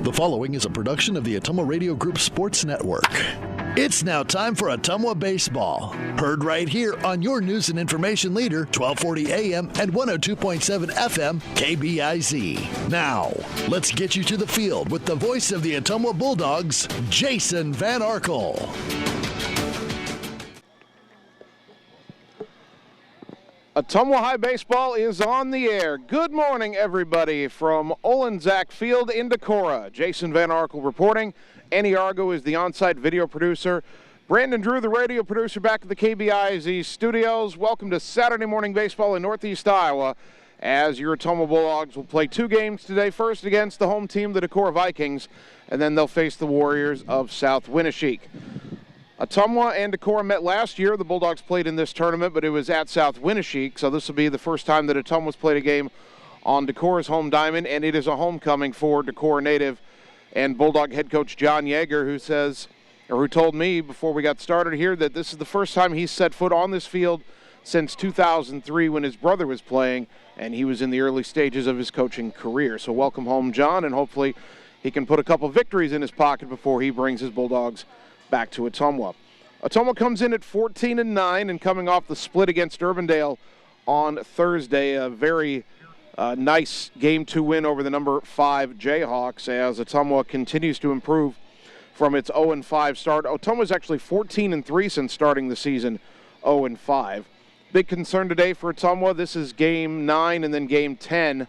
The following is a production of the Ottumwa Radio Group Sports Network. It's now time for Ottumwa Baseball. Heard right here on your news and information leader, 1240 AM and 102.7 FM, KBIZ. Now, let's get you to the field with the voice of the Ottumwa Bulldogs, Jason Van Arkel. Ottumwa High Baseball is on the air. Good morning, everybody, from Olenczak Field in Decorah. Jason Van Arkel reporting. Annie Argo is the on-site video producer. Brandon Drew, the radio producer, back at the KBIZ studios. Welcome to Saturday Morning Baseball in Northeast Iowa, as your Ottumwa Bulldogs will play two games today. First against the home team, the Decorah Vikings, and then they'll face the Warriors of South Winneshiek. Ottumwa and Decorah met last year. The Bulldogs played in this tournament, but it was at South Winneshiek, so this will be the first time that Ottumwa's played a game on Decorah's home diamond, and it is a homecoming for Decorah native and Bulldog head coach John Yeager, who told me before we got started here that this is the first time he's set foot on this field since 2003 when his brother was playing, and he was in the early stages of his coaching career. So welcome home, John, and hopefully he can put a couple victories in his pocket before he brings his Bulldogs back to Ottumwa. Ottumwa comes in at 14-9 and coming off the split against Urbandale on Thursday. A very nice Game 2 win over the number 5 Jayhawks as Ottumwa continues to improve from its 0-5 start. Ottumwa's actually 14-3 since starting the season 0-5. Big concern today for Ottumwa. This is Game 9 and then Game 10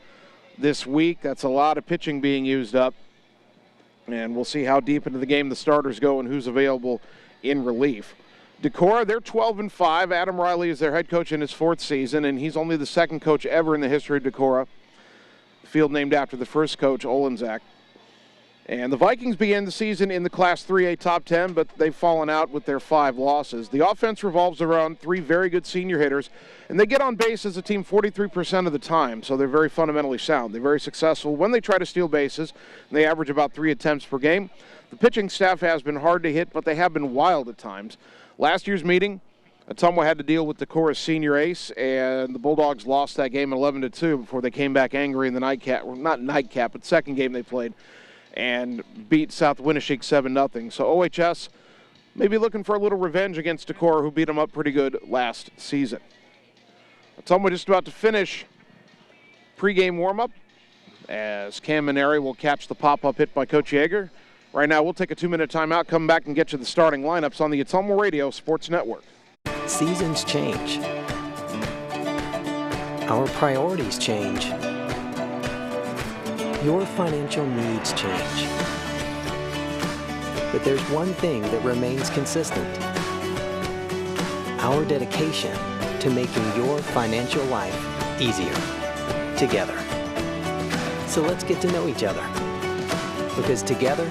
this week. That's a lot of pitching being used up. And we'll see how deep into the game the starters go and who's available in relief. Decorah, they're 12-5. Adam Riley is their head coach in his fourth season, and he's only the second coach ever in the history of Decorah. The field named after the first coach, Olenczak. And the Vikings began the season in the Class 3A top 10, but they've fallen out with their 5 losses. The offense revolves around 3 very good senior hitters, and they get on base as a team 43% of the time, so they're very fundamentally sound. They're very successful when they try to steal bases, and they average about 3 attempts per game. The pitching staff has been hard to hit, but they have been wild at times. Last year's meeting, Ottumwa had to deal with Decorah's senior ace, and the Bulldogs lost that game 11-2 before they came back angry in the nightcap, well, not nightcap, but second game they played, and beat South Winneshiek 7-0. So OHS may be looking for a little revenge against Decorah, who beat them up pretty good last season. Ottumwa just about to finish pregame warm-up as Cam Maneri will catch the pop-up hit by Coach Yeager. Right now, we'll take a 2-minute timeout, come back and get you the starting lineups on the Ottumwa Radio Sports Network. Seasons change. Our priorities change. Your financial needs change. But there's one thing that remains consistent: our dedication to making your financial life easier together. So let's get to know each other, because together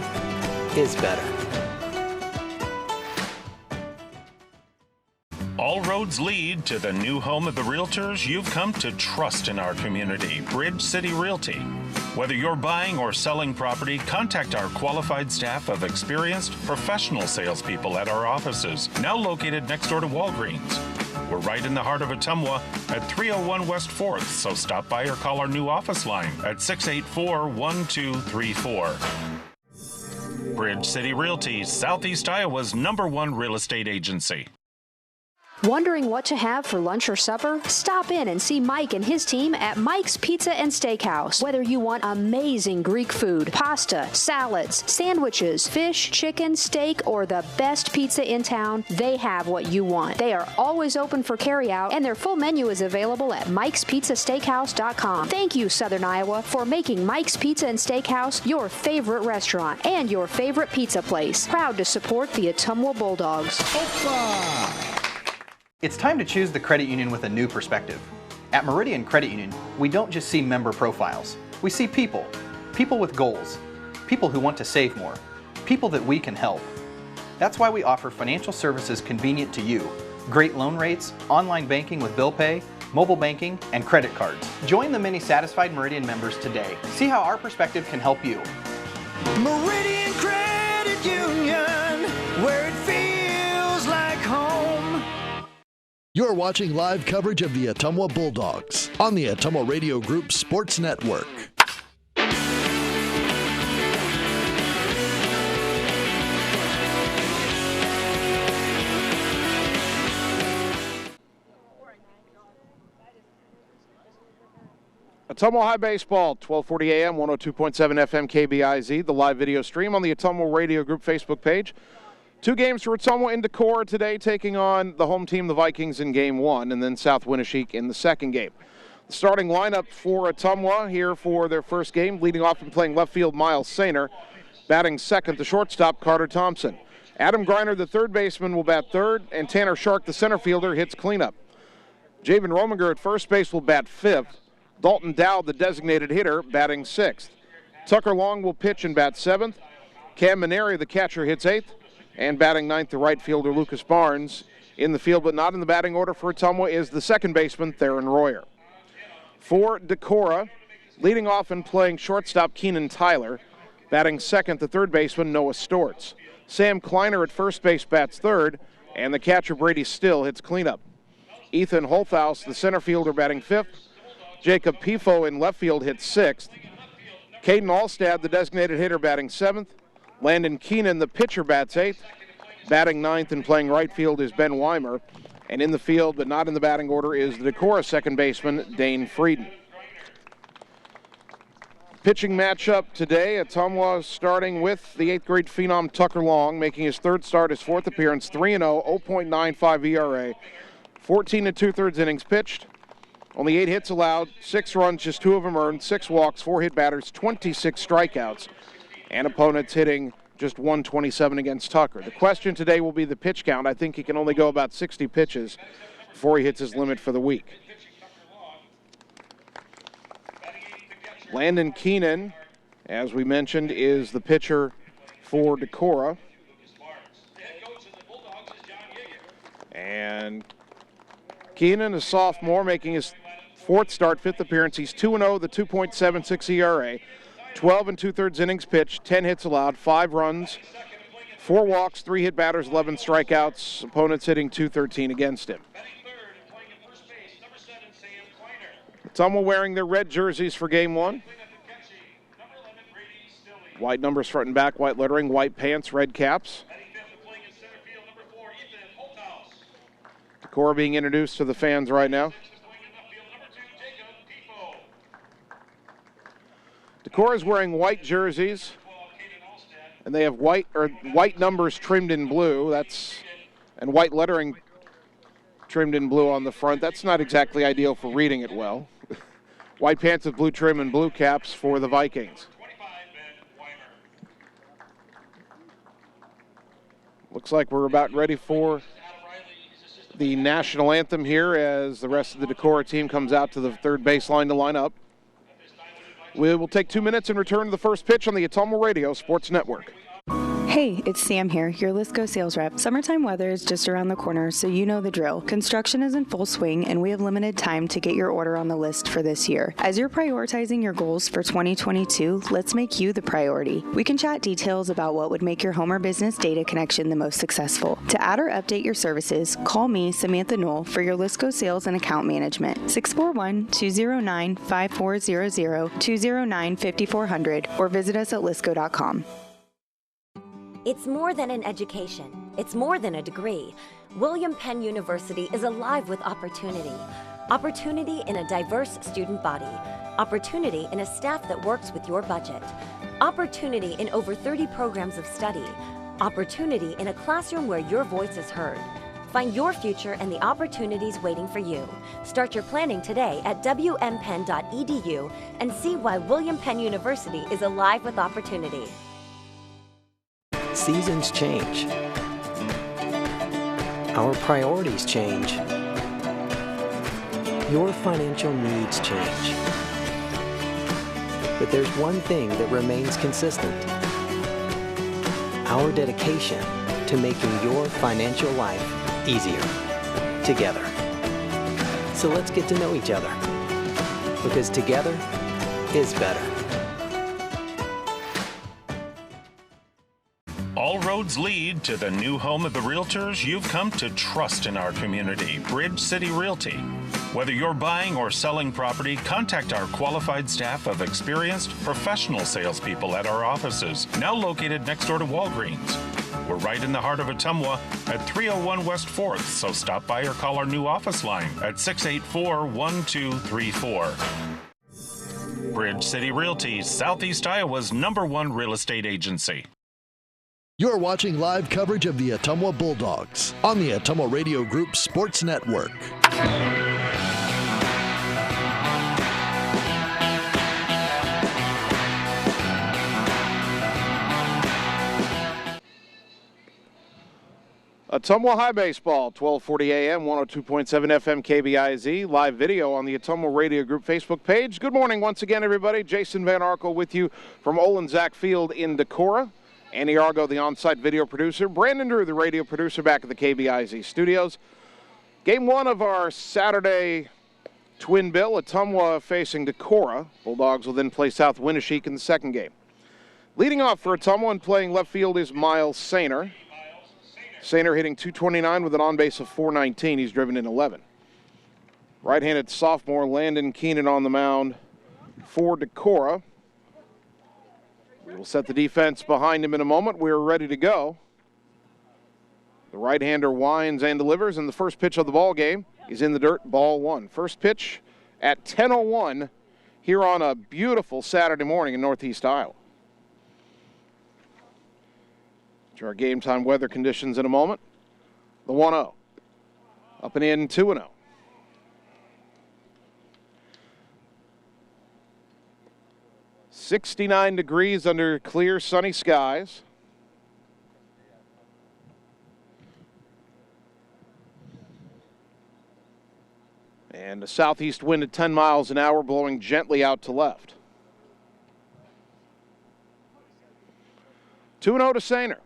is better. All roads lead to the new home of the realtors you've come to trust in our community, Bridge City Realty. Whether you're buying or selling property, contact our qualified staff of experienced professional salespeople at our offices, now located next door to Walgreens. We're right in the heart of Ottumwa at 301 West 4th, so stop by or call our new office line at 684-1234. Bridge City Realty, Southeast Iowa's #1 real estate agency. Wondering what to have for lunch or supper? Stop in and see Mike and his team at Mike's Pizza and Steakhouse. Whether you want amazing Greek food, pasta, salads, sandwiches, fish, chicken, steak, or the best pizza in town, they have what you want. They are always open for carryout, and their full menu is available at mikespizzasteakhouse.com. Thank you, Southern Iowa, for making Mike's Pizza and Steakhouse your favorite restaurant and your favorite pizza place. Proud to support the Ottumwa Bulldogs. Opa! It's time to choose the credit union with a new perspective. At Meridian Credit Union, we don't just see member profiles. We see people. People with goals. People who want to save more. People that we can help. That's why we offer financial services convenient to you. Great loan rates, online banking with bill pay, mobile banking, and credit cards. Join the many satisfied Meridian members today. See how our perspective can help you. Meridian Credit Union, where it feels like home. You're watching live coverage of the Ottumwa Bulldogs on the Ottumwa Radio Group Sports Network. Ottumwa High Baseball, 1240 AM, 102.7 FM KBIZ, the live video stream on the Ottumwa Radio Group Facebook page. 2 games for Ottumwa in Decorah today, taking on the home team, the Vikings, in Game 1, and then South Winneshiek in the second game. The starting lineup for Ottumwa here for their first game, leading off and playing left field, Miles Sainer. Batting second, the shortstop, Carter Thompson. Adam Griner, the third baseman, will bat third, and Tanner Shark, the center fielder, hits cleanup. Javen Rominger at first base will bat fifth. Dalton Dowd, the designated hitter, batting sixth. Tucker Long will pitch and bat seventh. Cam Maneri, the catcher, hits eighth. And batting ninth, the right fielder, Lucas Barnes. In the field, but not in the batting order for Ottumwa, is the second baseman, Theron Royer. For Decorah, leading off and playing shortstop, Keenan Tyler. Batting second, the third baseman, Noah Stortz. Sam Kleiner at first base bats third, and the catcher, Brady Still, hits cleanup. Ethan Holthaus, the center fielder, batting fifth. Jacob Pifo in left field hits sixth. Caden Alstad, the designated hitter, batting seventh. Landon Keenan, the pitcher, bats eighth. Batting ninth and playing right field is Ben Weimer. And in the field, but not in the batting order, is the Decorah second baseman, Dane Frieden. Pitching matchup today, Ottumwa starting with the 8th grade phenom Tucker Long, making his third start, his fourth appearance, 3-0, 0.95 ERA, 14 2/3 innings pitched. Only 8 hits allowed, 6 runs, just 2 of them earned, 6 walks, 4 hit batters, 26 strikeouts, and opponents hitting just 127 against Tucker. The question today will be the pitch count. I think he can only go about 60 pitches before he hits his limit for the week. Landon Keenan, as we mentioned, is the pitcher for Decorah. And Keenan, a sophomore, making his 4th start, 5th appearance. He's 2-0, the 2.76 ERA, 12 2/3 innings pitched, 10 hits allowed, 5 runs, 4 walks, 3 hit batters, 11 strikeouts. Opponents hitting .213 against him. Ottumwa wearing their red jerseys for Game 1. White numbers front and back, white lettering, white pants, red caps. Decorah being introduced to the fans right now. Decorah is wearing white jerseys, and they have white numbers trimmed in blue. And white lettering trimmed in blue on the front. That's not exactly ideal for reading it well. White pants with blue trim and blue caps for the Vikings. Looks like we're about ready for the national anthem here as the rest of the Decorah team comes out to the third baseline to line up. We will take 2 minutes and return to the first pitch on the Ottumwa Radio Sports Network. Hey, it's Sam here, your Lisco sales rep. Summertime weather is just around the corner, so you know the drill. Construction is in full swing, and we have limited time to get your order on the list for this year. As you're prioritizing your goals for 2022, let's make you the priority. We can chat details about what would make your home or business data connection the most successful. To add or update your services, call me, Samantha Knoll, for your Lisco sales and account management. 641-209-5400, 209-5400, or visit us at lisco.com. It's more than an education. It's more than a degree. William Penn University is alive with opportunity. Opportunity in a diverse student body. Opportunity in a staff that works with your budget. Opportunity in over 30 programs of study. Opportunity in a classroom where your voice is heard. Find your future and the opportunities waiting for you. Start your planning today at wmpenn.edu and see why William Penn University is alive with opportunity. Seasons change. Our priorities change. Your financial needs change. But there's one thing that remains consistent. Our dedication to making your financial life easier together. So let's get to know each other, because together is better. All roads lead to the new home of the realtors you've come to trust in our community, Bridge City Realty. Whether you're buying or selling property, contact our qualified staff of experienced professional salespeople at our offices, now located next door to Walgreens. We're right in the heart of Ottumwa at 301 West 4th, so stop by or call our new office line at 684-1234. Bridge City Realty, Southeast Iowa's #1 real estate agency. You're watching live coverage of the Ottumwa Bulldogs on the Ottumwa Radio Group Sports Network. Ottumwa High Baseball, 1240 AM, 102.7 FM KBIZ, live video on the Ottumwa Radio Group Facebook page. Good morning once again, everybody. Jason Van Arkel with you from Olin-Zach Field in Decorah. Andy Argo, the on-site video producer. Brandon Drew, the radio producer, back at the KBIZ studios. Game one of our Saturday twin bill, Ottumwa facing Decorah. Bulldogs will then play South Winneshiek in the second game. Leading off for Ottumwa and playing left field is Miles Sainer. Sainer hitting .229 with an on-base of .419. He's driven in 11. Right-handed sophomore Landon Keenan on the mound for Decorah. We will set the defense behind him in a moment. We're ready to go. The right-hander winds and delivers, and the first pitch of the ball game is in the dirt, ball one. First pitch at 10:01 here on a beautiful Saturday morning in Northeast Iowa. To our game time weather conditions in a moment. The 1-0. Up and in, 2-0. .69 degrees under clear sunny skies. And a southeast wind at 10 miles an hour blowing gently out to left. 2-0 to Sainer.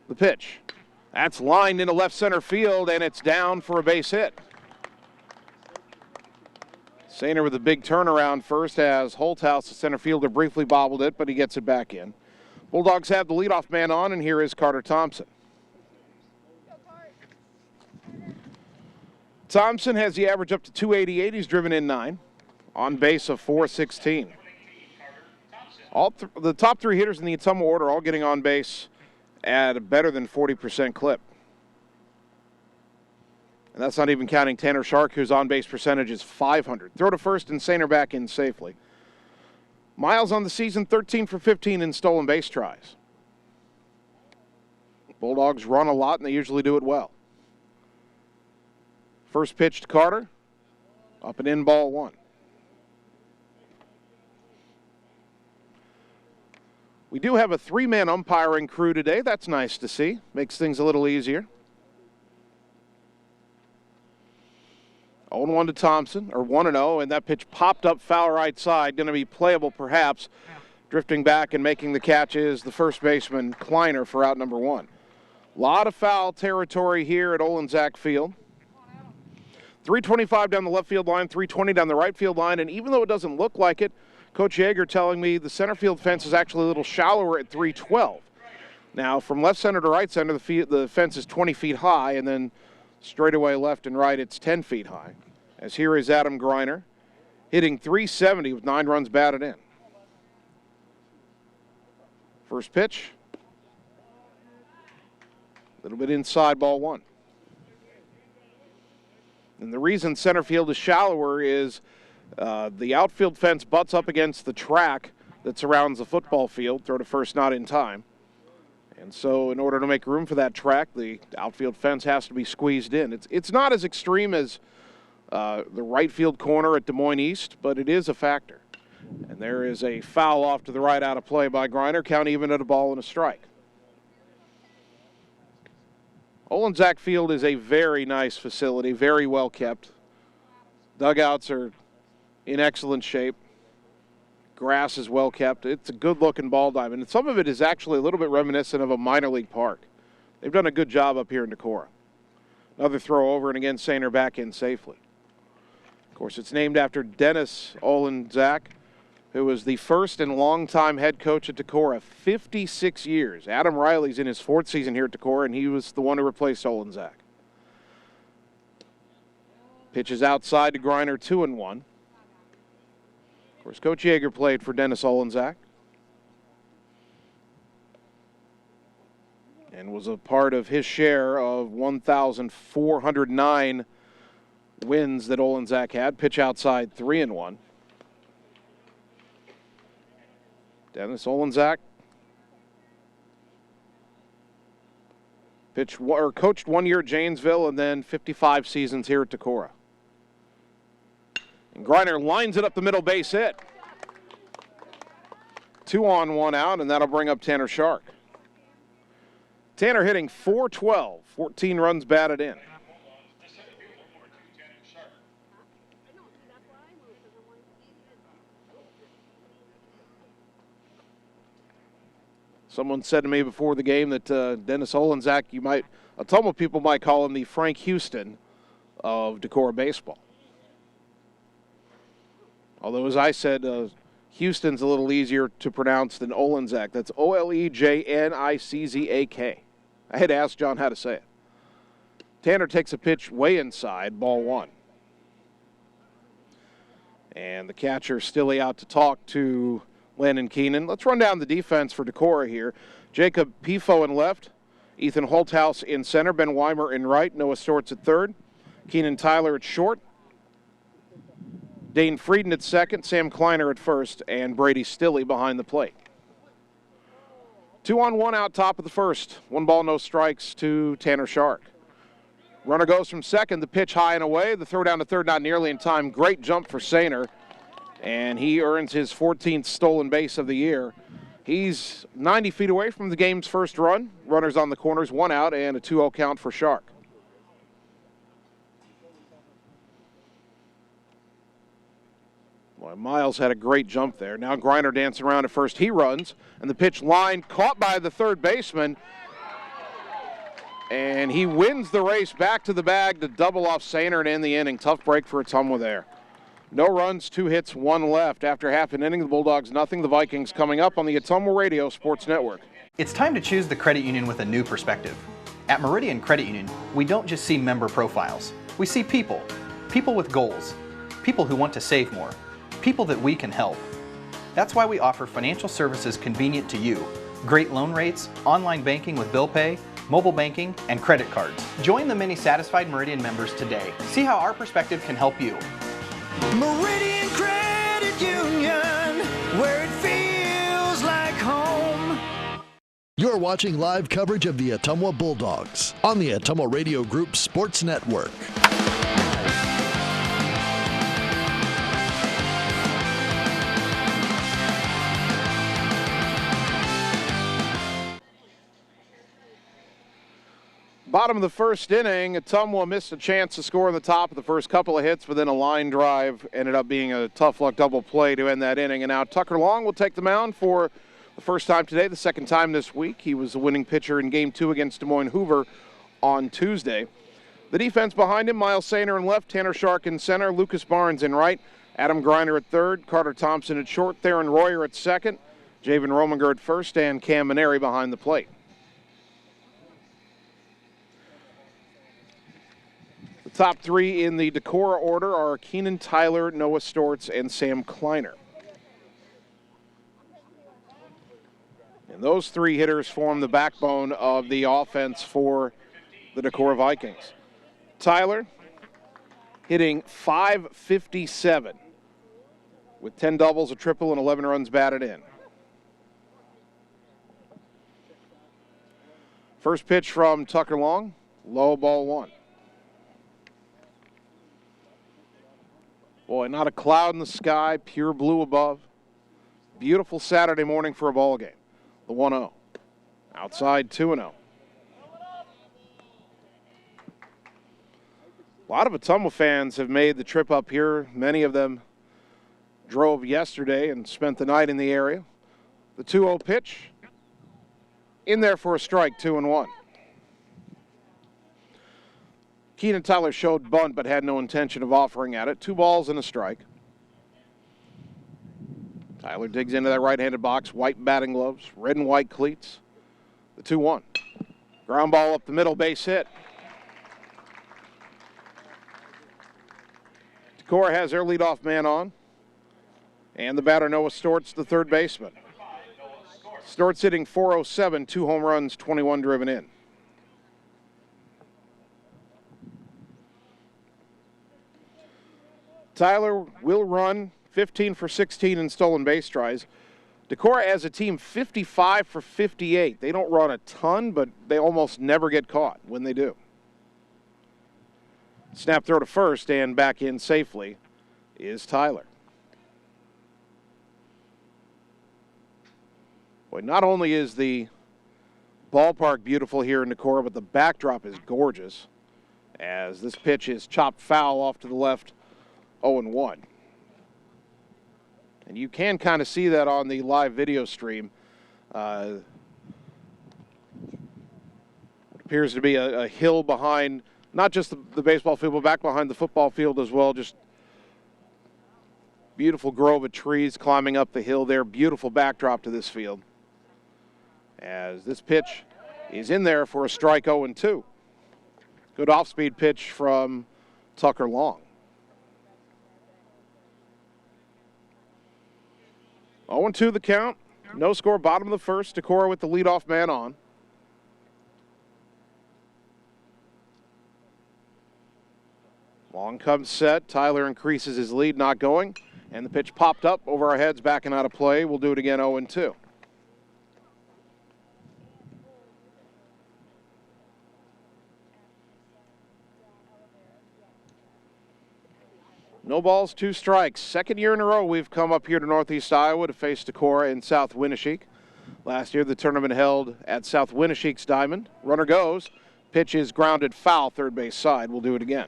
The pitch. That's lined into left center field, and it's down for a base hit. Sainer with a big turnaround first as Holthouse, the center fielder, briefly bobbled it, but he gets it back in. Bulldogs have the leadoff man on, and here is Carter Thompson. Thompson has the average up to .288. He's driven in 9. On base of .416. The top three hitters in the Ottumwa order all getting on base at a better than 40% clip. And that's not even counting Tanner Shark, whose on-base percentage is .500. Throw to first and Sainer back in safely. Miles on the season, 13 for 15 in stolen base tries. Bulldogs run a lot, and they usually do it well. First pitch to Carter. Up and in, ball one. We do have a 3-man umpiring crew today. That's nice to see. Makes things a little easier. 0-1 to Thompson, or 1-0, and that pitch popped up foul right side. Going to be playable perhaps. Drifting back and making the catch is the first baseman, Kleiner, for out number 1. A lot of foul territory here at Olin-Zach Field. 325 down the left field line, 320 down the right field line, and even though it doesn't look like it, Coach Yeager telling me the center field fence is actually a little shallower at 312. Now, from left center to right center, the fence is 20 feet high, and then straightaway left and right, it's 10 feet high. As here is Adam Greiner, hitting .370 with 9 runs batted in. First pitch. A little bit inside, ball one. And the reason center field is shallower is the outfield fence butts up against the track that surrounds the football field. Throw to first, not in time. And so in order to make room for that track, the outfield fence has to be squeezed in. It's not as extreme as the right field corner at Des Moines East, but it is a factor. And there is a foul off to the right out of play by Greiner. Count even at a ball and a strike. Olin-Zach Field is a very nice facility, very well kept. Dugouts are in excellent shape. Grass is well kept. It's a good-looking ball diamond, and some of it is actually a little bit reminiscent of a minor league park. They've done a good job up here in Decorah. Another throw over, and again, Sainer back in safely. Of course, it's named after Dennis Olin-Zach, who was the first and longtime head coach at Decorah, 56 years. Adam Riley's in his 4th season here at Decorah, and he was the one who replaced Olin-Zach. Pitches outside to Greiner, 2-1. Of course, Coach Yeager played for Dennis Olin-Zach and was a part of his share of 1,409 wins that Olin-Zach had. Pitch outside, 3-1. Dennis Olenzak coached 1 year at Janesville and then 55 seasons here at Decorah. And Griner lines it up the middle, base hit. 2 on, 1 out, and that'll bring up Tanner Shark. Tanner hitting .412, 14 runs batted in. Someone said to me before the game that Dennis Olenzak, Ottumwa people might call him the Frank Houston of Decorah baseball. Although, as I said, Houston's a little easier to pronounce than Olenzak. That's Olejniczak. I had to ask John how to say it. Tanner takes a pitch way inside, ball 1. And the catcher Stille out to talk to Landon Keenan. Let's run down the defense for Decorah here. Jacob Pifo in left, Ethan Holthouse in center, Ben Weimer in right, Noah Stortz at third, Keenan Tyler at short, Dane Frieden at second, Sam Kleiner at first, and Brady Stille behind the plate. 2 on, 1 out, top of the first. 1 ball, no strikes to Tanner Shark. Runner goes from second, the pitch high and away. The throw down to third, not nearly in time. Great jump for Sainer, and he earns his 14th stolen base of the year. He's 90 feet away from the game's first run. Runners on the corners, 1 out, and a 2-0 count for Shark. Boy, Miles had a great jump there. Now Griner dancing around at first. He runs, and the pitch line caught by the third baseman. And he wins the race back to the bag to double off Sainer and end the inning. Tough break for Ottumwa there. No runs, 2 hits, 1 left. After half an inning, the Bulldogs nothing. The Vikings coming up on the Ottumwa Radio Sports Network. It's time to choose the credit union with a new perspective. At Meridian Credit Union, we don't just see member profiles. We see people. People with goals. People who want to save more. People that we can help. That's why we offer financial services convenient to you. Great loan rates, online banking with bill pay, mobile banking, and credit cards. Join the many satisfied Meridian members today. See how our perspective can help you. Meridian Credit Union, where it feels like home. You're watching live coverage of the Ottumwa Bulldogs on the Ottumwa Radio Group Sports Network. Bottom of the first inning, Ottumwa missed a chance to score in the top of the first couple of hits, but then a line drive ended up being a tough luck double play to end that inning. And now Tucker Long will take the mound for the first time today, the second time this week. He was the winning pitcher in Game 2 against Des Moines Hoover on Tuesday. The defense behind him, Miles Sainer in left, Tanner Shark in center, Lucas Barnes in right, Adam Griner at third, Carter Thompson at short, Theron Royer at second, Javen Rominger at first, and Cam Maneri behind the plate. Top 3 in the Decorah order are Keenan Tyler, Noah Stortz, and Sam Kleiner. And those 3 hitters form the backbone of the offense for the Decorah Vikings. Tyler hitting .557 with 10 doubles, a triple, and 11 runs batted in. First pitch from Tucker Long, low, ball 1. Boy, not a cloud in the sky, pure blue above. Beautiful Saturday morning for a ball game. The 1-0. Outside 2-0. A lot of Ottumwa fans have made the trip up here. Many of them drove yesterday and spent the night in the area. The 2-0 pitch. In there for a strike, 2-1. Keenan Tyler showed bunt but had no intention of offering at it. 2 balls and a strike. Tyler digs into that right-handed box, white batting gloves, red and white cleats. The 2-1. Ground ball up the middle, base hit. Decorah has their leadoff man on. And the batter, Noah Stortz, the third baseman. Stortz hitting .407, 2 home runs, 21 driven in. Tyler will run 15 for 16 in stolen base tries. Decorah as a team 55 for 58. They don't run a ton, but they almost never get caught when they do. Snap throw to first and back in safely is Tyler. Boy, not only is the ballpark beautiful here in Decorah, but the backdrop is gorgeous as this pitch is chopped foul off to the left, 0-1. And you can kind of see that on the live video stream. It appears to be a hill behind, not just the baseball field, but back behind the football field as well. Just beautiful grove of trees climbing up the hill there. Beautiful backdrop to this field. As this pitch is in there for a strike, 0-2. Good off-speed pitch from Tucker Long. 0-2 the count. No score, bottom of the first. Decorah with the leadoff man on. Long comes set. Tyler increases his lead, not going. And the pitch popped up over our heads, backing out of play. We'll do it again, 0-2. No balls, 2 strikes. Second year in a row we've come up here to Northeast Iowa to face Decorah in South Winneshiek. Last year the tournament held at South Winneshiek's Diamond. Runner goes. Pitch is grounded foul, third base side. We'll do it again.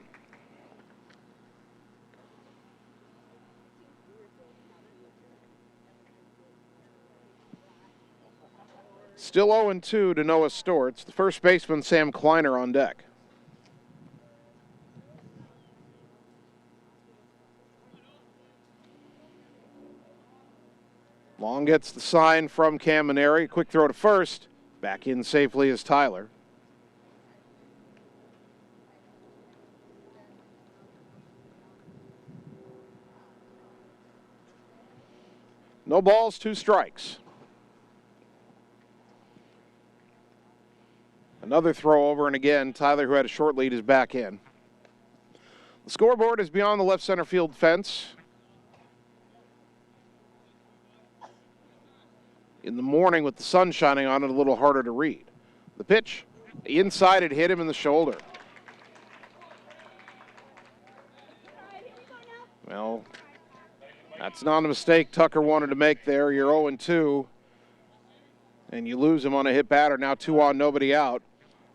Still 0-2 to Noah Storts. The first baseman, Sam Kleiner, on deck. Long gets the sign from Camineri. Quick throw to first. Back in safely is Tyler. No balls, 2 strikes. Another throw over, and again, Tyler, who had a short lead, is back in. The scoreboard is beyond the left center field fence. In the morning with the sun shining on it, a little harder to read. The pitch, inside, it hit him in the shoulder. Well, that's not a mistake Tucker wanted to make there. You're 0-2, and you lose him on a hit batter. Now 2 on, nobody out.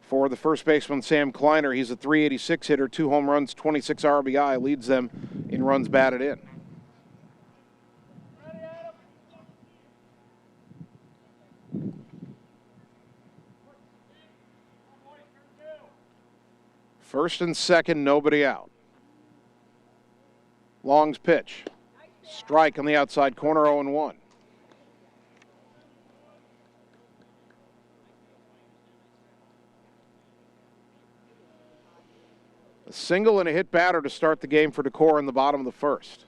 For the first baseman, Sam Kleiner, he's a .386 hitter, 2 home runs, 26 RBI, leads them in runs batted in. First and second, nobody out. Long's pitch. Strike on the outside corner, 0-1. A single and a hit batter to start the game for Decorah in the bottom of the first.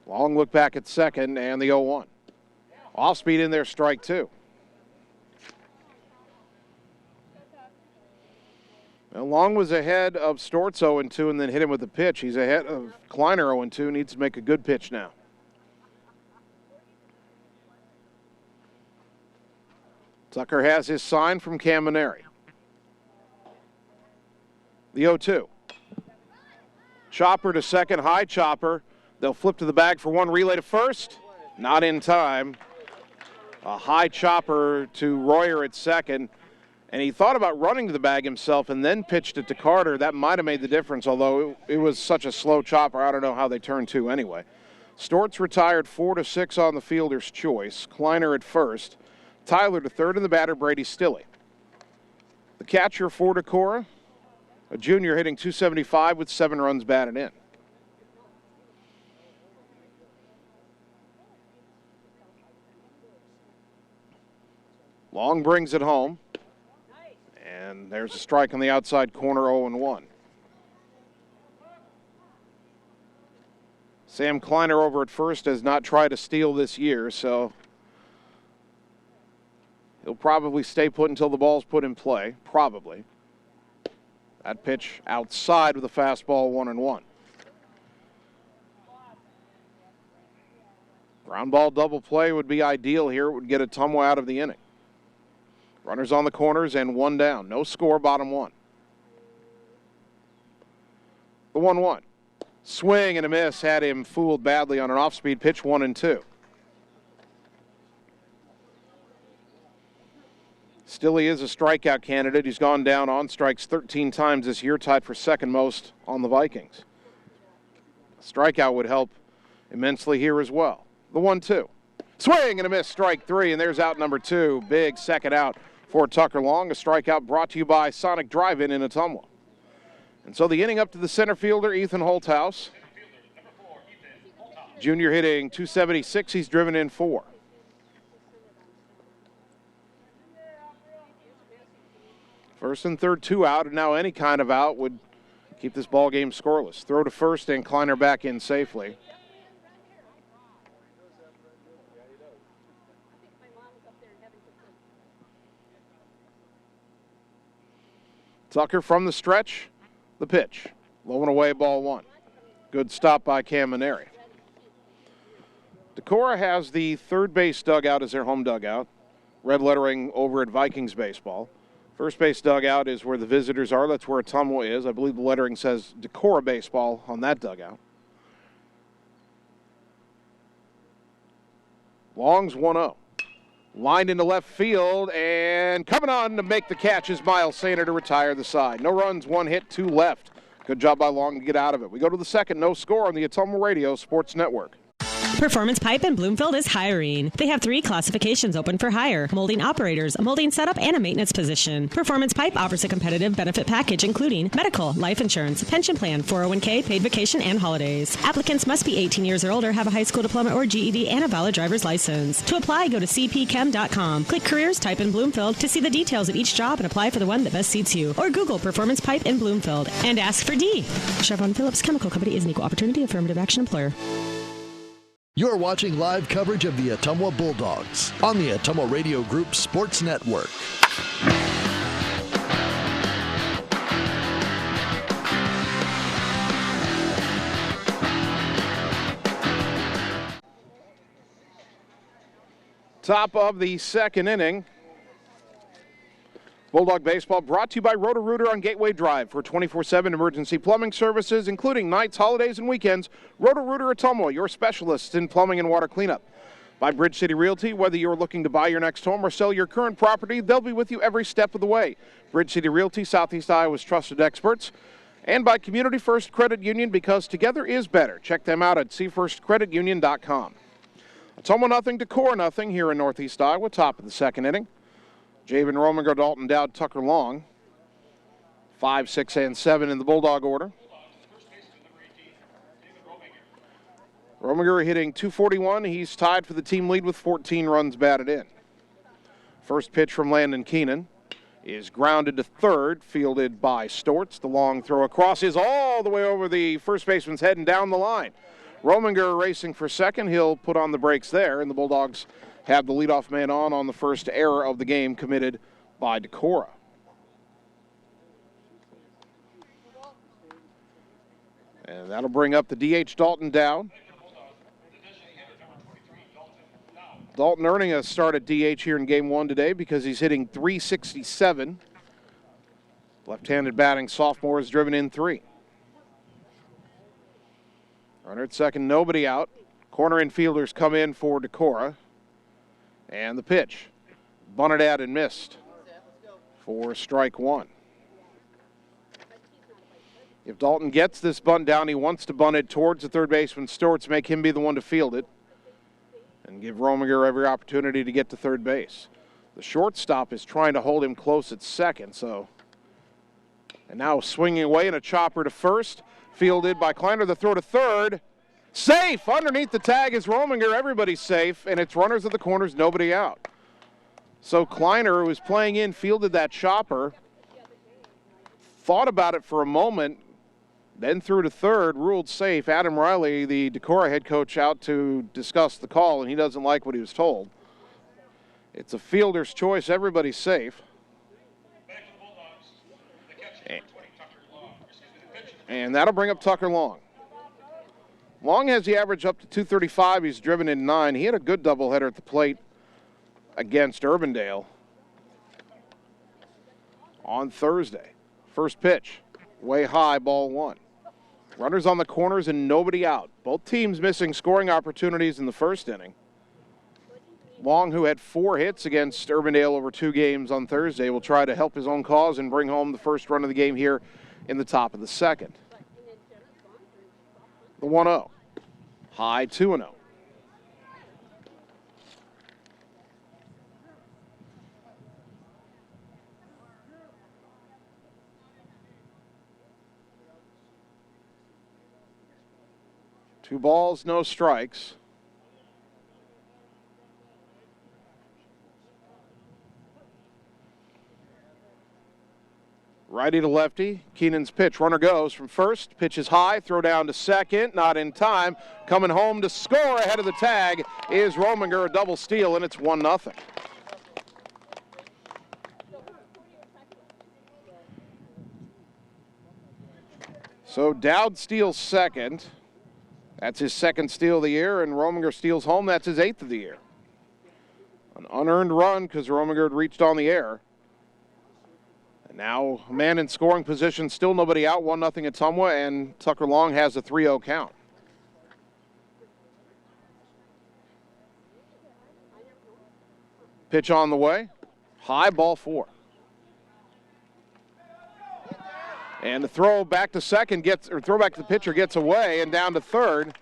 Long look back at second and the 0-1. Off speed in there, strike 2. Now, Long was ahead of Storts 0-2 and then hit him with a pitch. He's ahead of Kleiner 0-2, needs to make a good pitch now. Tucker has his sign from Camineri. The 0-2. Chopper to second, high chopper. They'll flip to the bag for one, relay to first. Not in time. A high chopper to Royer at second. And he thought about running to the bag himself and then pitched it to Carter. That might have made the difference, although it was such a slow chopper. I don't know how they turned 2 anyway. Storts retired 4-6 on the fielder's choice. Kleiner at first. Tyler to third, and the batter, Brady Stilley. The catcher for Decorah, a junior, hitting .275 with 7 runs batted in. Long brings it home. And there's a strike on the outside corner, 0-1. Sam Kleiner over at first has not tried to steal this year, so he'll probably stay put until the ball's put in play, probably. That pitch outside with a fastball, 1-1. Ground ball double play would be ideal here. It would get Ottumwa out of the inning. Runners on the corners and one down. No score, bottom one. The 1-1. Swing and a miss had him fooled badly on an off-speed pitch, 1-2. Still, he is a strikeout candidate. He's gone down on strikes 13 times this year, tied for second most on the Vikings. A strikeout would help immensely here as well. The 1-2. Swing and a miss, strike three, and there's out number two. Big second out for Tucker Long. A strikeout brought to you by Sonic Drive-In in Ottumwa. And so the inning up to the center fielder, Ethan Holthouse. Junior hitting .276. He's driven in 4. First and third, 2 out, and now any kind of out would keep this ball game scoreless. Throw to first and Kleiner back in safely. Tucker from the stretch, the pitch. Low and away, ball 1. Good stop by Cam Maneri. Decorah has the third base dugout as their home dugout. Red lettering over at Vikings baseball. First base dugout is where the visitors are. That's where Ottumwa is. I believe the lettering says Decorah baseball on that dugout. Long's 1-0. Lined into left field, and coming on to make the catch is Miles Sainer to retire the side. No runs, 1 hit, 2 left. Good job by Long to get out of it. We go to the second, no score on the Ottumwa Radio Sports Network. Performance Pipe in Bloomfield is hiring. They have 3 classifications open for hire: molding operators, a molding setup, and a maintenance position. Performance Pipe offers a competitive benefit package including medical, life insurance, pension plan, 401k, paid vacation, and holidays. Applicants must be 18 years or older, have a high school diploma or GED, and a valid driver's license. To apply, go to cpchem.com. Click Careers, type in Bloomfield to see the details of each job and apply for the one that best suits you. Or Google Performance Pipe in Bloomfield and ask for D. Chevron Phillips Chemical Company is an equal opportunity affirmative action employer. You're watching live coverage of the Ottumwa Bulldogs on the Ottumwa Radio Group Sports Network. Top of the second inning. Bulldog Baseball brought to you by Roto-Rooter on Gateway Drive for 24/7 emergency plumbing services, including nights, holidays, and weekends. Roto-Rooter Ottumwa, your specialists in plumbing and water cleanup. By Bridge City Realty, whether you're looking to buy your next home or sell your current property, they'll be with you every step of the way. Bridge City Realty, Southeast Iowa's trusted experts. And by Community First Credit Union, because together is better. Check them out at cfirstcreditunion.com. Ottumwa nothing, Decorah nothing here in Northeast Iowa, top of the second inning. Javen Rominger, Dalton Dowd, Tucker Long. 5, 6, and 7 in the Bulldog order. Rominger hitting .241. He's tied for the team lead with 14 runs batted in. First pitch from Landon Keenan is grounded to third, fielded by Stortz. The long throw across is all the way over the first baseman's head and down the line. Rominger racing for second. He'll put on the brakes there, and the Bulldogs have the leadoff man on the first error of the game committed by Decorah. And that'll bring up the DH Dalton Dowd. Dalton earning a start at DH here in Game 1 today because he's hitting .367. Left-handed batting sophomore has driven in 3. Runner at second, nobody out. Corner infielders come in for Decorah. And the pitch. Bunted out and missed for strike 1. If Dalton gets this bunt down, he wants to bunt it towards the third baseman Stortz, make him be the one to field it, and give Rominger every opportunity to get to third base. The shortstop is trying to hold him close at second, and now swinging away in a chopper to first, fielded by Kleiner. The throw to third. Safe! Underneath the tag is Rominger. Everybody's safe, and it's runners at the corners, nobody out. So Kleiner, who was playing in, fielded that chopper, thought about it for a moment, then threw to third, ruled safe. Adam Riley, the Decorah head coach, out to discuss the call, and he doesn't like what he was told. It's a fielder's choice. Everybody's safe. And that'll bring up Tucker Long. Long has the average up to 235. He's driven in 9. He had a good doubleheader at the plate against Urbandale on Thursday. First pitch, way high, ball 1. Runners on the corners and nobody out. Both teams missing scoring opportunities in the first inning. Long, who had 4 hits against Urbandale over 2 games on Thursday, will try to help his own cause and bring home the first run of the game here in the top of the second. The 1-0. High 2-0. Two balls, no strikes. Righty to lefty. Keenan's pitch. Runner goes from first. Pitch is high. Throw down to second. Not in time. Coming home to score ahead of the tag is Rominger. A double steal, and it's 1-0. So Dowd steals second. That's his second steal of the year, and Rominger steals home. That's his 8th of the year. An unearned run because Rominger had reached on the air. And now a man in scoring position, still nobody out, 1-0 Ottumwa, and Tucker Long has a 3-0 count. Pitch on the way. High, ball 4. And the throw back to second throw back to the pitcher gets away and down to third.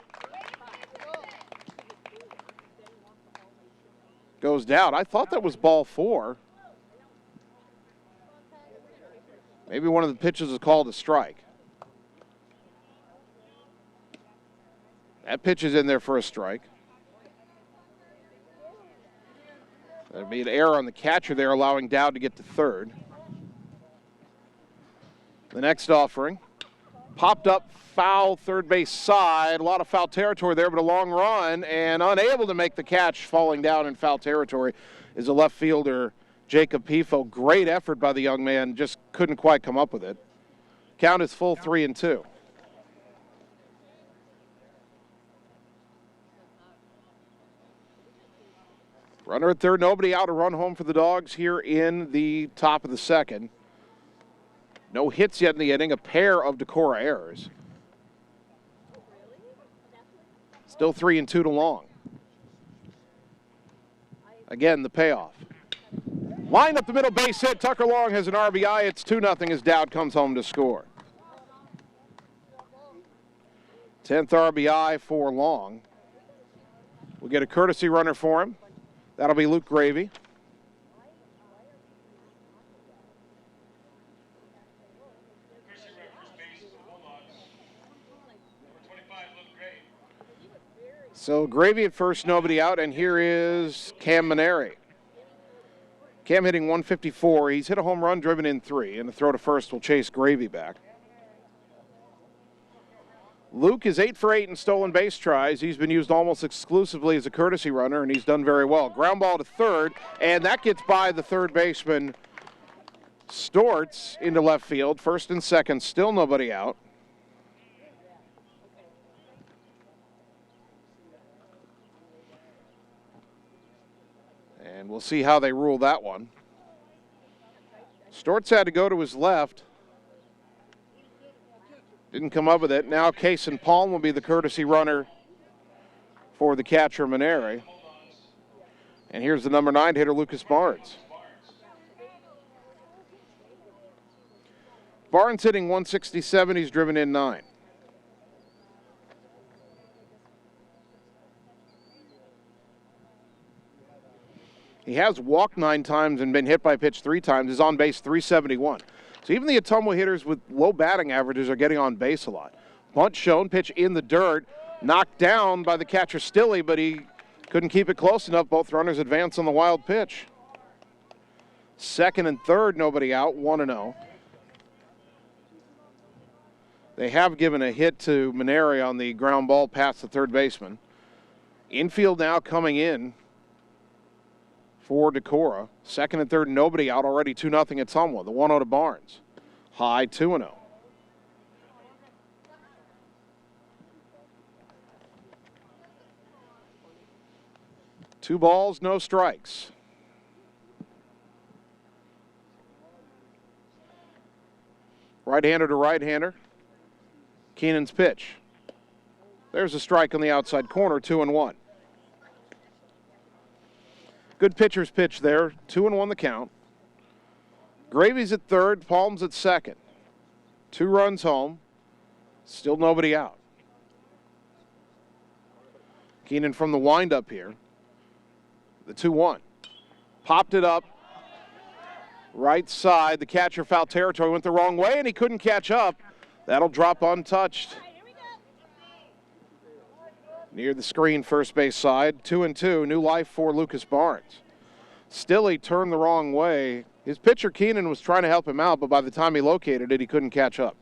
Goes down. I thought that was ball 4. Maybe one of the pitches is called a strike. That pitch is in there for a strike. There'd be an error on the catcher there, allowing Dowd to get to third. The next offering, popped up foul third base side. A lot of foul territory there, but a long run, and unable to make the catch, falling down in foul territory, is a left fielder, Jacob Pifo. Great effort by the young man, just couldn't quite come up with it. Count is full 3-2. Runner at third, nobody out, a run home for the Dogs here in the top of the second. No hits yet in the inning, a pair of Decorah errors. Still 3-2 to Long. Again, the payoff. Line up the middle, base hit. Tucker Long has an RBI. It's 2-0 as Dowd comes home to score. 10th RBI for Long. We'll get a courtesy runner for him. That'll be Luke Gravy. So Gravy at first, nobody out, and here is Cam Maneri. Cam hitting 154. He's hit a home run, driven in 3, and the throw to first will chase Gravy back. Luke is 8 for 8 in stolen base tries. He's been used almost exclusively as a courtesy runner, and he's done very well. Ground ball to third, and that gets by the third baseman, Storts, into left field. First and second, still nobody out. And we'll see how they rule that one. Storts had to go to his left. Didn't come up with it. Now Kaysen Palm will be the courtesy runner for the catcher, Maneri. And here's the number 9 hitter, Lucas Barnes. Barnes hitting 167. He's driven in 9. He has walked 9 times and been hit by pitch 3 times. His on base 371. So even the Ottumwa hitters with low batting averages are getting on base a lot. Bunt shown, pitch in the dirt, knocked down by the catcher Stilley, but he couldn't keep it close enough. Both runners advance on the wild pitch. Second and third, nobody out, 1-0. They have given a hit to Maneri on the ground ball past the third baseman. Infield now coming in for Decorah. Second and third, nobody out, already 2-0 Ottumwa. The 1-0 to Barnes. High 2-0. 2 balls, no strikes. Right-hander to right-hander. Keenan's pitch. There's a strike on the outside corner, 2-1. Good pitcher's pitch there, 2-1 the count. Gravy's at third, Palms at second. 2 runs home, still nobody out. Keenan from the windup here. The 2-1. Popped it up. Right side, the catcher foul territory, went the wrong way, and he couldn't catch up. That'll drop untouched. Near the screen, first base side, 2-2, new life for Lucas Barnes. Still, he turned the wrong way. His pitcher, Keenan, was trying to help him out, but by the time he located it, he couldn't catch up.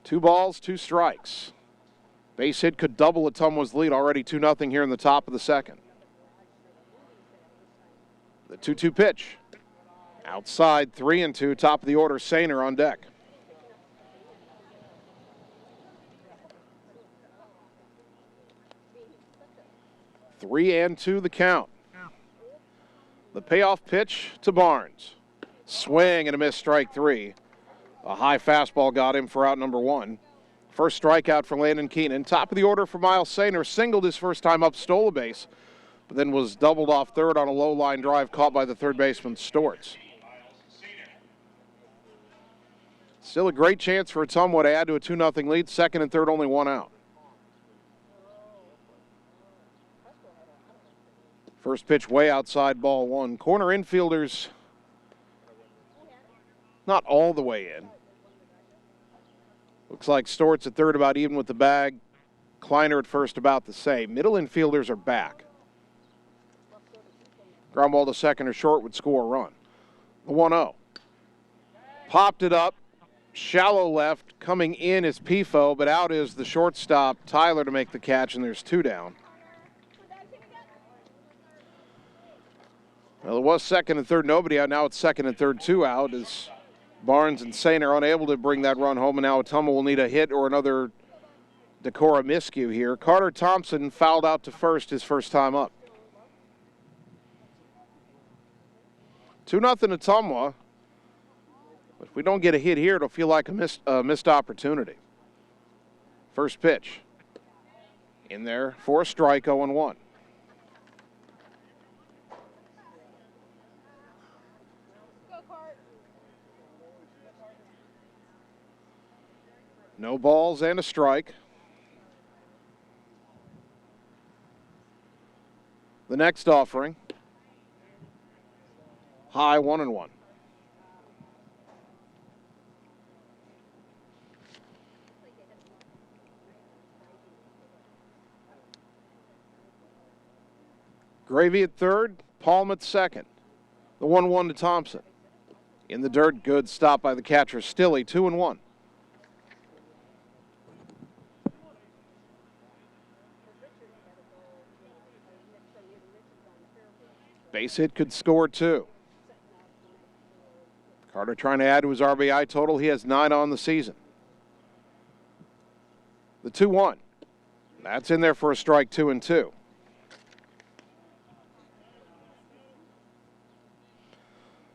2 balls, 2 strikes. Base hit could double Ottumwa's lead, already 2-0 here in the top of the second. The 2-2 pitch. Outside, 3-2, top of the order, Sainer on deck. Three and 2 the count. The payoff pitch to Barnes. Swing and a miss, strike 3. A high fastball got him for out number 1. First strikeout for Landon Keenan. Top of the order for Miles Sainer. Singled his first time up, stole a base, but then was doubled off third on a low line drive caught by the third baseman Storts. Still a great chance for Ottumwa to add to a 2-0 lead. Second and third, only 1 out. First pitch way outside, ball 1. Corner infielders not all the way in. Looks like Storts at third about even with the bag. Kleiner at first about the same. Middle infielders are back. Ground ball to second or short would score a run. The 1-0. Popped it up. Shallow left. Coming in is Pifo, but out is the shortstop, Tyler, to make the catch, and there's 2 down. Well, it was second and third, nobody out. Now it's second and third, 2 out, as Barnes and Sainer unable to bring that run home, and now Ottumwa will need a hit or another Decorah miscue here. Carter Thompson fouled out to first his first time up. 2-0 Ottumwa. But if we don't get a hit here, it'll feel like a missed opportunity. First pitch. In there for a strike, 0-1. No balls and a strike. The next offering. High, 1-1. Gravy at third, Palm at second. The 1-1 to Thompson. In the dirt, good stop by the catcher, Stilley, 2-1. Base hit could score 2. Carter trying to add to his RBI total. He has 9 on the season. The 2-1. That's in there for a strike, 2-2.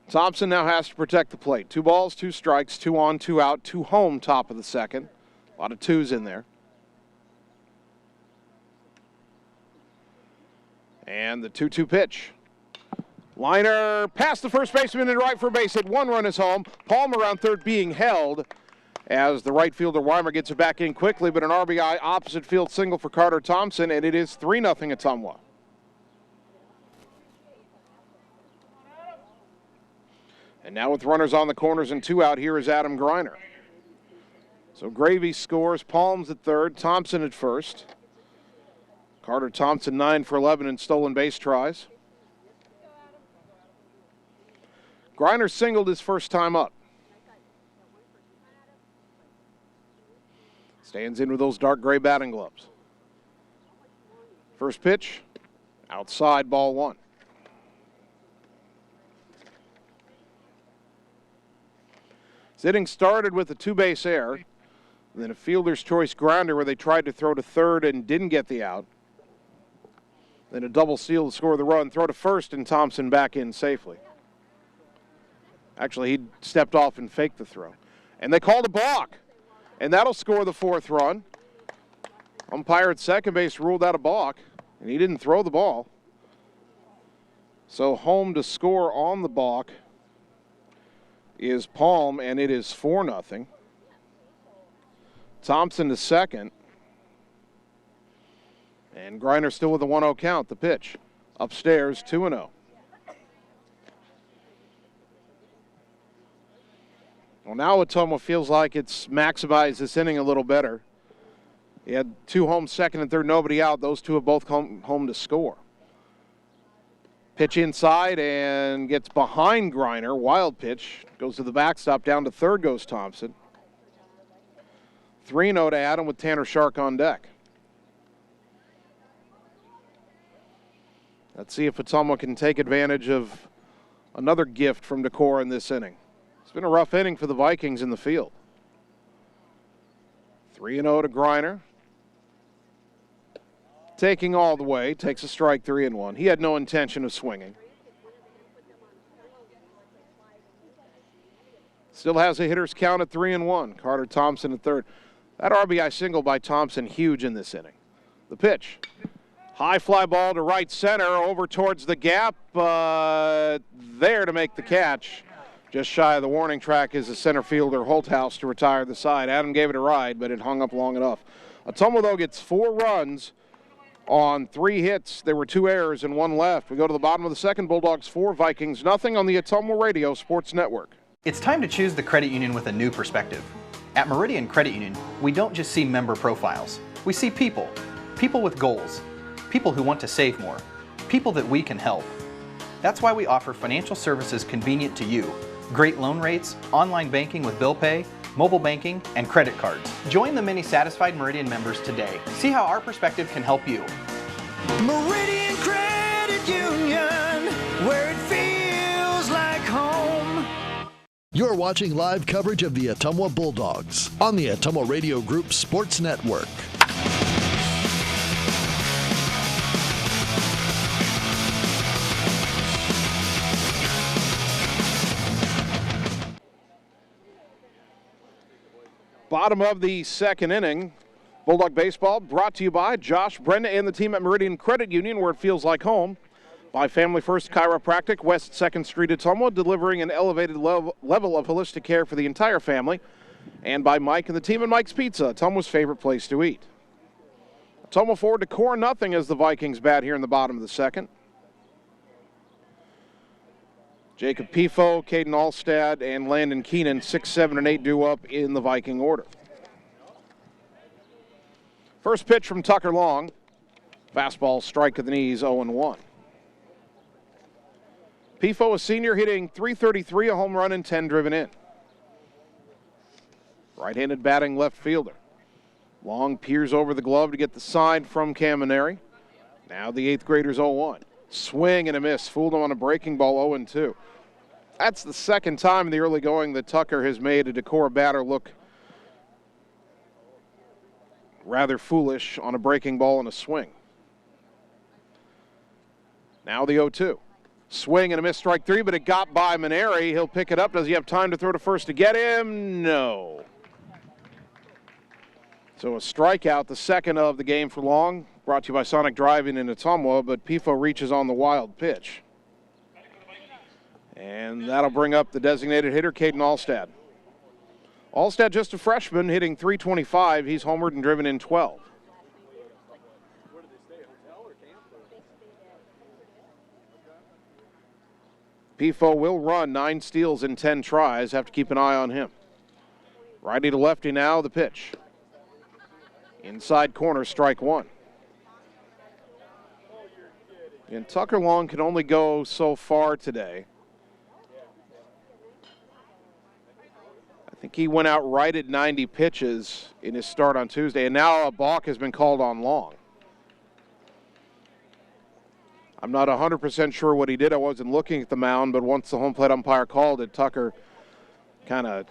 Thompson now has to protect the plate. 2 balls, 2 strikes, 2 on, 2 out, 2 home, top of the second. A lot of 2s in there. And the 2-2 pitch. Liner past the first baseman and right for a base hit. 1 run is home. Palm around third being held as the right fielder Weimer gets it back in quickly, but an RBI opposite field single for Carter Thompson, and it is 3-0 Ottumwa. And now with runners on the corners and 2 out, here is Adam Greiner. So Gravy scores, Palms at third, Thompson at first. Carter Thompson 9 for 11 in stolen base tries. Greiner singled his first time up. Stands in with those dark gray batting gloves. First pitch, outside, ball 1. His inning started with a 2-base error. And then a fielder's choice grinder where they tried to throw to third and didn't get the out. Then a double steal to score the run, throw to first, and Thompson back in safely. Actually, he stepped off and faked the throw. And they called a balk, and that'll score the fourth run. Umpire at second base ruled out a balk, and he didn't throw the ball. So home to score on the balk is Palm, and it is 4-0. Thompson to second. And Griner still with a 1-0 count. The pitch upstairs, 2-0. Well, now Ottumwa feels like it's maximized this inning a little better. He had two home, second and third, nobody out. Those two have both come home to score. Pitch inside and gets behind Griner. Wild pitch. Goes to the backstop. Down to third goes Thompson. 3-0 to Adam with Tanner Shark on deck. Let's see if Ottumwa can take advantage of another gift from Decorah in this inning. It's been a rough inning for the Vikings in the field. 3-0 to Griner. Taking all the way, takes a strike, 3-1. He had no intention of swinging. Still has a hitter's count at 3-1. Carter Thompson at third. That RBI single by Thompson, huge in this inning. The pitch. High fly ball to right center, over towards the gap. There to make the catch. Just shy of the warning track is the center fielder Holthouse to retire the side. Adam gave it a ride, but it hung up long enough. Ottumwa, though, gets 4 runs on 3 hits. There were 2 errors and 1 left. We go to the bottom of the second. Bulldogs 4, Vikings nothing on the Ottumwa Radio Sports Network. It's time to choose the credit union with a new perspective. At Meridian Credit Union, we don't just see member profiles. We see people. People with goals. People who want to save more. People that we can help. That's why we offer financial services convenient to you. Great loan rates, online banking with bill pay, mobile banking, and credit cards. Join the many satisfied Meridian members today. See how our perspective can help you. Meridian Credit Union, where it feels like home. You're watching live coverage of the Ottumwa Bulldogs on the Ottumwa Radio Group Sports Network. Bottom of the second inning. Bulldog Baseball brought to you by Josh, Brenda, and the team at Meridian Credit Union, where it feels like home. By Family First Chiropractic, West 2nd Street, Ottumwa, delivering an elevated level of holistic care for the entire family. And by Mike and the team at Mike's Pizza, Ottumwa's favorite place to eat. Ottumwa forward to Decorah nothing as the Vikings bat here in the bottom of the second. Jacob Pifo, Caden Alstad, and Landon Keenan, 6, 7, and 8 due up in the Viking order. First pitch from Tucker Long. Fastball, strike at the knees, 0-1. Pifo, a senior, hitting .333, a home run and 10 driven in. Right-handed batting left fielder. Long peers over the glove to get the side from Camineri. Now the 8th grader's 0-1. Swing and a miss. Fooled him on a breaking ball, 0-2. That's the second time in the early going that Tucker has made a Decorah batter look rather foolish on a breaking ball and a swing. Now the 0-2. Swing and a miss, strike 3, but it got by Maneri. He'll pick it up. Does he have time to throw to first to get him? No. So a strikeout, the second of the game for Long. Brought to you by Sonic Driving in Ottumwa, but Pifo reaches on the wild pitch. And that'll bring up the designated hitter, Caden Alstad. Alstad, just a freshman, hitting .325. He's homered and driven in 12. Pifo will run 9 steals in 10 tries. Have to keep an eye on him. Righty to lefty now, the pitch. Inside corner, strike 1. And Tucker Long can only go so far today. I think he went out right at 90 pitches in his start on Tuesday, and now a balk has been called on Long. I'm not 100% sure what he did. I wasn't looking at the mound, but once the home plate umpire called it, Tucker kind of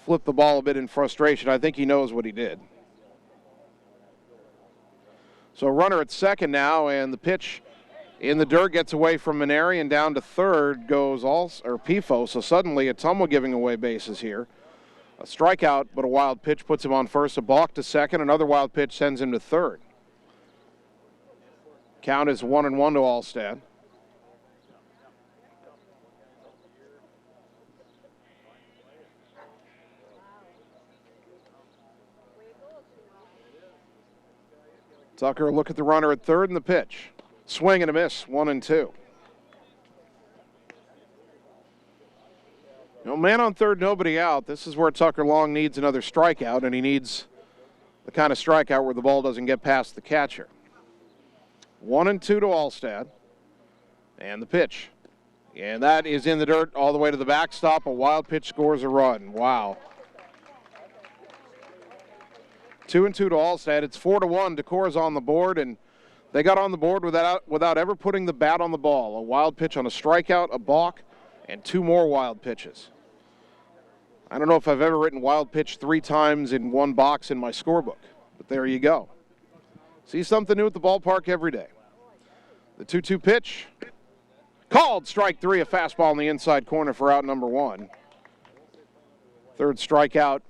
flipped the ball a bit in frustration. I think he knows what he did. So runner at second now, and the pitch in the dirt gets away from Maneri, and down to third goes Pifo. So suddenly Ottumwa giving away bases here. A strikeout, but a wild pitch puts him on first. A balk to second. Another wild pitch sends him to third. Count is 1-1 to Alstad. Tucker look at the runner at third and the pitch. Swing and a miss, 1-2. No man on third, nobody out. This is where Tucker Long needs another strikeout, and he needs the kind of strikeout where the ball doesn't get past the catcher. 1-2 to Alstad. And the pitch. And that is in the dirt all the way to the backstop. A wild pitch scores a run. Wow. 2-2 to Alstad. It's 4-1. Decorah's on the board, and they got on the board without ever putting the bat on the ball. A wild pitch on a strikeout, a balk, and 2 more wild pitches. I don't know if I've ever written wild pitch 3 times in one box in my scorebook, but there you go. See something new at the ballpark every day. The 2-2 pitch. Called strike 3, a fastball in the inside corner for out number 1. Third strikeout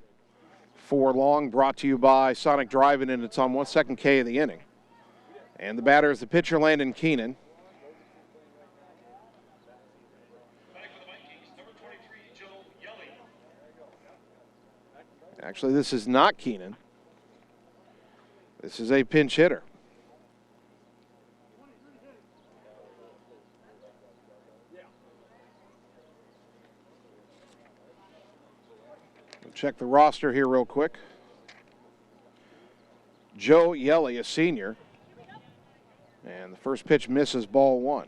for Long, brought to you by Sonic Drive-In in Ottumwa, second K of the inning. And the batter is the pitcher, Landon Keenan. Actually, this is not Keenan. This is a pinch hitter. We'll check the roster here real quick. Joe Yelly, a senior. And the first pitch misses, ball 1.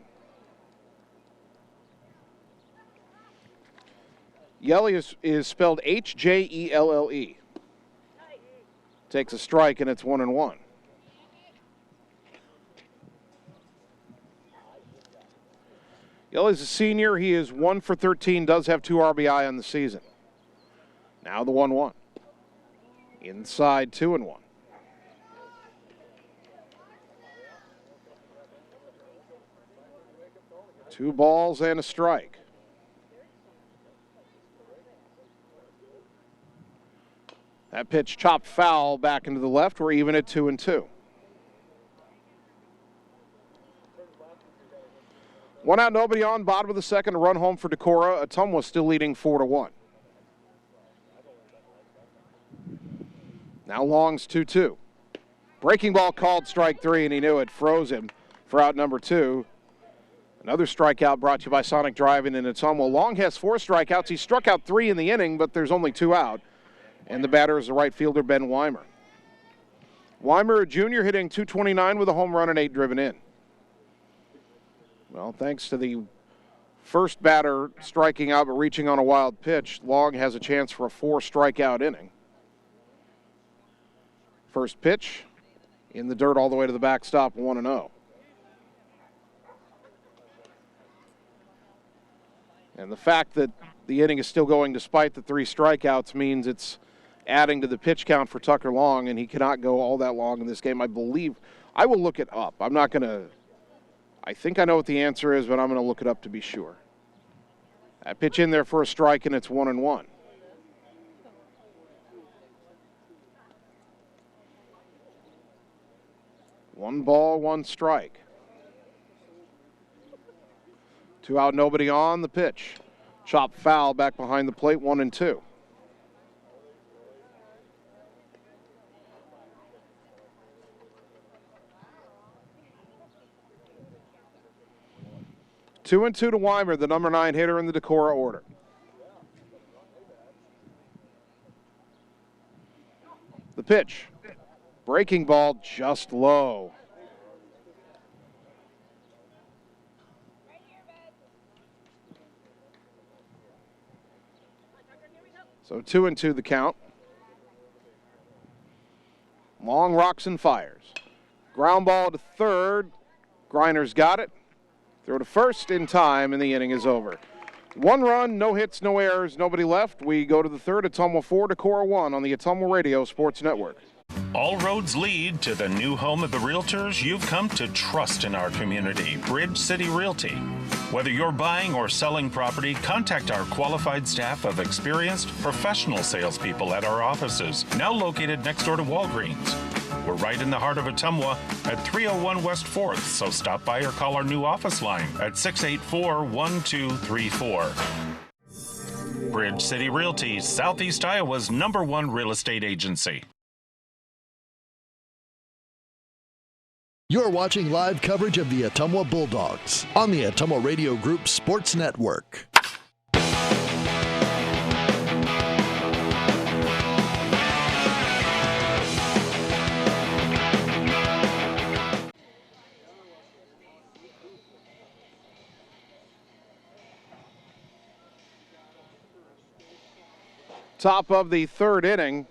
Yelly is spelled H-J-E-L-L-E. Takes a strike, and it's 1-1. Yelly's a senior. He is 1 for 13, does have 2 RBI on the season. Now the 1-1. Inside 2-1. Two balls and a strike. That pitch chopped foul back into the left. We're even at 2-2. 1 out, nobody on. Bottom of the second, a run home for Decorah. Ottumwa still leading 4-1. Now Long's 2-2. Breaking ball called strike 3, and he knew it. Froze him for out number 2. Another strikeout brought to you by Sonic Drive-In in Ottumwa. Long has 4 strikeouts. He struck out 3 in the inning, but there's only 2 out. And the batter is the right fielder, Ben Weimer. Weimer, a junior, hitting .229 with a home run and 8 driven in. Well, thanks to the first batter striking out but reaching on a wild pitch, Long has a chance for a 4-strikeout inning. First pitch in the dirt all the way to the backstop, 1-0. And the fact that the inning is still going despite the 3 strikeouts means it's adding to the pitch count for Tucker Long, and he cannot go all that long in this game. I believe, I will look it up. I'm not going to, I think I know what the answer is, but I'm going to look it up to be sure. That pitch in there for a strike, and it's 1-1. One ball, 1 strike. 2 out, nobody on. The pitch. Chopped foul back behind the plate, 1-2. Two and 2 to Weimer, the number 9 hitter in the Decorah order. The pitch. Breaking ball just low. So 2 and 2 the count. Long rocks and fires. Ground ball to third. Griner's got it. Throw to first in time, and the inning is over. 1 run, no hits, no errors, nobody left. We go to the third. Ottumwa 4, Decorah 1 on the Ottumwa Radio Sports Network. All roads lead to the new home of the realtors you've come to trust in our community, Bridge City Realty. Whether you're buying or selling property, contact our qualified staff of experienced professional salespeople at our offices, now located next door to Walgreens. We're right in the heart of Ottumwa at 301 West 4th, so stop by or call our new office line at 684-1234. Bridge City Realty, Southeast Iowa's #1 real estate agency. You're watching live coverage of the Ottumwa Bulldogs on the Ottumwa Radio Group Sports Network. Top of the third inning.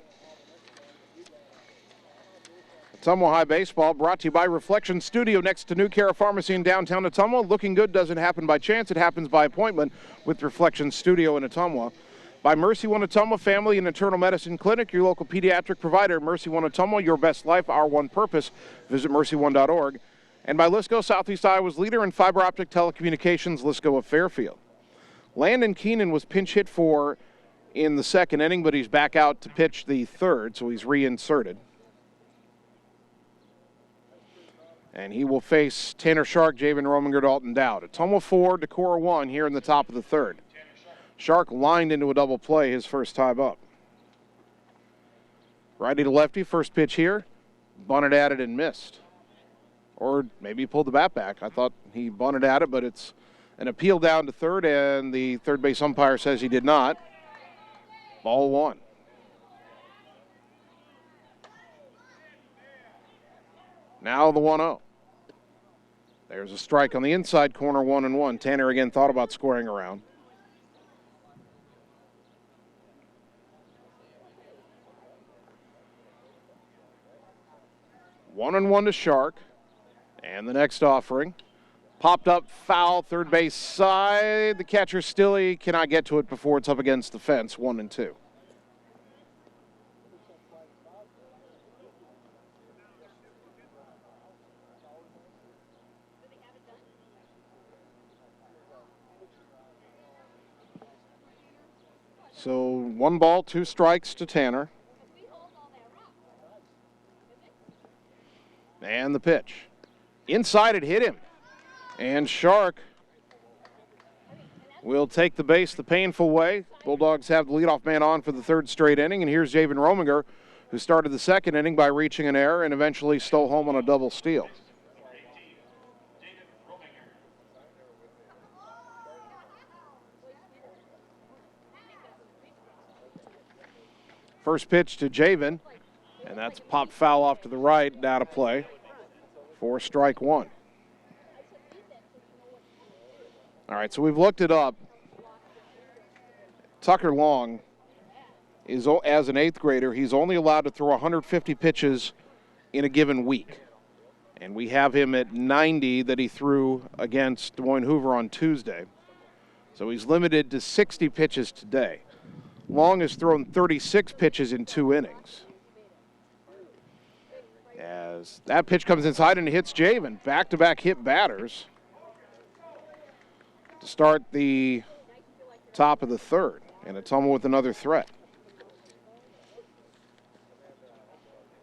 Ottumwa High Baseball brought to you by Reflection Studio next to New Cara Pharmacy in downtown Ottumwa. Looking good doesn't happen by chance, it happens by appointment with Reflection Studio in Ottumwa. By Mercy One Ottumwa Family and Internal Medicine Clinic, your local pediatric provider. Mercy One Ottumwa, your best life, our one purpose. Visit mercyone.org. And by Lisco, Southeast Iowa's leader in fiber optic telecommunications, Lisco of Fairfield. Landon Keenan was pinch hit for in the second inning, but he's back out to pitch the third, so he's reinserted. And he will face Tanner Shark, Javen Rominger, Dalton Dowd. Ottumwa 4, Decorah 1 here in the top of the third. Shark lined into a double play his first time up. Righty to lefty, first pitch here. Bunted at it and missed. Or maybe he pulled the bat back. I thought he bunted at it, but it's an appeal down to third, and the third base umpire says he did not. Ball 1. Now the 1-0. There's a strike on the inside corner, 1-1. Tanner again thought about scoring around. One and 1 to Shark. And the next offering. Popped up, foul, third base side. The catcher Stilley cannot get to it before it's up against the fence, 1-2. So 1 ball, 2 strikes to Tanner. And the pitch. Inside it hit him. And Shark will take the base the painful way. Bulldogs have the leadoff man on for the third straight inning. And here's Javen Rominger, who started the second inning by reaching an error and eventually stole home on a double steal. First pitch to Javen, and that's popped foul off to the right, out of play for strike 1. All right, so we've looked it up. Tucker Long is, as an 8th grader, he's only allowed to throw 150 pitches in a given week. And we have him at 90 that he threw against Des Moines Hoover on Tuesday. So he's limited to 60 pitches today. Long has thrown 36 pitches in 2 innings. As that pitch comes inside and hits Javen, back-to-back hit batters to start the top of the third. And Ottumwa with another threat.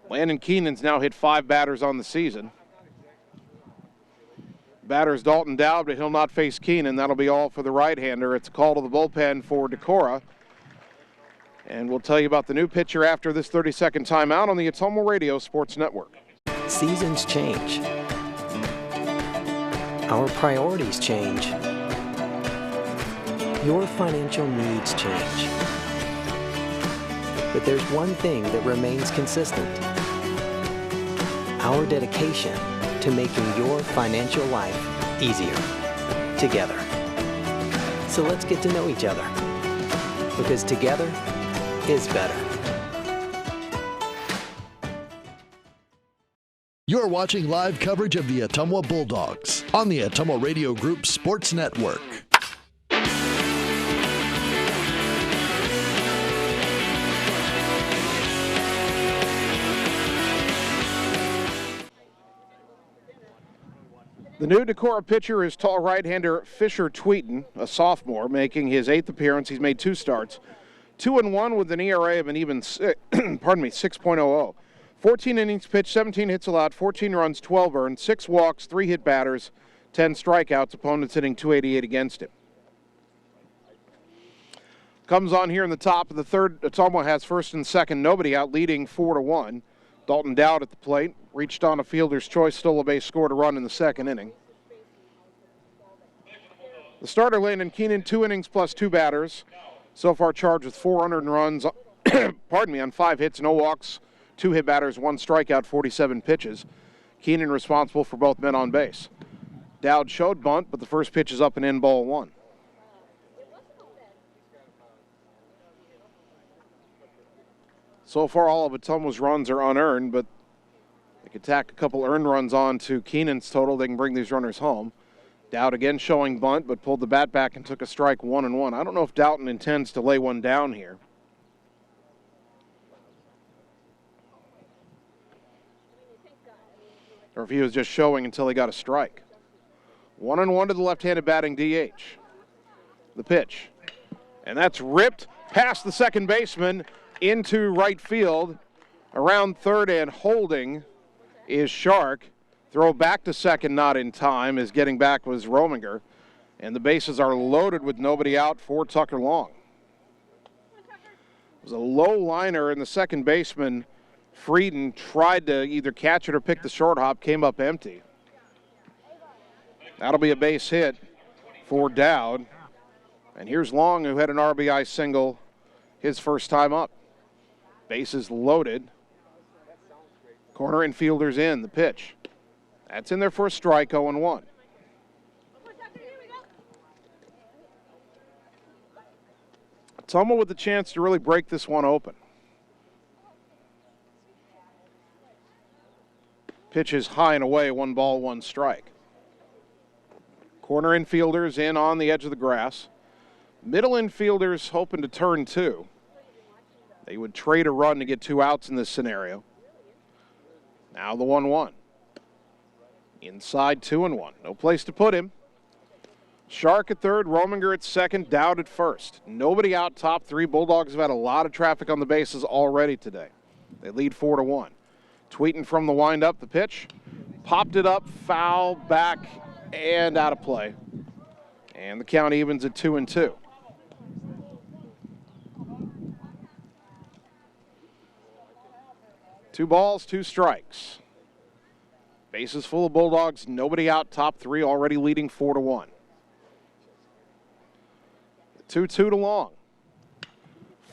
Landon Keenan's now hit 5 batters on the season. Batter's Dalton Dowd, but he'll not face Keenan. That'll be all for the right-hander. It's a call to the bullpen for Decorah. And we'll tell you about the new pitcher after this 30-second timeout on the Ottumwa Radio Sports Network. Seasons change. Our priorities change. Your financial needs change. But there's one thing that remains consistent. Our dedication to making your financial life easier together. So let's get to know each other, because together is better. You're watching live coverage of the Ottumwa Bulldogs on the Ottumwa Radio Group Sports Network. The new Decorah pitcher is tall right-hander Fisher Tweeton, a sophomore, making his 8th appearance. He's made 2 starts. 2-1 with an ERA of an even 6.00. 14 innings pitched, 17 hits allowed, 14 runs, 12 earned, 6 walks, 3 hit batters, 10 strikeouts. Opponents hitting .288 against him. Comes on here in the top of the third. Ottumwa has first and second, nobody out, leading 4-1. Dalton Dowd at the plate, reached on a fielder's choice, stole a base, scored a run in the second inning. The starter, Landon Keenan, 2 innings plus 2 batters. So far charged with 400 runs, on 5 hits, no walks, 2 hit batters, 1 strikeout, 47 pitches. Keenan responsible for both men on base. Dowd showed bunt, but the first pitch is up and in, ball 1. So far, all of Ottumwa's runs are unearned, but they could tack a couple earned runs on to Keenan's total. They can bring these runners home. Dowd again showing bunt, but pulled the bat back and took a strike, 1-1. I don't know if Doughton intends to lay one down here. Or if he was just showing until he got a strike. 1-1 to the left-handed batting DH. The pitch. And that's ripped past the second baseman into right field. Around third and holding is Shark. Throw back to second, not in time, as getting back was Rominger. And the bases are loaded with nobody out for Tucker Long. It was a low liner, and the second baseman, Frieden, tried to either catch it or pick the short hop, came up empty. That'll be a base hit for Dowd. And here's Long, who had an RBI single his first time up. Bases loaded. Corner infielders in. The pitch. That's in there for a strike, 0-1. Ottumwa with the chance to really break this one open. Pitch is high and away, 1 ball, 1 strike. Corner infielders in on the edge of the grass. Middle infielders hoping to turn 2. They would trade a run to get 2 outs in this scenario. Now the 1-1. Inside 2-1. No place to put him. Shark at third, Rominger at second, Dowd at first. Nobody out, top 3. Bulldogs have had a lot of traffic on the bases already today. They lead 4-1. Tweeting from the windup, the pitch. Popped it up, foul, back, and out of play. And the count evens at 2-2. Two balls, 2 strikes. Bases full of Bulldogs, nobody out, top 3 already leading 4-1. 2-2 to Long.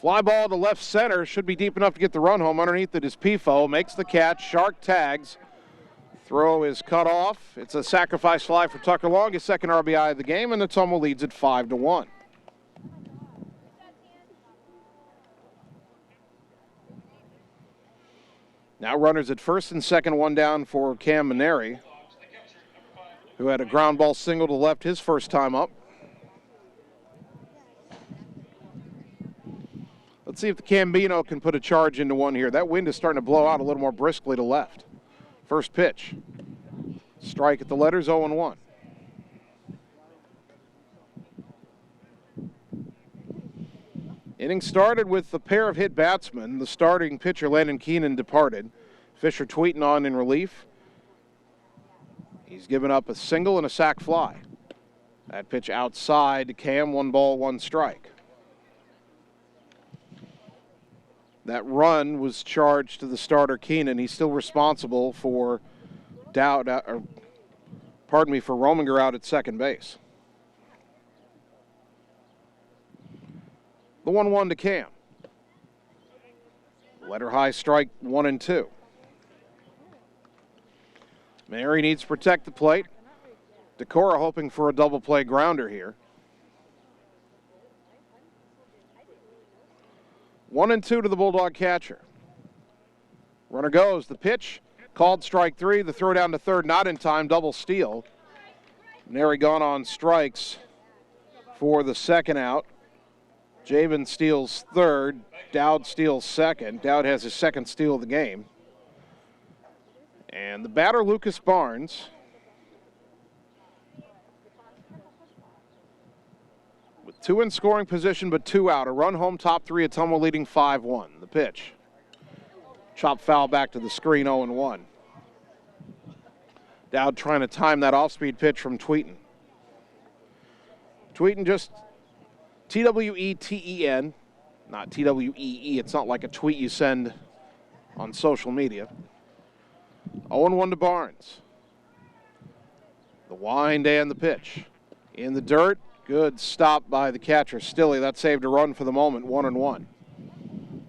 Fly ball to left center, should be deep enough to get the run home. Underneath it is Pifo, makes the catch, Shark tags. Throw is cut off. It's a sacrifice fly for Tucker Long, his second RBI of the game, and Ottumwa leads at 5-1. Now runners at first and second, 1 down for Cam Maneri, who had a ground ball single to left his first time up. Let's see if the Cambino can put a charge into one here. That wind is starting to blow out a little more briskly to left. First pitch. Strike at the letters, 0-1. Inning started with a pair of hit batsmen. The starting pitcher, Landon Keenan, departed. Fisher Tweeton on in relief. He's given up a single and a sac fly. That pitch outside to Cam, 1 ball, 1 strike. That run was charged to the starter, Keenan. He's still responsible for for Rominger out at second base. The 1-1 to Cam. Letter high strike, 1-2. Mary needs to protect the plate. Decorah hoping for a double play grounder here. 1-2 to the Bulldog catcher. Runner goes. The pitch, called strike 3. The throw down to third, not in time, double steal. Mary gone on strikes for the second out. Javen steals third. Dowd steals second. Dowd has his second steal of the game. And the batter, Lucas Barnes, Two in scoring position, but two out. A run home, top three. Ottumwa leading 5-1. The pitch. Chop foul back to the screen, 0-1. Dowd trying to time that off-speed pitch from Tweeten. Tweeten just T-W-E-T-E-N, not T-W-E-E. It's not like a tweet you send on social media. 0-1 to Barnes. The wind and the pitch. In the dirt, good stop by the catcher, Stilley. That saved a run for the moment, 1-1.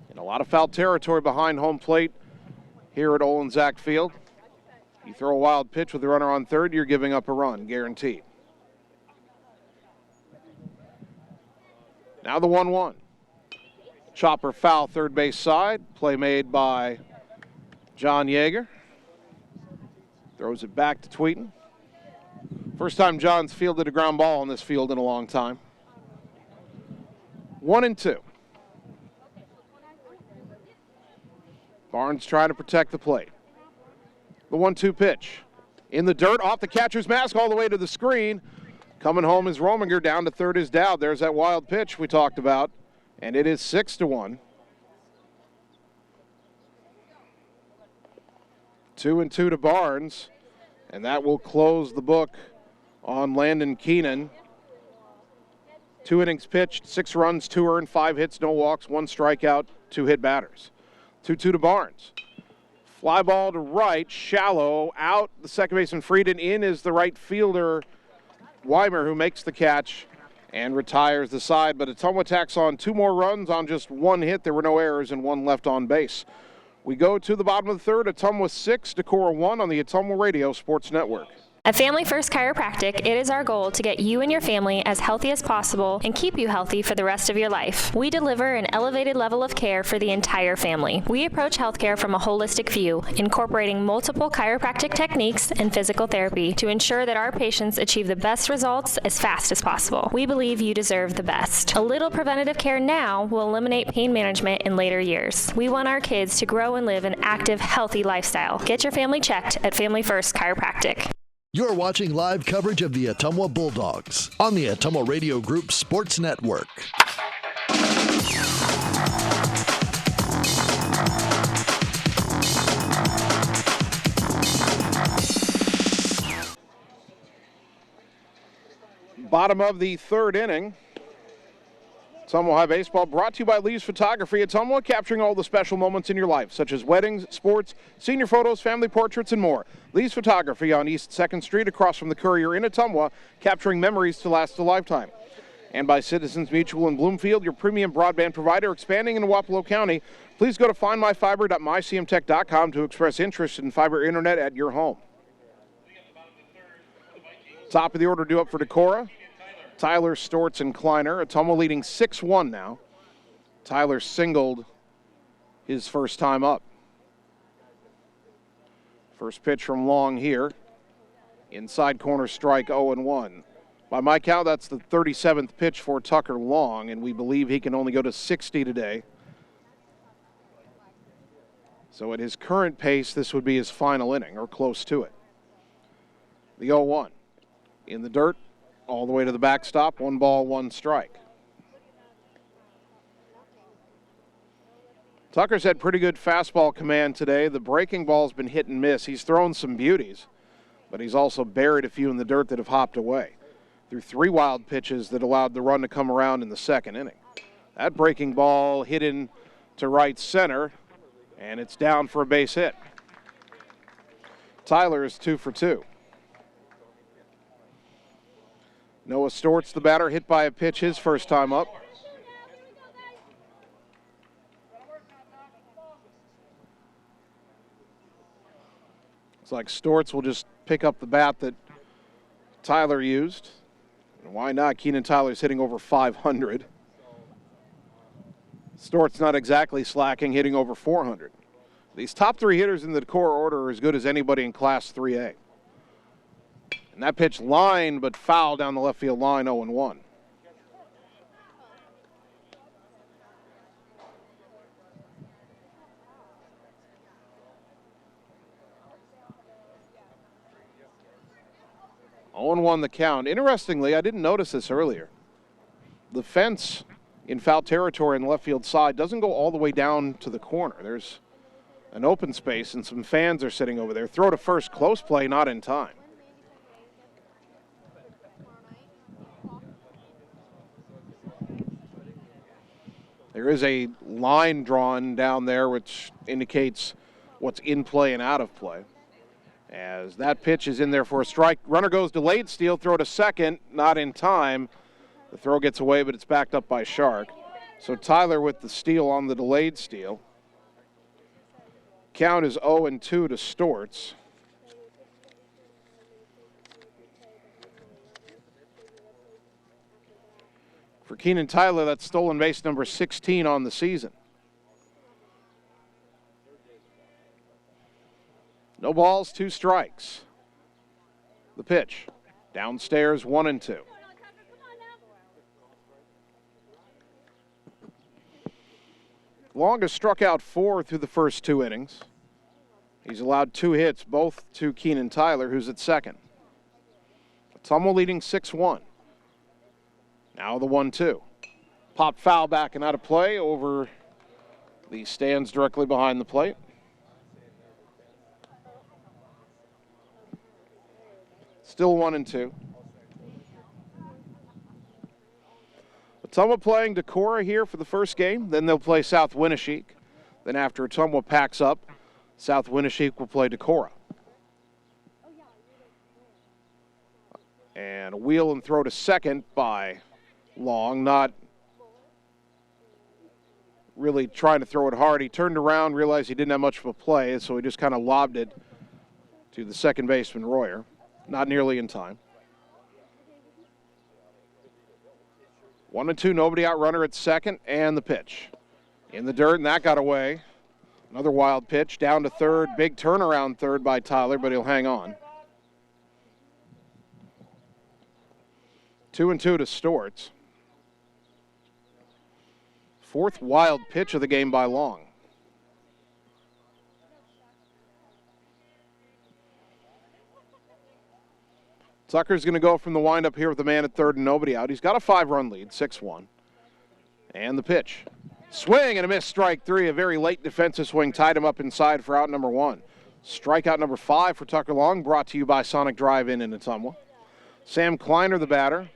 And a lot of foul territory behind home plate here at Olin-Zak Field. You throw a wild pitch with the runner on third, you're giving up a run, guaranteed. Now the 1-1. Chopper foul, third base side. Play made by John Yeager. Throws it back to Tweeten. First time John's fielded a ground ball on this field in a long time. 1-2. Barnes trying to protect the plate. The 1-2 pitch. In the dirt, off the catcher's mask, all the way to the screen. Coming home is Rominger, down to third is Dowd. There's that wild pitch we talked about, and it is 6-1. 2-2 to Barnes, and that will close the book on Landon Keenan. 2 innings pitched, 6 runs, 2 earned, 5 hits, no walks, 1 strikeout, 2 hit batters. 2-2 to Barnes. Fly ball to right, shallow, out. The second baseman Frieden. In is the right fielder Weimer, who makes the catch and retires the side. But Ottumwa tacks on 2 more runs on just 1 hit. There were no errors and 1 left on base. We go to the bottom of the third. Ottumwa 6, Decorah 1 on the Ottumwa Radio Sports Network. At Family First Chiropractic, it is our goal to get you and your family as healthy as possible and keep you healthy for the rest of your life. We deliver an elevated level of care for the entire family. We approach healthcare from a holistic view, incorporating multiple chiropractic techniques and physical therapy to ensure that our patients achieve the best results as fast as possible. We believe you deserve the best. A little preventative care now will eliminate pain management in later years. We want our kids to grow and live an active, healthy lifestyle. Get your family checked at Family First Chiropractic. You're watching live coverage of the Ottumwa Bulldogs on the Ottumwa Radio Group Sports Network. Bottom of the third inning. Ottumwa High Baseball brought to you by Lee's Photography. Ottumwa, capturing all the special moments in your life, such as weddings, sports, senior photos, family portraits, and more. Lee's Photography on East 2nd Street, across from the Courier in Ottumwa, capturing memories to last a lifetime. And by Citizens Mutual in Bloomfield, your premium broadband provider, expanding in Wapello County. Please go to findmyfiber.mycmtech.com to express interest in fiber internet at your home. Top of the order due up for Decorah. Tyler, Stortz, and Kleiner. Ottumwa leading 6-1 now. Tyler singled his first time up. First pitch from Long here. Inside corner strike, 0-1. By my count, that's the 37th pitch for Tucker Long, and we believe he can only go to 60 today. So at his current pace, this would be his final inning, or close to it. The 0-1. In the dirt, all the way to the backstop, 1 ball, 1 strike. Tucker's had pretty good fastball command today. The breaking ball's been hit and miss. He's thrown some beauties, but he's also buried a few in the dirt that have hopped away. Threw 3 wild pitches that allowed the run to come around in the second inning. That breaking ball hit in to right center, and it's down for a base hit. Tyler is 2 for 2. Noah Stortz, the batter, hit by a pitch his first time up. Looks like Stortz will just pick up the bat that Tyler used. And why not? Keenan Tyler's hitting over 500. Stortz not exactly slacking, hitting over 400. These top 3 hitters in the Decorah order are as good as anybody in Class 3A. And that pitch line, but foul down the left field line, 0-1. Oh, 0-1 the count. Interestingly, I didn't notice this earlier. the fence in foul territory on the left field side doesn't go all the way down to the corner. There's an open space, and some fans are sitting over there. Throw to first, close play, not in time. There is a line drawn down there which indicates what's in play and out of play. As that pitch is in there for a strike. Runner goes delayed steal, throw to second, not in time. The throw gets away, but it's backed up by Shark. So Tyler with the steal on the delayed steal. Count is 0-2 to Storts. For Keenan Tyler, that's stolen base number 16 on the season. No balls, 2 strikes. The pitch. Downstairs, 1-2. Longest struck out 4 through the first 2 innings. He's allowed 2 hits, both to Keenan Tyler, who's at second. Ottumwa leading 6-1. Now the 1-2. Pop foul back and out of play over the stands directly behind the plate. Still 1-2. Ottumwa playing Decorah here for the first game. Then they'll play South Winneshiek. Then after Ottumwa packs up, South Winneshiek will play Decorah. And a wheel and throw to second by Long. Not really trying to throw it hard. He turned around, realized he didn't have much of a play, so he just kind of lobbed it to the second baseman, Royer. Not nearly in time. 1-2, nobody out, runner at second, and the pitch. In the dirt, and that got away. Another wild pitch, down to third. Big turnaround third by Tyler, but he'll hang on. 2-2 to Storts. 4th wild pitch of the game by Long. Tucker's going to go from the windup here with a man at third and nobody out. He's got a 5-run lead, 6-1. And the pitch. Swing and a miss, strike 3. A very late defensive swing tied him up inside for out number 1. Strikeout number 5 for Tucker Long, brought to you by Sonic Drive-In in Ottumwa. Sam Kleiner, the batter,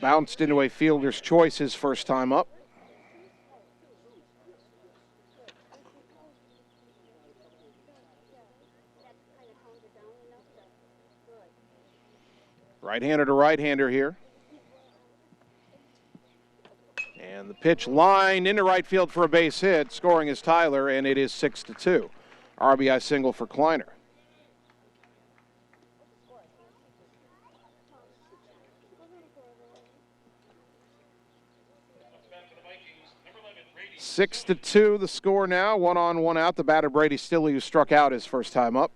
bounced into a fielder's choice his first time up. Right-hander to right-hander here. And the pitch lined into right field for a base hit. Scoring is Tyler, and it is 6-2. RBI single for Kleiner. Six to 2, the score now. 1 on, 1 out. The batter Brady Stilley, who struck out his first time up.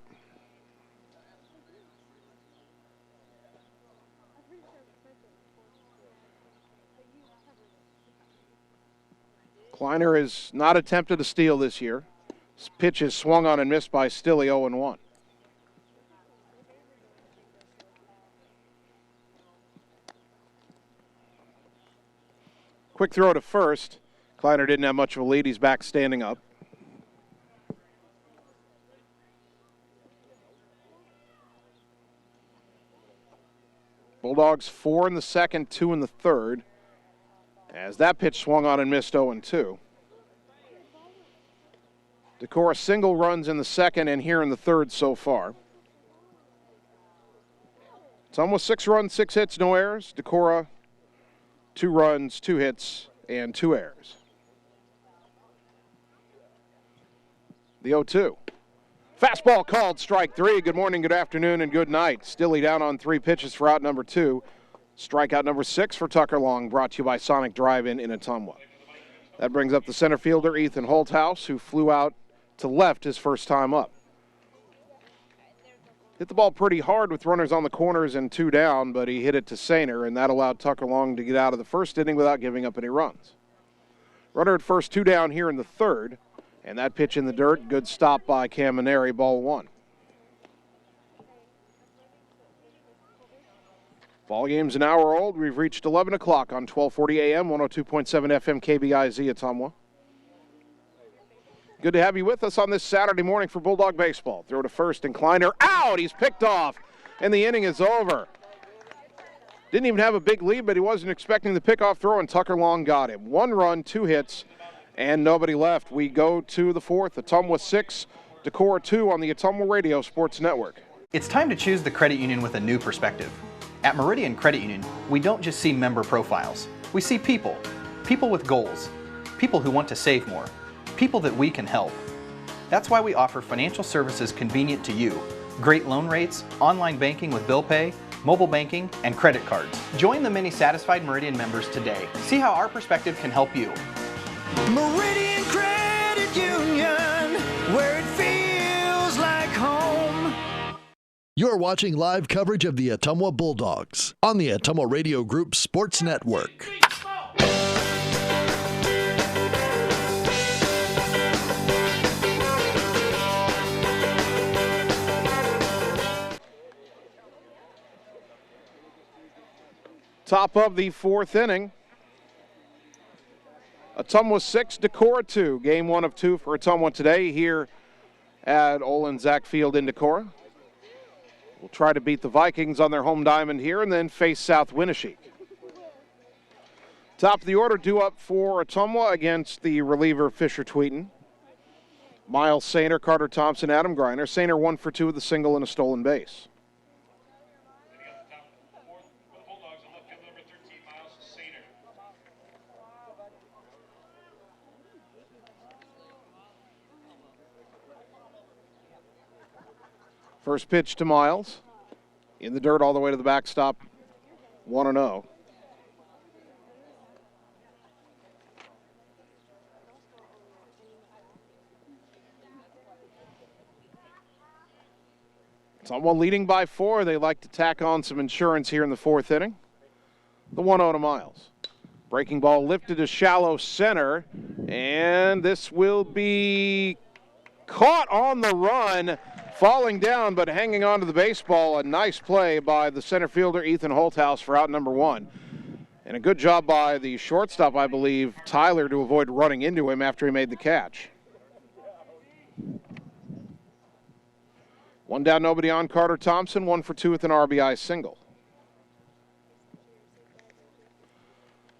Kleiner has not attempted a steal this year. His pitch is swung on and missed by Stilley, 0-1. Quick throw to first. Kleiner didn't have much of a lead. He's back standing up. Bulldogs 4 in the second, 2 in the third. As that pitch swung on and missed, 0-2. Decorah single runs in the second and here in the third so far. It's almost 6 runs, 6 hits, no errors. Decorah 2 runs, 2 hits, and 2 errors. The 0-2. Fastball called, strike 3. Good morning, good afternoon, and good night. Stilley down on 3 pitches for out number 2. Strikeout number 6 for Tucker Long, brought to you by Sonic Drive-In in Ottumwa. That brings up the center fielder, Ethan Holthouse, who flew out to left his first time up. Hit the ball pretty hard with runners on the corners and 2 down, but he hit it to Sainer, and that allowed Tucker Long to get out of the first inning without giving up any runs. Runner at first, 2 down here in the third, and that pitch in the dirt, good stop by Camineri, ball 1. Ball game's an hour old. We've reached 11 o'clock on 1240 AM, 102.7 FM KBIZ Ottumwa. Good to have you with us on this Saturday morning for Bulldog baseball. Throw to first, and Kleiner out. He's picked off, and the inning is over. Didn't even have a big lead, but he wasn't expecting the pickoff throw, and Tucker Long got him. 1 run, 2 hits, and nobody left. We go to the fourth. Ottumwa 6, Decorah 2 on the Ottumwa Radio Sports Network. It's time to choose the credit union with a new perspective. At Meridian Credit Union, we don't just see member profiles. We see people. People with goals. People who want to save more. People that we can help. That's why we offer financial services convenient to you. Great loan rates, online banking with bill pay, mobile banking, and credit cards. Join the many satisfied Meridian members today. See how our perspective can help you. Meridian Credit Union, where it feels like home. You're watching live coverage of the Ottumwa Bulldogs on the Ottumwa Radio Group Sports Network. Top of the fourth inning. Ottumwa 6, Decorah 2. Game 1 of 2 for Ottumwa today here at Olin Zach Field in Decorah. We'll try to beat the Vikings on their home diamond here and then face South Winneshiek. Top of the order due up for Ottumwa against the reliever Fisher Tweeten. Miles Sainer, Carter Thompson, Adam Greiner. Sainer 1 for 2 with a single and a stolen base. First pitch to Miles. In the dirt all the way to the backstop. 1-0. Someone leading by 4. They like to tack on some insurance here in the fourth inning. The 1-0 to Miles. Breaking ball lifted to shallow center. And this will be caught on the run. Falling down, but hanging on to the baseball. A nice play by the center fielder, Ethan Holthouse, for out number 1. And a good job by the shortstop, I believe, Tyler, to avoid running into him after he made the catch. 1 down, nobody on. Carter Thompson, 1 for 2 with an RBI single.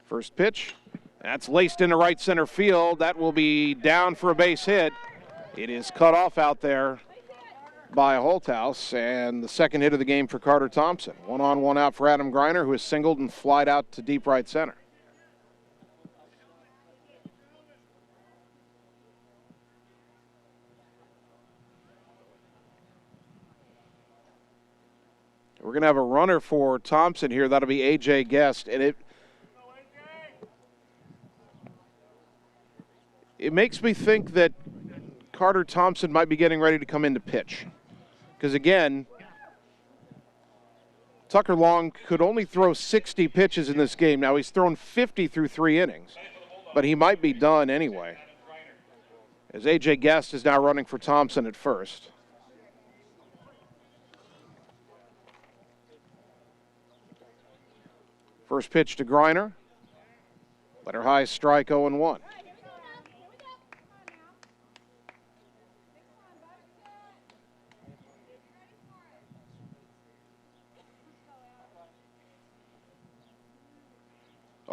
First pitch. That's laced into right center field. That will be down for a base hit. It is cut off out there by Holthouse, and the second hit of the game for Carter Thompson. 1 on, 1 out for Adam Greiner, who has singled and flied out to deep right center. We're going to have a runner for Thompson here. That'll be A.J. Guest, and it makes me think that Carter Thompson might be getting ready to come in to pitch. Because, again, Tucker Long could only throw 60 pitches in this game. Now, he's thrown 50 through 3 innings, but he might be done anyway. As A.J. Guest is now running for Thompson at first. First pitch to Greiner. Letter high strike, 0-1.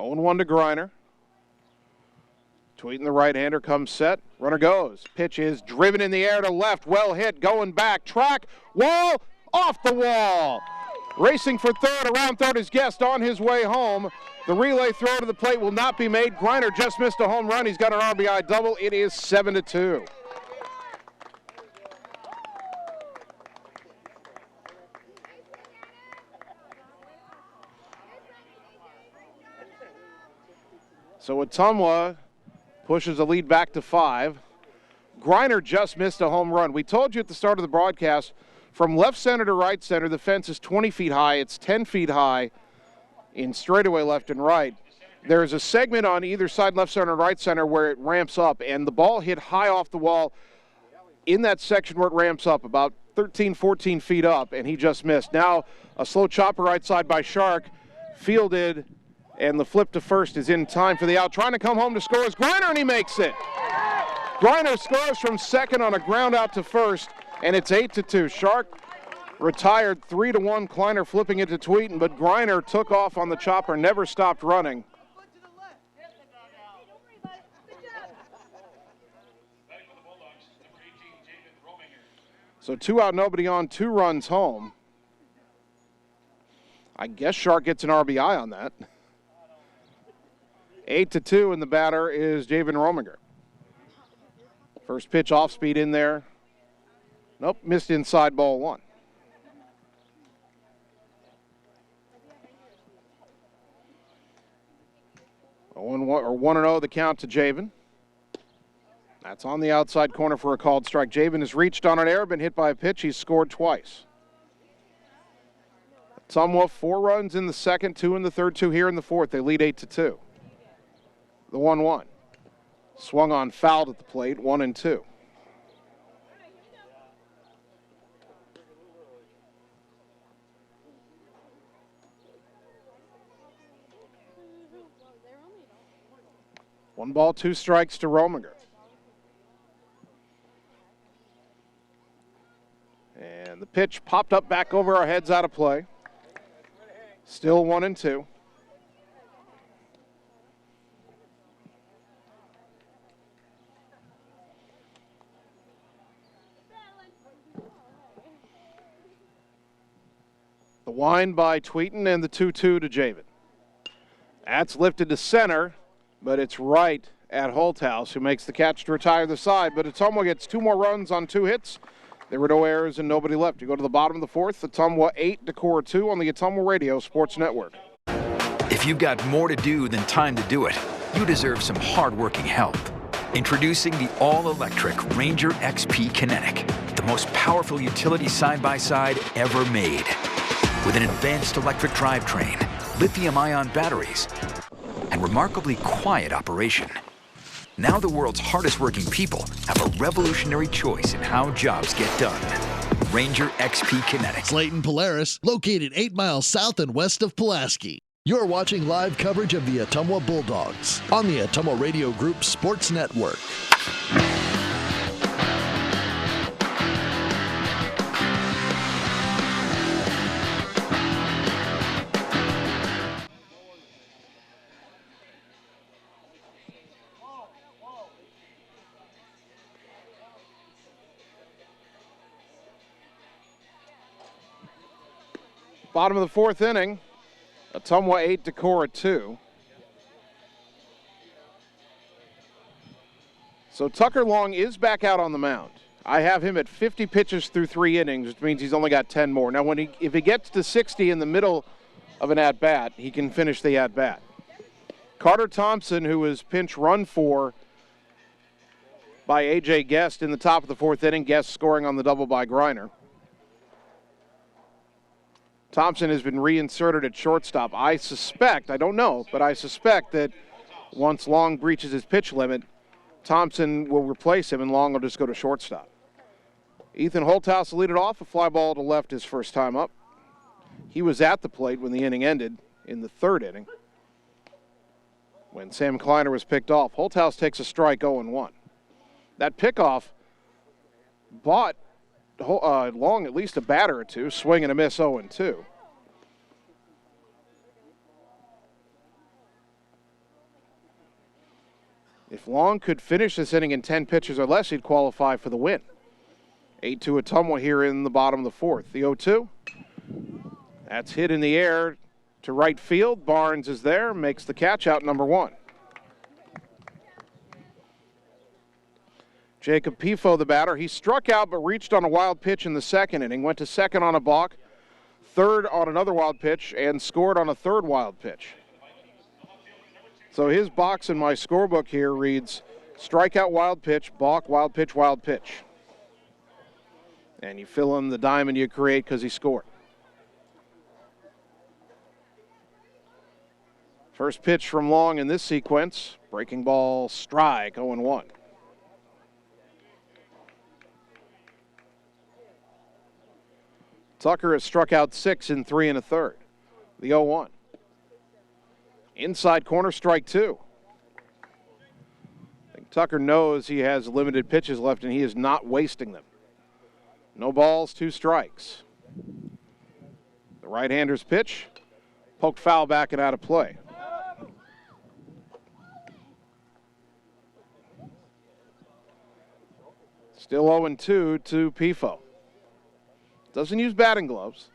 One to Greiner. Tweeting the right-hander comes set. Runner goes. Pitch is driven in the air to left. Well hit. Going back. Track. Wall. Off the wall. Racing for third. Around third is Guest on his way home. The relay throw to the plate will not be made. Greiner just missed a home run. He's got an RBI double. It is 7-2. So Ottumwa pushes the lead back to 5. Greiner just missed a home run. We told you at the start of the broadcast, from left center to right center, the fence is 20 feet high. It's 10 feet high in straightaway left and right. There's a segment on either side, left center and right center, where it ramps up, and the ball hit high off the wall in that section where it ramps up, about 13, 14 feet up, and he just missed. Now a slow chopper right side by Shark, fielded, and the flip to first is in time for the out. Trying to come home to score is Griner, and he makes it. Griner scores from second on a ground out to first, and it's 8-2. Shark retired 3-1. Kleiner flipping it to Tweeten, but Griner took off on the chopper, never stopped running. So 2 out, nobody on, 2 runs home. I guess Shark gets an RBI on that. 8-2, and the batter is Javen Rominger. First pitch off speed in there. Nope, missed inside, ball 1. A 1-0 the count to Javen. That's on the outside corner for a called strike. Javen has reached on an error, been hit by a pitch. He's scored twice. Ottumwa 4 runs in the second, 2 in the third, 2 here in the fourth. They lead 8-2. The 1-1. Swung on, fouled at the plate, 1-2. One ball, 2 strikes to Rominger. And the pitch popped up back over our heads, out of play. Still 1-2. The wind by Tweeten and the 2-2 to Javen. That's lifted to center, but it's right at Holthouse, who makes the catch to retire the side. But Ottumwa gets 2 more runs on 2 hits. There were no errors and nobody left. You go to the bottom of the fourth, Ottumwa 8, Decorah 2 on the Ottumwa Radio Sports Network. If you've got more to do than time to do it, you deserve some hard-working help. Introducing the all-electric Ranger XP Kinetic, the most powerful utility side-by-side ever made. With an advanced electric drivetrain, lithium-ion batteries, and remarkably quiet operation. Now the world's hardest working people have a revolutionary choice in how jobs get done. Ranger XP Kinetic. Slayton Polaris, located 8 miles south and west of Pulaski. You're watching live coverage of the Ottumwa Bulldogs on the Ottumwa Radio Group Sports Network. Bottom of the fourth inning, Ottumwa 8, Decorah 2. So Tucker Long is back out on the mound. I have him at 50 pitches through 3 innings, which means he's only got 10 more. Now, if he gets to 60 in the middle of an at-bat, he can finish the at-bat. Carter Thompson, who was pinch run for by A.J. Guest in the top of the fourth inning, Guest scoring on the double by Griner. Thompson has been reinserted at shortstop. I suspect, I don't know, but I suspect that once Long breaches his pitch limit, Thompson will replace him and Long will just go to shortstop. Ethan Holthouse will lead it off. A fly ball to left his first time up. He was at the plate when the inning ended in the third inning when Sam Kleiner was picked off. Holthouse takes a strike, 0-1. That pickoff bought Long at least a batter or two, swing and a miss, 0-2. If Long could finish this inning in 10 pitches or less, he'd qualify for the win. 8-2 Ottumwa here in the bottom of the fourth. The 0-2. That's hit in the air to right field. Barnes is there, makes the catch, out number 1. Jacob Pifo, the batter. He struck out but reached on a wild pitch in the second inning, went to second on a balk, third on another wild pitch, and scored on a third wild pitch. So his box in my scorebook here reads strikeout, wild pitch, balk, wild pitch, wild pitch. And you fill in the diamond you create because he scored. First pitch from Long in this sequence, breaking ball, strike, 0-1. Tucker has struck out 6 in 3 1/3. The 0-1. Inside corner, strike 2. I think Tucker knows he has limited pitches left, and he is not wasting them. No balls, 2 strikes. The right-hander's pitch, poked foul back and out of play. Still 0-2 to Pifo. Doesn't use batting gloves.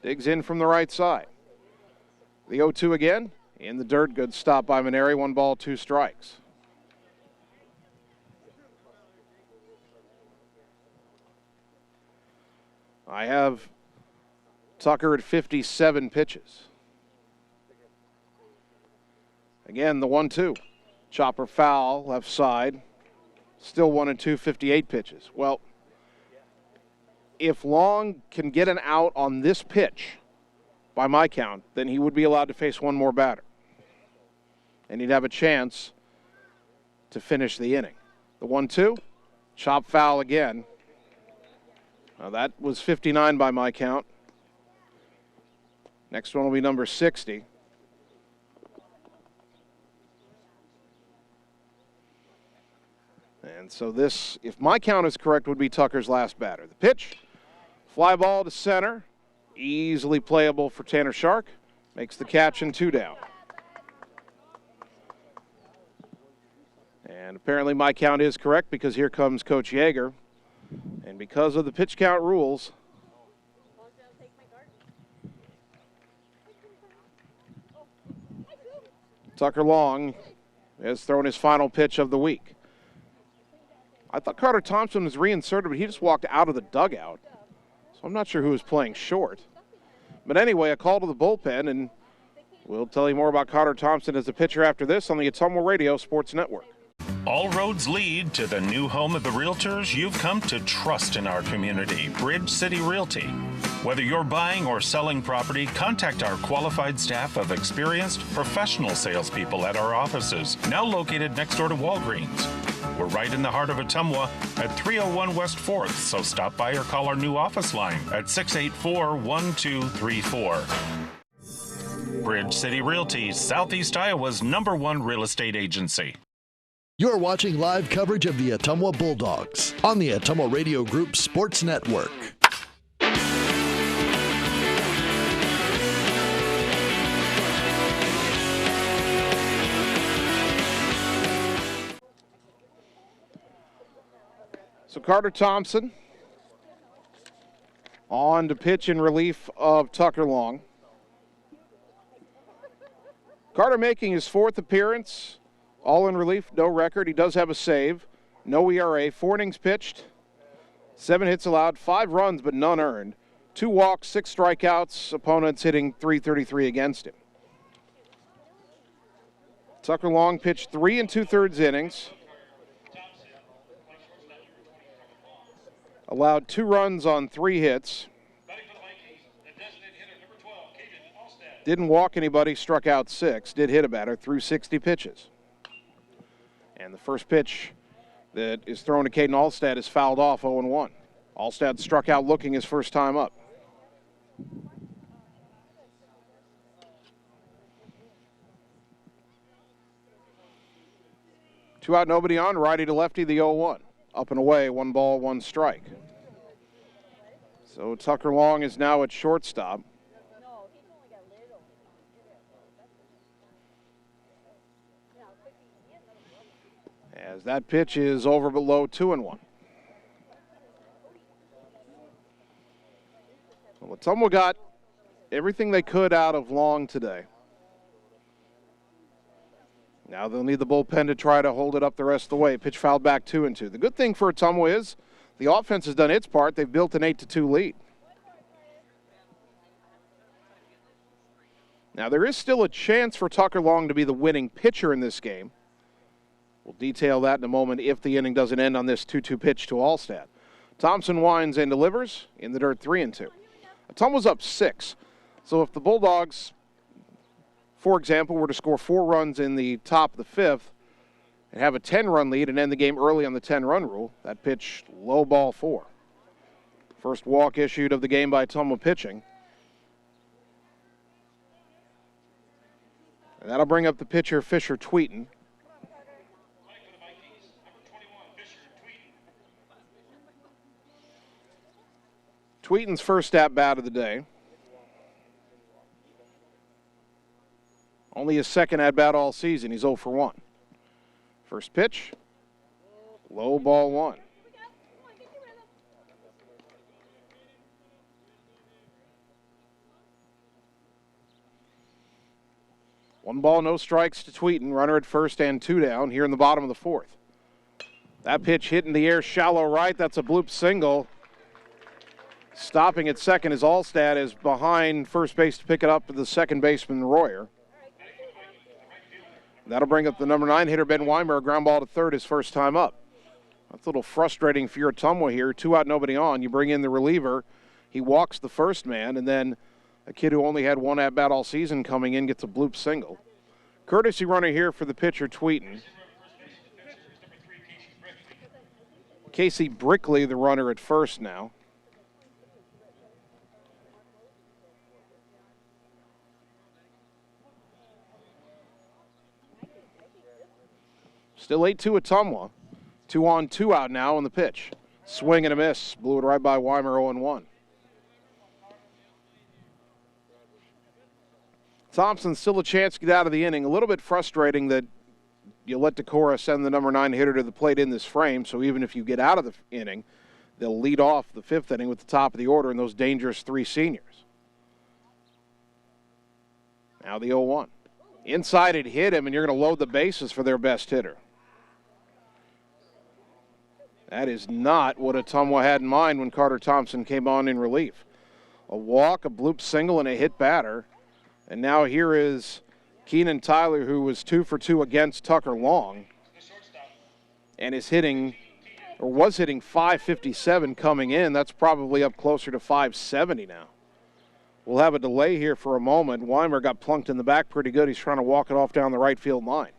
Digs in from the right side. The 0-2 again. In the dirt, good stop by Maneri. 1 ball, 2 strikes. I have Tucker at 57 pitches. Again, the 1-2. Chopper foul, left side. Still 1-2, 58 pitches. Well, if Long can get an out on this pitch, by my count, then he would be allowed to face one more batter. And he'd have a chance to finish the inning. The 1-2, chop foul again. Now that was 59 by my count. Next one will be number 60. And so this, if my count is correct, would be Tucker's last batter. The pitch, fly ball to center, easily playable for Tanner Shark. Makes the catch and 2 down. And apparently my count is correct because here comes Coach Yeager. And because of the pitch count rules, Tucker Long has thrown his final pitch of the week. I thought Carter Thompson was reinserted, but he just walked out of the dugout. So I'm not sure who was playing short. But anyway, a call to the bullpen, and we'll tell you more about Carter Thompson as a pitcher after this on the Ottumwa Radio Sports Network. All roads lead to the new home of the realtors you've come to trust in our community, Bridge City Realty. Whether you're buying or selling property, contact our qualified staff of experienced professional salespeople at our offices, now located next door to Walgreens. We're right in the heart of Ottumwa at 301 West 4th, so stop by or call our new office line at 684-1234. Bridge City Realty, Southeast Iowa's #1 real estate agency. You're watching live coverage of the Ottumwa Bulldogs on the Ottumwa Radio Group Sports Network. So Carter Thompson on to pitch in relief of Tucker Long. Carter making his 4th appearance, all in relief, no record. He does have a save, no ERA, 4 innings pitched, 7 hits allowed, 5 runs but none earned, 2 walks, 6 strikeouts, opponents hitting .333 against him. Tucker Long pitched 3 2/3 innings. Allowed 2 runs on 3 hits. Didn't walk anybody, struck out 6. Did hit a batter through 60 pitches. And the first pitch that is thrown to Caden Alstad is fouled off 0-1. Alstad struck out looking his first time up. Two out, nobody on, righty to lefty, the 0-1. Up and away, 1 ball, 1 strike. So Tucker Long is now at shortstop. As that pitch is over below 2-1. Well, Ottumwa got everything they could out of Long today. Now they'll need the bullpen to try to hold it up the rest of the way. Pitch fouled back 2-2. The good thing for Ottumwa is the offense has done its part. They've built an 8-2 lead. Now there is still a chance for Tucker Long to be the winning pitcher in this game. We'll detail that in a moment if the inning doesn't end on this 2-2 pitch to Alstad. Thompson winds and delivers in the dirt 3-2. Ottumwa's up 6. So if the Bulldogs, for example, were to score 4 runs in the top of the 5th and have a 10-run lead and end the game early on the 10-run rule, that pitch low ball 4. First walk issued of the game by Ottumwa pitching. And that'll bring up the pitcher, Fisher Tweeten. Tweeten's first at-bat of the day. Only his second at-bat all season. He's 0 for 1. First pitch, low, ball 1. One ball, no strikes to Tweeten. Runner at first and 2 down here in the bottom of the 4th. That pitch hit in the air, shallow right. That's a bloop single. Stopping at second is Allstat, is behind first base to pick it up to the second baseman, Royer. That'll bring up the number 9 hitter, Ben Weimer, a ground ball to third, his first time up. That's a little frustrating for your Ottumwa here. 2 out, nobody on. You bring in the reliever. He walks the first man, and then a kid who only had 1 at-bat all season coming in gets a bloop single. Courtesy runner here for the pitcher, Tweeten. Casey Brickley, the runner at first now. Still 8-2 Ottumwa. 2 on, 2 out now on the pitch. Swing and a miss. Blew it right by Weimer, 0-1. Thompson still a chance to get out of the inning. A little bit frustrating that you let Decorah send the number 9 hitter to the plate in this frame, so even if you get out of the inning, they'll lead off the 5th inning with the top of the order and those dangerous 3 seniors. Now the 0-1. Inside it hit him, and you're going to load the bases for their best hitter. That is not what Ottumwa had in mind when Carter Thompson came on in relief. A walk, a bloop single, and a hit batter. And now here is Keenan Tyler, who was 2 for 2 against Tucker Long, and is hitting, or was hitting, .557 coming in. That's probably up closer to .570 now. We'll have a delay here for a moment. Weimer got plunked in the back pretty good. He's trying to walk it off down the right field line.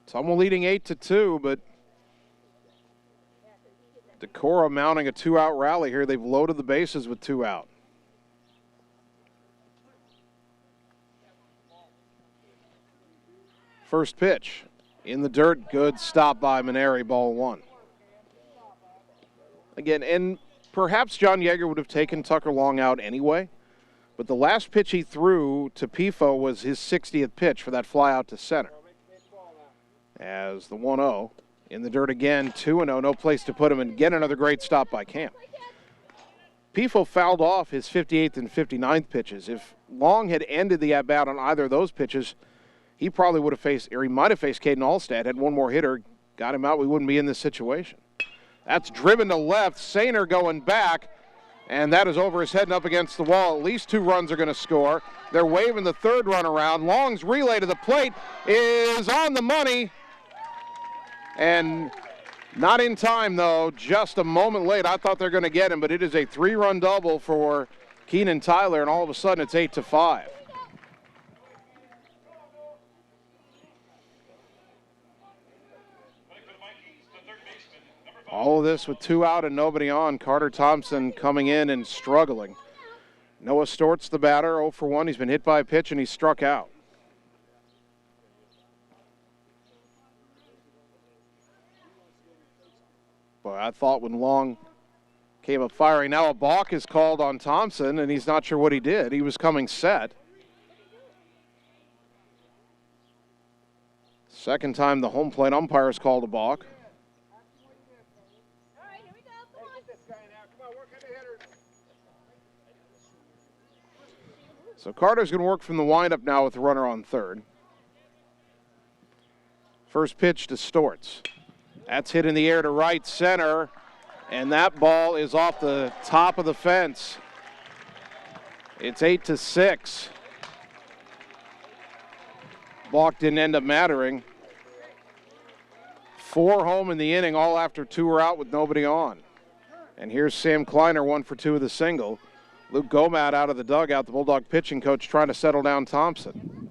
Ottumwa leading 8-2, but Decorah mounting a 2-out rally here. They've loaded the bases with 2 out. First pitch in the dirt, good stop by Maneri, ball 1. Again, and perhaps John Yeager would have taken Tucker Long out anyway, but the last pitch he threw to Pifo was his 60th pitch for that fly out to center. As the 1-0 in the dirt again, 2-0, no place to put him, and again another great stop by Camp. Pifo fouled off his 58th and 59th pitches. If Long had ended the at-bat on either of those pitches, he probably would have faced, or he might have faced Caden Allstat, had one more hitter, got him out, we wouldn't be in this situation. That's driven to left, Sainer going back, and that is over his head and up against the wall. At least 2 runs are going to score. They're waving the 3rd run around. Long's relay to the plate is on the money. And not in time, though, just a moment late. I thought they were going to get him, but it is a 3-run double for Keenan Tyler, and all of a sudden it's 8-5. All of this with 2 out and nobody on. Carter Thompson coming in and struggling. Noah Stort's the batter, 0 for 1. He's been hit by a pitch and he's struck out. Boy, I thought when Long came up firing. Now a balk is called on Thompson, and he's not sure what he did. He was coming set. Second time the home plate umpire's called a balk. So Carter's going to work from the windup now with the runner on third. First pitch to Storts. That's hit in the air to right center, and that ball is off the top of the fence. It's 8-6. Balk didn't end up mattering. 4 home in the inning, all after 2 were out with nobody on. And here's Sam Kleiner, 1 for 2 with a single. Luke Gomad out of the dugout, the Bulldog pitching coach trying to settle down Thompson.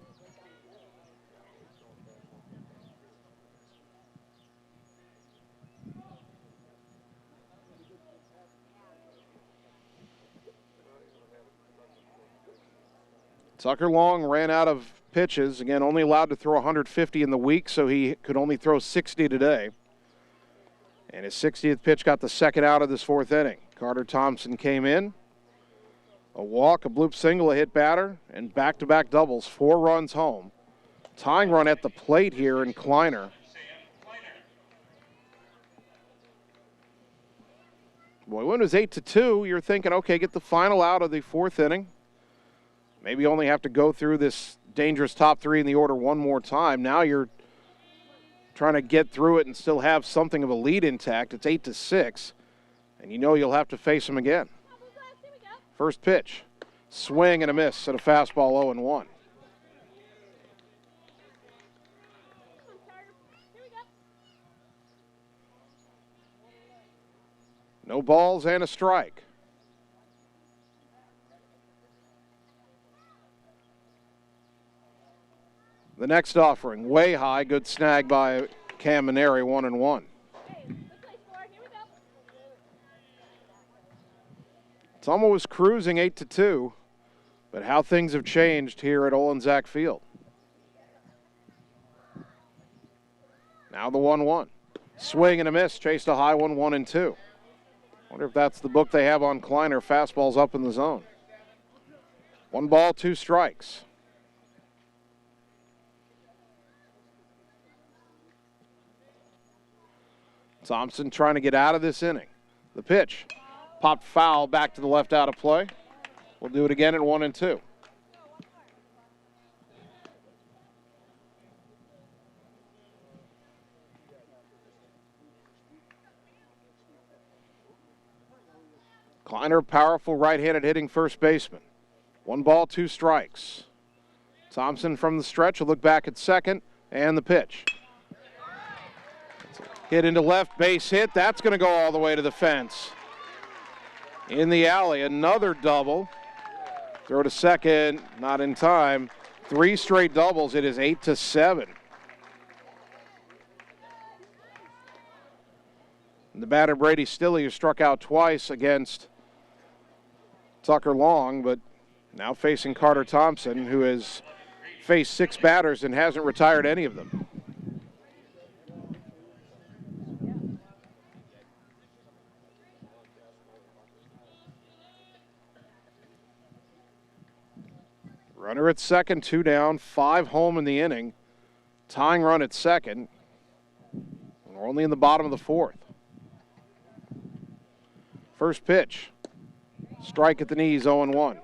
Tucker Long ran out of pitches. Again, only allowed to throw 150 in the week, so he could only throw 60 today. And his 60th pitch got the second out of this fourth inning. Carter Thompson came in. A walk, a bloop single, a hit batter, and back-to-back doubles. 4 runs home. Tying run at the plate here in Kleiner. Boy, when it was 8-2, you're thinking, okay, get the final out of the fourth inning. Maybe only have to go through this dangerous top 3 in the order one more time. Now you're trying to get through it and still have something of a lead intact. It's 8-6, and you know you'll have to face him again. First pitch, swing and a miss at a fastball 0-1. No balls and a strike. The next offering, way high, good snag by Cam Maneri, 1-1. Ottumwa was cruising 8-2, but how things have changed here at Olin-Zak Field. Now the 1-1. Swing and a miss, chased a high one, 1-2. Wonder if that's the book they have on Kleiner. Fastballs up in the zone. 1 ball, 2 strikes. Thompson trying to get out of this inning. The pitch. Popped foul back to the left out of play. We'll do it again at 1-2. Kleiner, powerful right-handed hitting first baseman. 1 ball, 2 strikes. Thompson from the stretch will look back at second, and the pitch. Hit into left, base hit. That's going to go all the way to the fence. In the alley, another double. Throw to second, not in time. 3 straight doubles. It is 8-7. The batter, Brady Stilley, who struck out twice against Tucker Long, but now facing Carter Thompson, who has faced 6 batters and hasn't retired any of them. Runner at second, 2 down, 5 home in the inning. Tying run at second. We're only in the bottom of the 4th. First pitch. Strike at the knees, 0-1.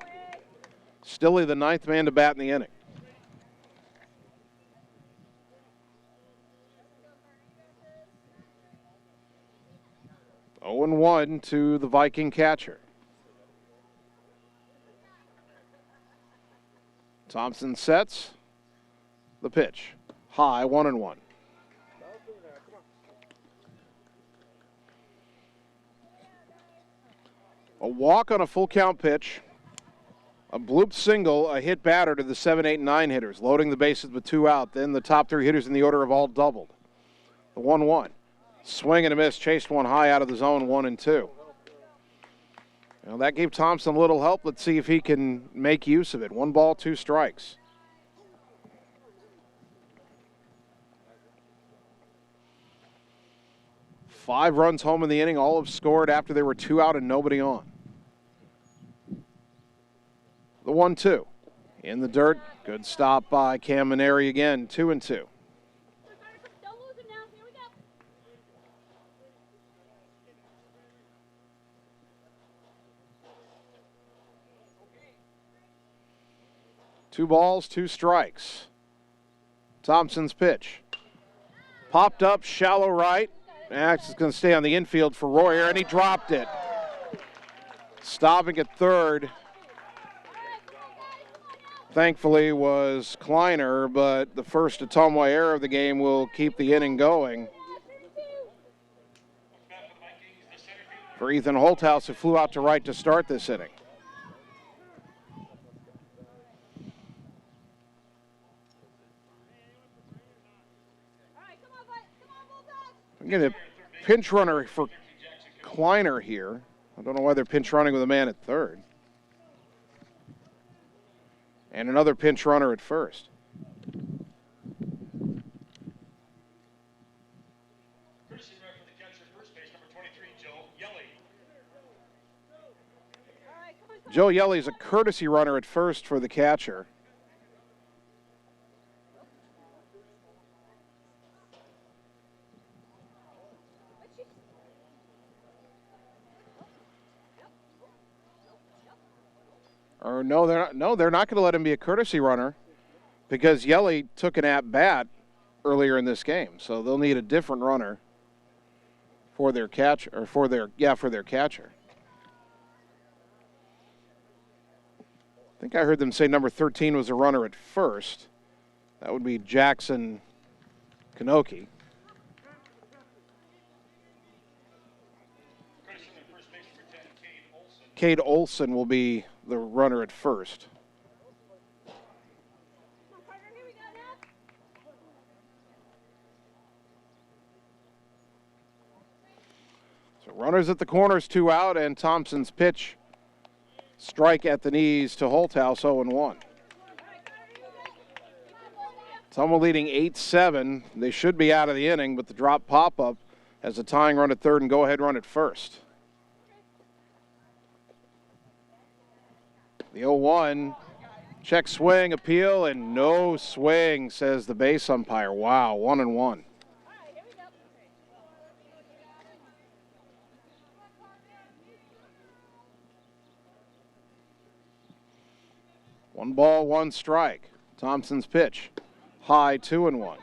Stilley, the 9th man to bat in the inning. Oh and 1 to the Viking catcher. Thompson sets. The pitch. High, 1-1. A walk on a full count pitch. A bloop single, a hit batter to the 7, 8, and 9 hitters, loading the bases with 2 out. Then the top 3 hitters in the order have all doubled. The 1-1. Swing and a miss, chased one high out of the zone, 1-2. Well, that gave Thompson a little help. Let's see if he can make use of it. 1 ball, 2 strikes. Five runs home in the inning. All have scored after there were 2 out and nobody on. The 1-2. In the dirt. Good stop by Cam Maneri again. 2-2. Two balls, 2 strikes. Thompson's pitch. Popped up, shallow right. Max is going to stay on the infield for Royer, and he dropped it. Stopping at third, thankfully, was Kleiner, but the first Ottumwa error of the game will keep the inning going. For Ethan Holthouse, who flew out to right to start this inning. Again, a pinch runner for Kleiner here. I don't know why they're pinch running with a man at third. And another pinch runner at first. Joe Yelly is a courtesy runner at first for the catcher. Or no, they're not. No, they're not going to let him be a courtesy runner because Yelly took an at bat earlier in this game. So they'll need a different runner for their catcher, or for their catcher. I think I heard them say number 13 was a runner at first. That would be Jackson Kanoki. Cade Olson will be the runner at first. So runners at the corners, 2 out, and Thompson's pitch. Strike at the knees to Holthouse, 0-1. Ottumwa leading 8-7. They should be out of the inning, but the drop pop-up has a tying run at third and go-ahead run at first. The 0-1, check swing, appeal, and no swing, says the base umpire. Wow, 1-1. One ball, one strike. Thompson's pitch, high, 2-1.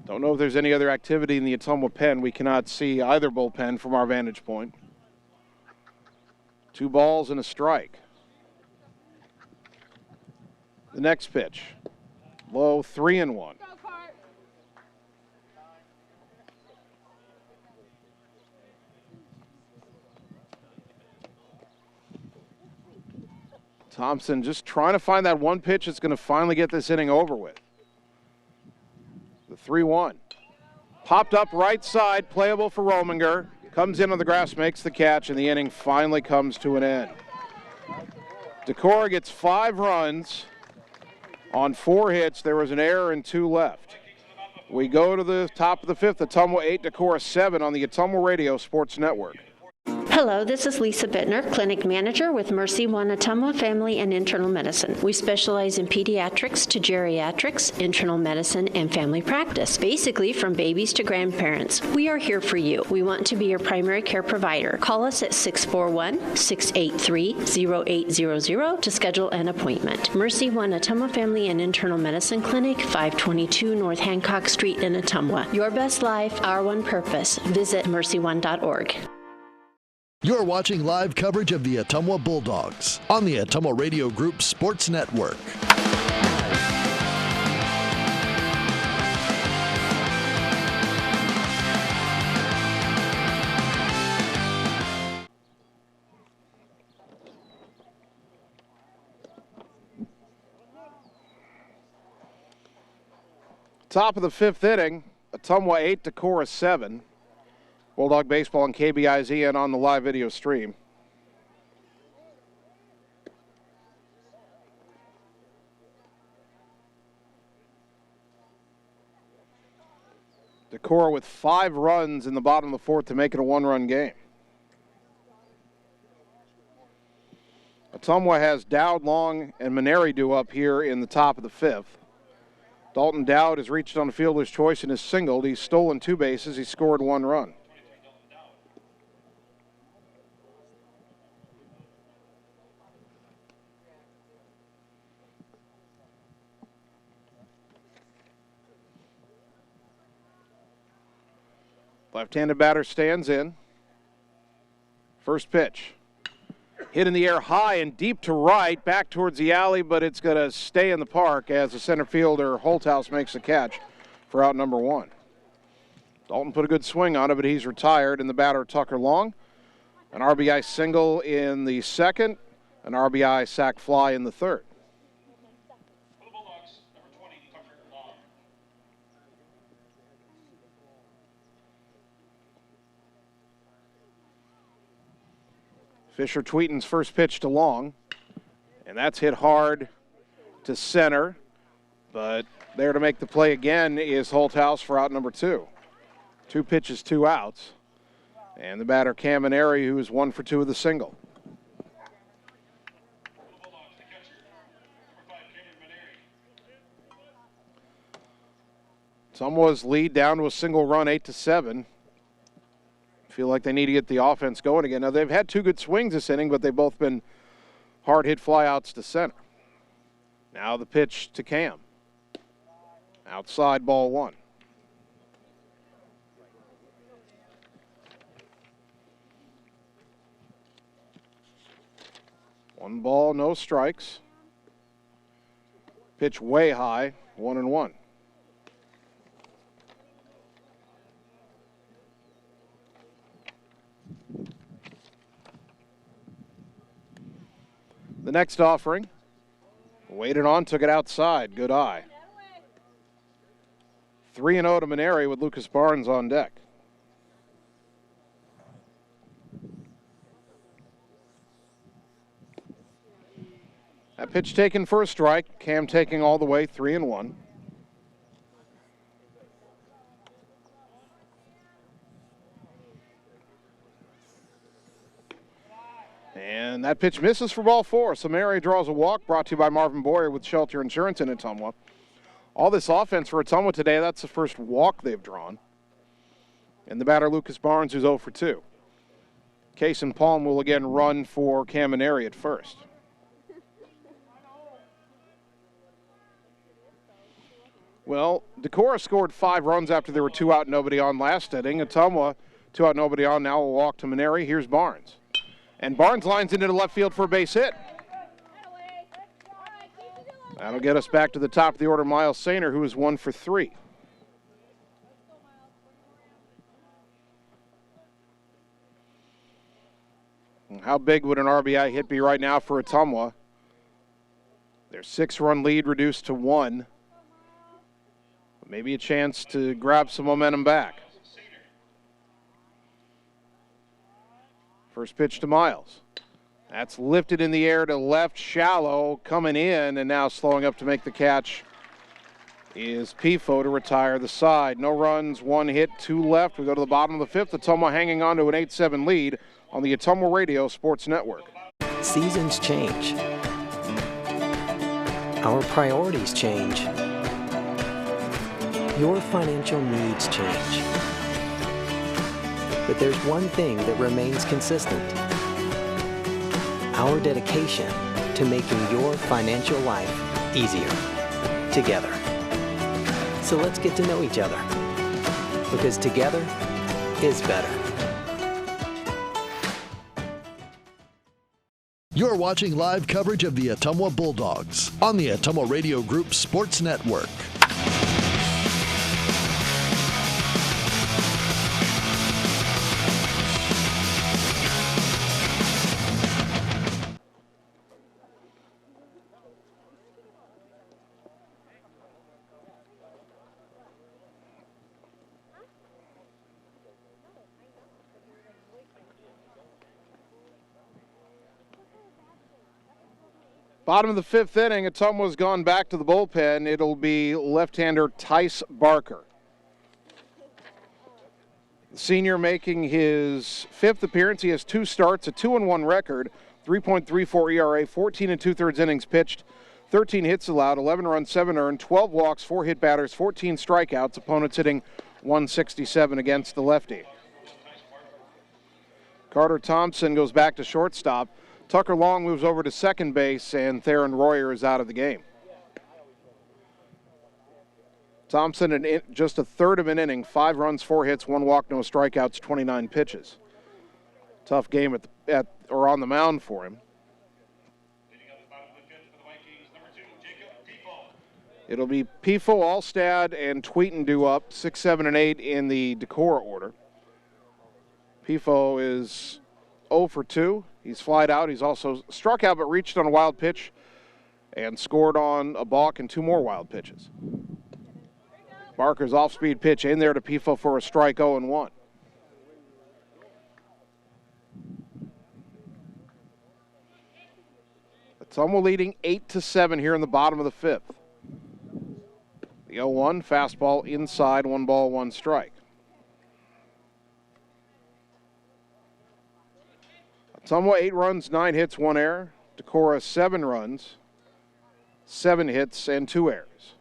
Don't know if there's any other activity in the Ottumwa pen. We cannot see either bullpen from our vantage point. 2 balls and a strike. The next pitch, low, 3-1. Thompson just trying to find that one pitch that's going to finally get this inning over with. The 3-1. Popped up right side, playable for Rominger. Comes in on the grass, makes the catch, and the inning finally comes to an end. Decorah gets 5 runs on 4 hits. There was an error and 2 left. We go to the top of the 5th. Ottumwa 8, Decorah 7 on the Ottumwa Radio Sports Network. Hello, this is Lisa Bittner, Clinic Manager with Mercy One Ottumwa Family and Internal Medicine. We specialize in pediatrics to geriatrics, internal medicine, and family practice, basically from babies to grandparents. We are here for you. We want to be your primary care provider. Call us at 641-683-0800 to schedule an appointment. Mercy One Ottumwa Family and Internal Medicine Clinic, 522 North Hancock Street in Ottumwa. Your best life, our one purpose. Visit mercyone.org. You're watching live coverage of the Ottumwa Bulldogs on the Ottumwa Radio Group Sports Network. Top of the 5th inning, Ottumwa 8, Decorah 7. Bulldog Baseball on KBIZ and on the live video stream. Decorah with 5 runs in the bottom of the 4th to make it a 1-run game. Ottumwa has Dowd, Long, and Maneridu up here in the top of the 5th. Dalton Dowd has reached on a fielder's choice and has singled. He's stolen 2 bases. He's scored 1 run. Left-handed batter stands in. First pitch. Hit in the air high and deep to right, back towards the alley, but it's going to stay in the park as the center fielder Holthouse makes a catch for out number 1. Dalton put a good swing on it, but he's retired, and the batter Tucker Long. An RBI single in the 2nd, an RBI sac fly in the 3rd. Fisher Tweeton's first pitch to long, and that's hit hard to center, but there to make the play again is Holthouse for out number 2. 2 pitches, 2 outs, and the batter Camineri, who is 1 for 2 with a single. Ottumwa's lead down to a single run, 8-7. Feel like they need to get the offense going again. Now, they've had 2 good swings this inning, but they've both been hard hit flyouts to center. Now the pitch to Cam. Outside, ball 1. One ball, no strikes. Pitch way high, 1-1. The next offering, waited on, took it outside. Good eye. 3-0 to Maneri with Lucas Barnes on deck. That pitch taken for a strike. Cam taking all the way, 3-1. And that pitch misses for ball 4. So Maneri draws a walk, brought to you by Marvin Boyer with Shelter Insurance in Ottumwa. All this offense for Ottumwa today, that's the first walk they've drawn. And the batter, Lucas Barnes, who's 0 for 2. Case and Palm will again run for Camineri at first. Well, Decorah scored 5 runs after there were 2 out, nobody on last inning. Ottumwa, 2 out, nobody on, now will walk to Maneri. Here's Barnes. And Barnes lines into the left field for a base hit. That'll get us back to the top of the order, Miles Sainer, who is 1 for 3. How big would an RBI hit be right now for Ottumwa? Their 6-run lead reduced to 1. Maybe a chance to grab some momentum back. First pitch to Miles. That's lifted in the air to left, shallow, coming in, and now slowing up to make the catch is Pifo to retire the side. No runs, 1 hit, 2 left. We go to the bottom of the 5th. Ottumwa hanging on to an 8-7 lead on the Ottumwa Radio Sports Network. Seasons change. Our priorities change. Your financial needs change. But there's one thing that remains consistent. Our dedication to making your financial life easier together. So let's get to know each other, because together is better. You're watching live coverage of the Ottumwa Bulldogs on the Ottumwa Radio Group Sports Network. Bottom of the 5th inning, Ottumwa's gone back to the bullpen. It'll be left-hander Tice Barker. The senior making his 5th appearance. He has 2 starts, a 2-1 record, 3.34 ERA, 14 2/3 innings pitched, 13 hits allowed, 11 runs, 7 earned, 12 walks, 4 hit batters, 14 strikeouts. Opponents hitting .167 against the lefty. Carter Thompson goes back to shortstop. Tucker Long moves over to second base, and Theron Royer is out of the game. Thompson in just a third of an inning, 5 runs, 4 hits, 1 walk, no strikeouts, 29 pitches. Tough game on the mound for him. It'll be Pifo, Alstad, and Tweeton due up, 6, 7, and 8 in the Decorah order. Pifo is 0 for 2. He's flied out. He's also struck out but reached on a wild pitch and scored on a balk and 2 more wild pitches. Barker's off-speed pitch in there to Pifo for a strike, 0-1. Ottumwa leading 8-7 here in the bottom of the fifth. The 0-1, fastball inside, 1 ball, 1 strike. Ottumwa 8 runs, 9 hits, 1 error. Decorah 7 runs, 7 hits, and 2 errors.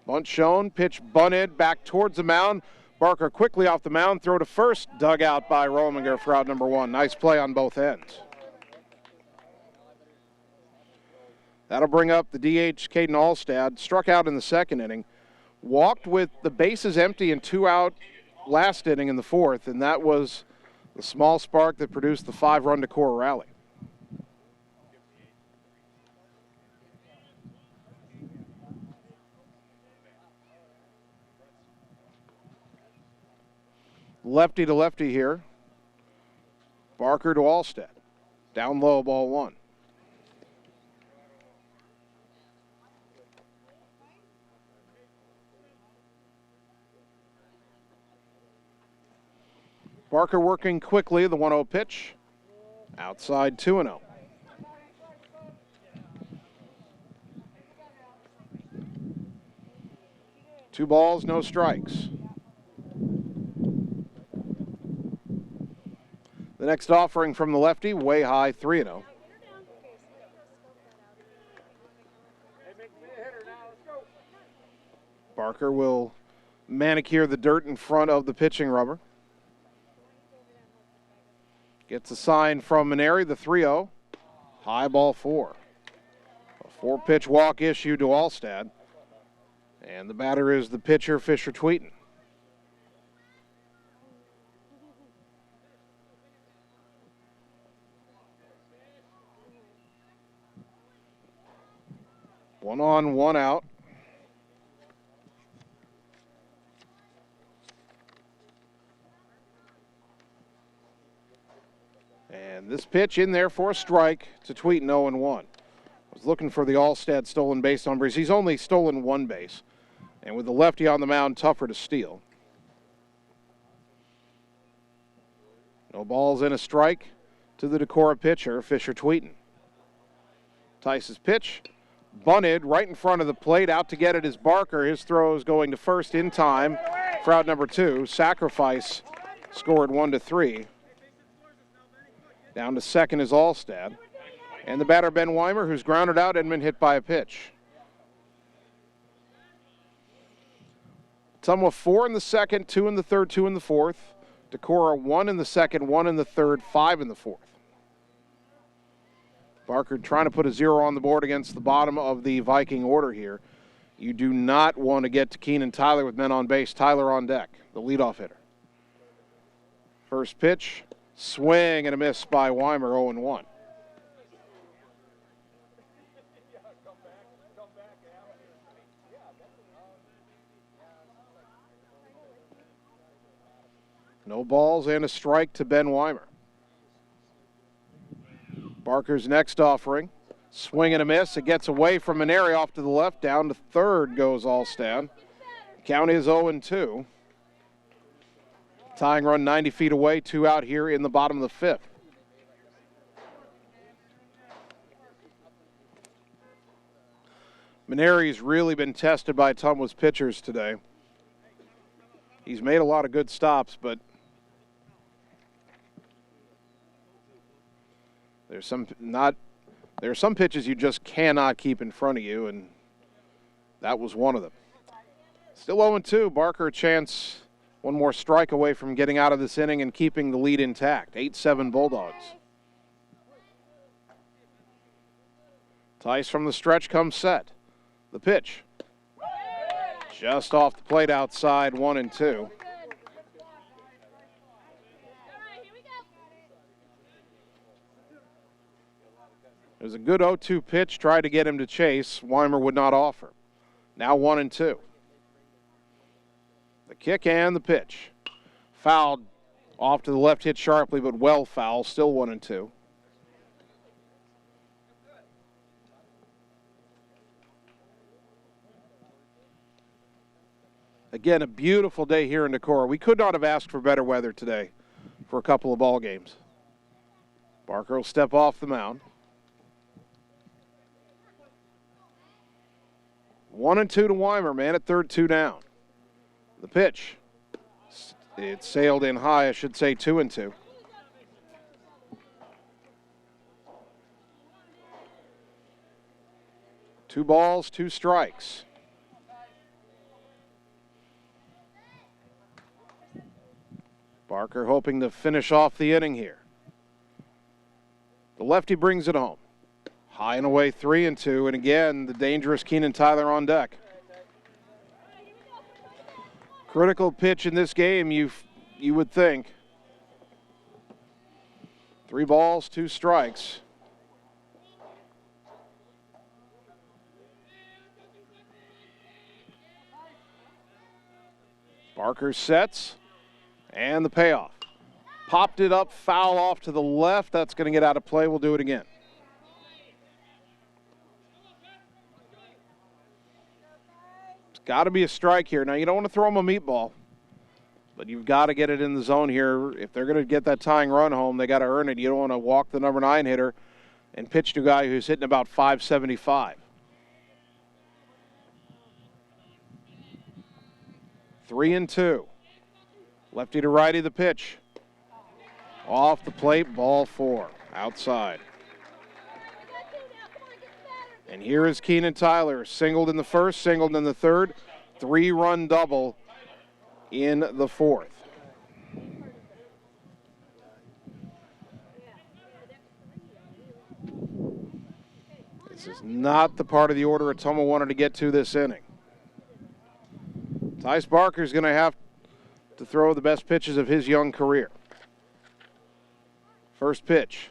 Bunt shown, pitch bunted back towards the mound. Barker quickly off the mound, throw to first, dug out by Rominger for out number 1. Nice play on both ends. That'll bring up the DH, Caden Alstad. Struck out in the second inning. Walked with the bases empty and 2 out last inning in the fourth, and that was the small spark that produced the 5-run Decorah rally. Lefty to lefty here. Barker to Alstad. Down low, ball 1. Barker working quickly, the 1-0 pitch. Outside 2-0. Two balls, no strikes. The next offering from the lefty, way high, 3-0. Barker will manicure the dirt in front of the pitching rubber. Gets a sign from Maneri, the 3-0. High ball 4. A 4-pitch walk issue to Alstad. And the batter is the pitcher, Fisher Tweeten. One on, one out. And this pitch in there for a strike to Tweeten, 0-1. Was looking for the Alstad stolen base numbers. He's only stolen 1 base. And with the lefty on the mound, tougher to steal. No balls and a strike to the Decorah pitcher, Fisher Tweeten. Tice's pitch. Bunted right in front of the plate. Out to get it is Barker. His throw is going to first in time for out number 2. Sacrifice scored 1-3. Down to second is Alstad. And the batter, Ben Weimer, who's grounded out and been hit by a pitch. Ottumwa 4 in the second, 2 in the third, 2 in the fourth. Decorah 1 in the second, 1 in the third, 5 in the fourth. Barker trying to put a 0 on the board against the bottom of the Viking order here. You do not want to get to Keenan Tyler with men on base. Tyler on deck, the leadoff hitter. First pitch, swing and a miss by Weimer, 0-1. No balls and a strike to Ben Weimer. Barker's next offering. Swing and a miss. It gets away from Maneri off to the left. Down to third goes Alstad. Count is 0-2. Tying run 90 feet away. 2 out here in the bottom of the fifth. Maneri's really been tested by Ottumwa's pitchers today. He's made a lot of good stops, but there are some pitches you just cannot keep in front of you, and that was one of them. Still 0-2. Barker a chance, one more strike away from getting out of this inning and keeping the lead intact. 8-7 Bulldogs. Tice from the stretch comes set. The pitch. Just off the plate outside, 1-2. It was a good 0-2 pitch, tried to get him to chase. Weimer would not offer. Now 1-2. The kick and the pitch. Fouled off to the left, hit sharply, but well foul. Still 1-2. Again, a beautiful day here in Decorah. We could not have asked for better weather today for a couple of ball games. Barker will step off the mound. 1-2 to Weimer, man at third, 2 down. The pitch. It sailed in high, I should say 2-2. Two balls, 2 strikes. Barker hoping to finish off the inning here. The lefty brings it home. High and away, 3-2, and again, the dangerous Keenan Tyler on deck. Critical pitch in this game, you would think. 3 balls, 2 strikes. Barker sets, and the payoff. Popped it up, foul off to the left. That's going to get out of play. We'll do it again. It's got to be a strike here. Now, you don't want to throw him a meatball, but you've got to get it in the zone here. If they're going to get that tying run home, they got to earn it. You don't want to walk the number 9 hitter and pitch to a guy who's hitting about 575. 3-2. Lefty to righty the pitch. Off the plate, ball 4. Outside. And here is Keenan Tyler. Singled in the first, singled in the third. 3-run double in the fourth. This is not the part of the order Ottumwa wanted to get to this inning. Tice Barker's going to have to throw the best pitches of his young career. First pitch.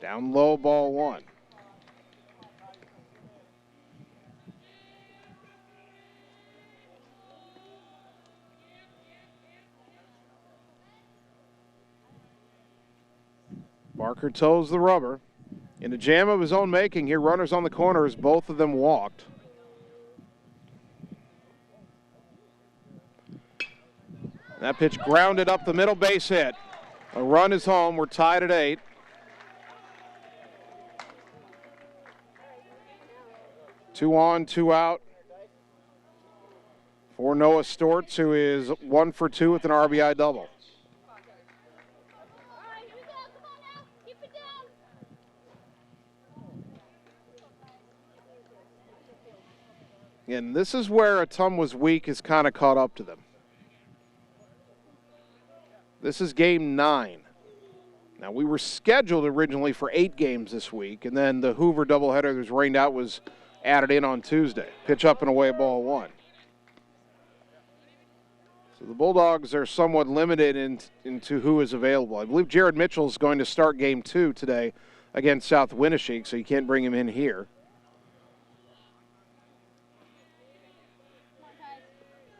Down low, ball 1. Barker toes the rubber. In a jam of his own making here, runners on the corners, both of them walked. That pitch grounded up the middle, base hit. A run is home. We're tied at 8. Two on, 2 out for Noah Stortz, who is 1 for 2 with an RBI double. And this is where Ottumwa's week is kind of caught up to them. This is game 9. Now, we were scheduled originally for 8 games this week, and then the Hoover doubleheader that was rained out was added in on Tuesday. Pitch up and away, ball 1. So the Bulldogs are somewhat limited into who is available. I believe Jared Mitchell is going to start game 2 today against South Winneshiek, so you can't bring him in here.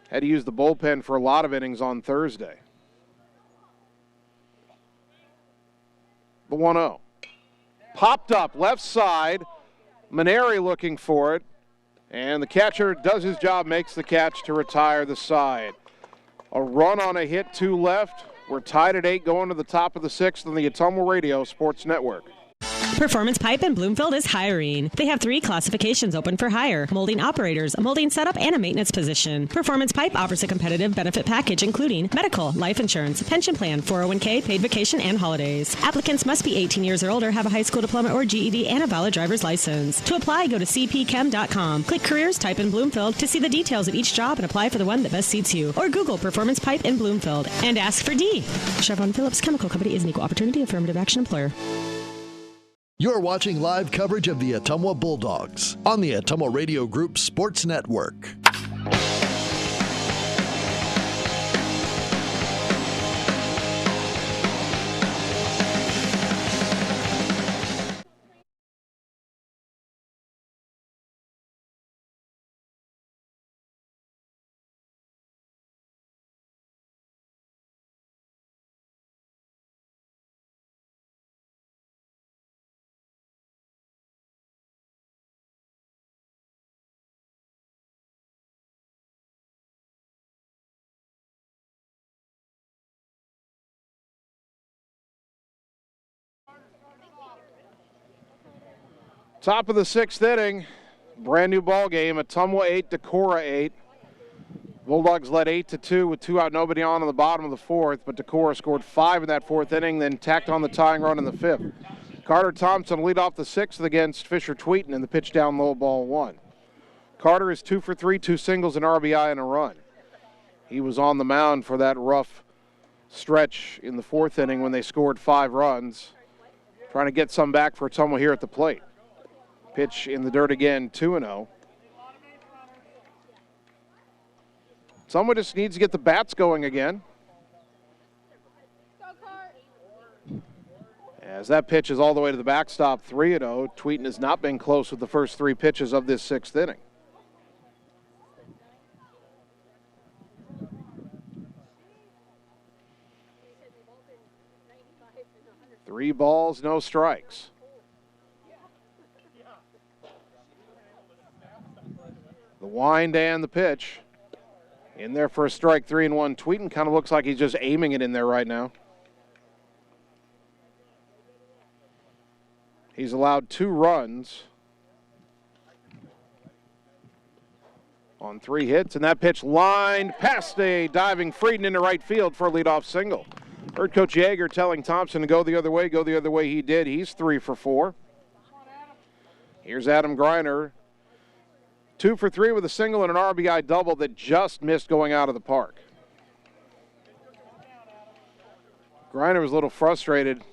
Had to use the bullpen for a lot of innings on Thursday. The 1-0. Popped up, left side. Maneri looking for it. And the catcher does his job, makes the catch to retire the side. A run on a hit, 2 left. We're tied at 8 going to the top of the 6th on the Ottumwa Radio Sports Network. Performance Pipe in Bloomfield is hiring. They have 3 classifications open for hire: molding operators, a molding setup, and a maintenance position. Performance Pipe offers a competitive benefit package including medical, life insurance, pension plan, 401k, paid vacation, and holidays. Applicants must be 18 years or older, have a high school diploma or GED, and a valid driver's license. To apply, go to cpchem.com. Click Careers, type in Bloomfield to see the details of each job and apply for the one that best suits you. Or Google Performance Pipe in Bloomfield and ask for D. Chevron Phillips Chemical Company is an equal opportunity affirmative action employer. You're watching live coverage of the Ottumwa Bulldogs on the Ottumwa Radio Group Sports Network. Top of the 6th inning. brand new ball game. Ottumwa 8, Decorah 8. Bulldogs led 8-2 with 2 out, nobody on the bottom of the fourth, but Decorah scored 5 in that fourth inning, then tacked on the tying run in the fifth. Carter Thompson lead off the sixth against Fisher Tweeton in the pitch down low, ball 1. Carter is 2 for 3, 2 singles, an RBI, and a run. He was on the mound for that rough stretch in the fourth inning when they scored 5 runs, trying to get some back for Ottumwa here at the plate. Pitch in the dirt again, 2-0. Someone just needs to get the bats going again. As that pitch is all the way to the backstop, 3-0. Tweeton has not been close with the first 3 pitches of this 6th inning. Three balls, no strikes. The wind and the pitch. In there for a strike, 3-1. Tweeton kind of looks like he's just aiming it in there right now. He's allowed 2 runs on 3 hits, and that pitch lined past a diving Frieden into right field for a leadoff single. Heard Coach Yeager telling Thompson to go the other way. Go the other way he did. He's 3 for 4. Here's Adam Greiner. 2 for 3 with a single and an RBI double that just missed going out of the park. Greiner was a little frustrated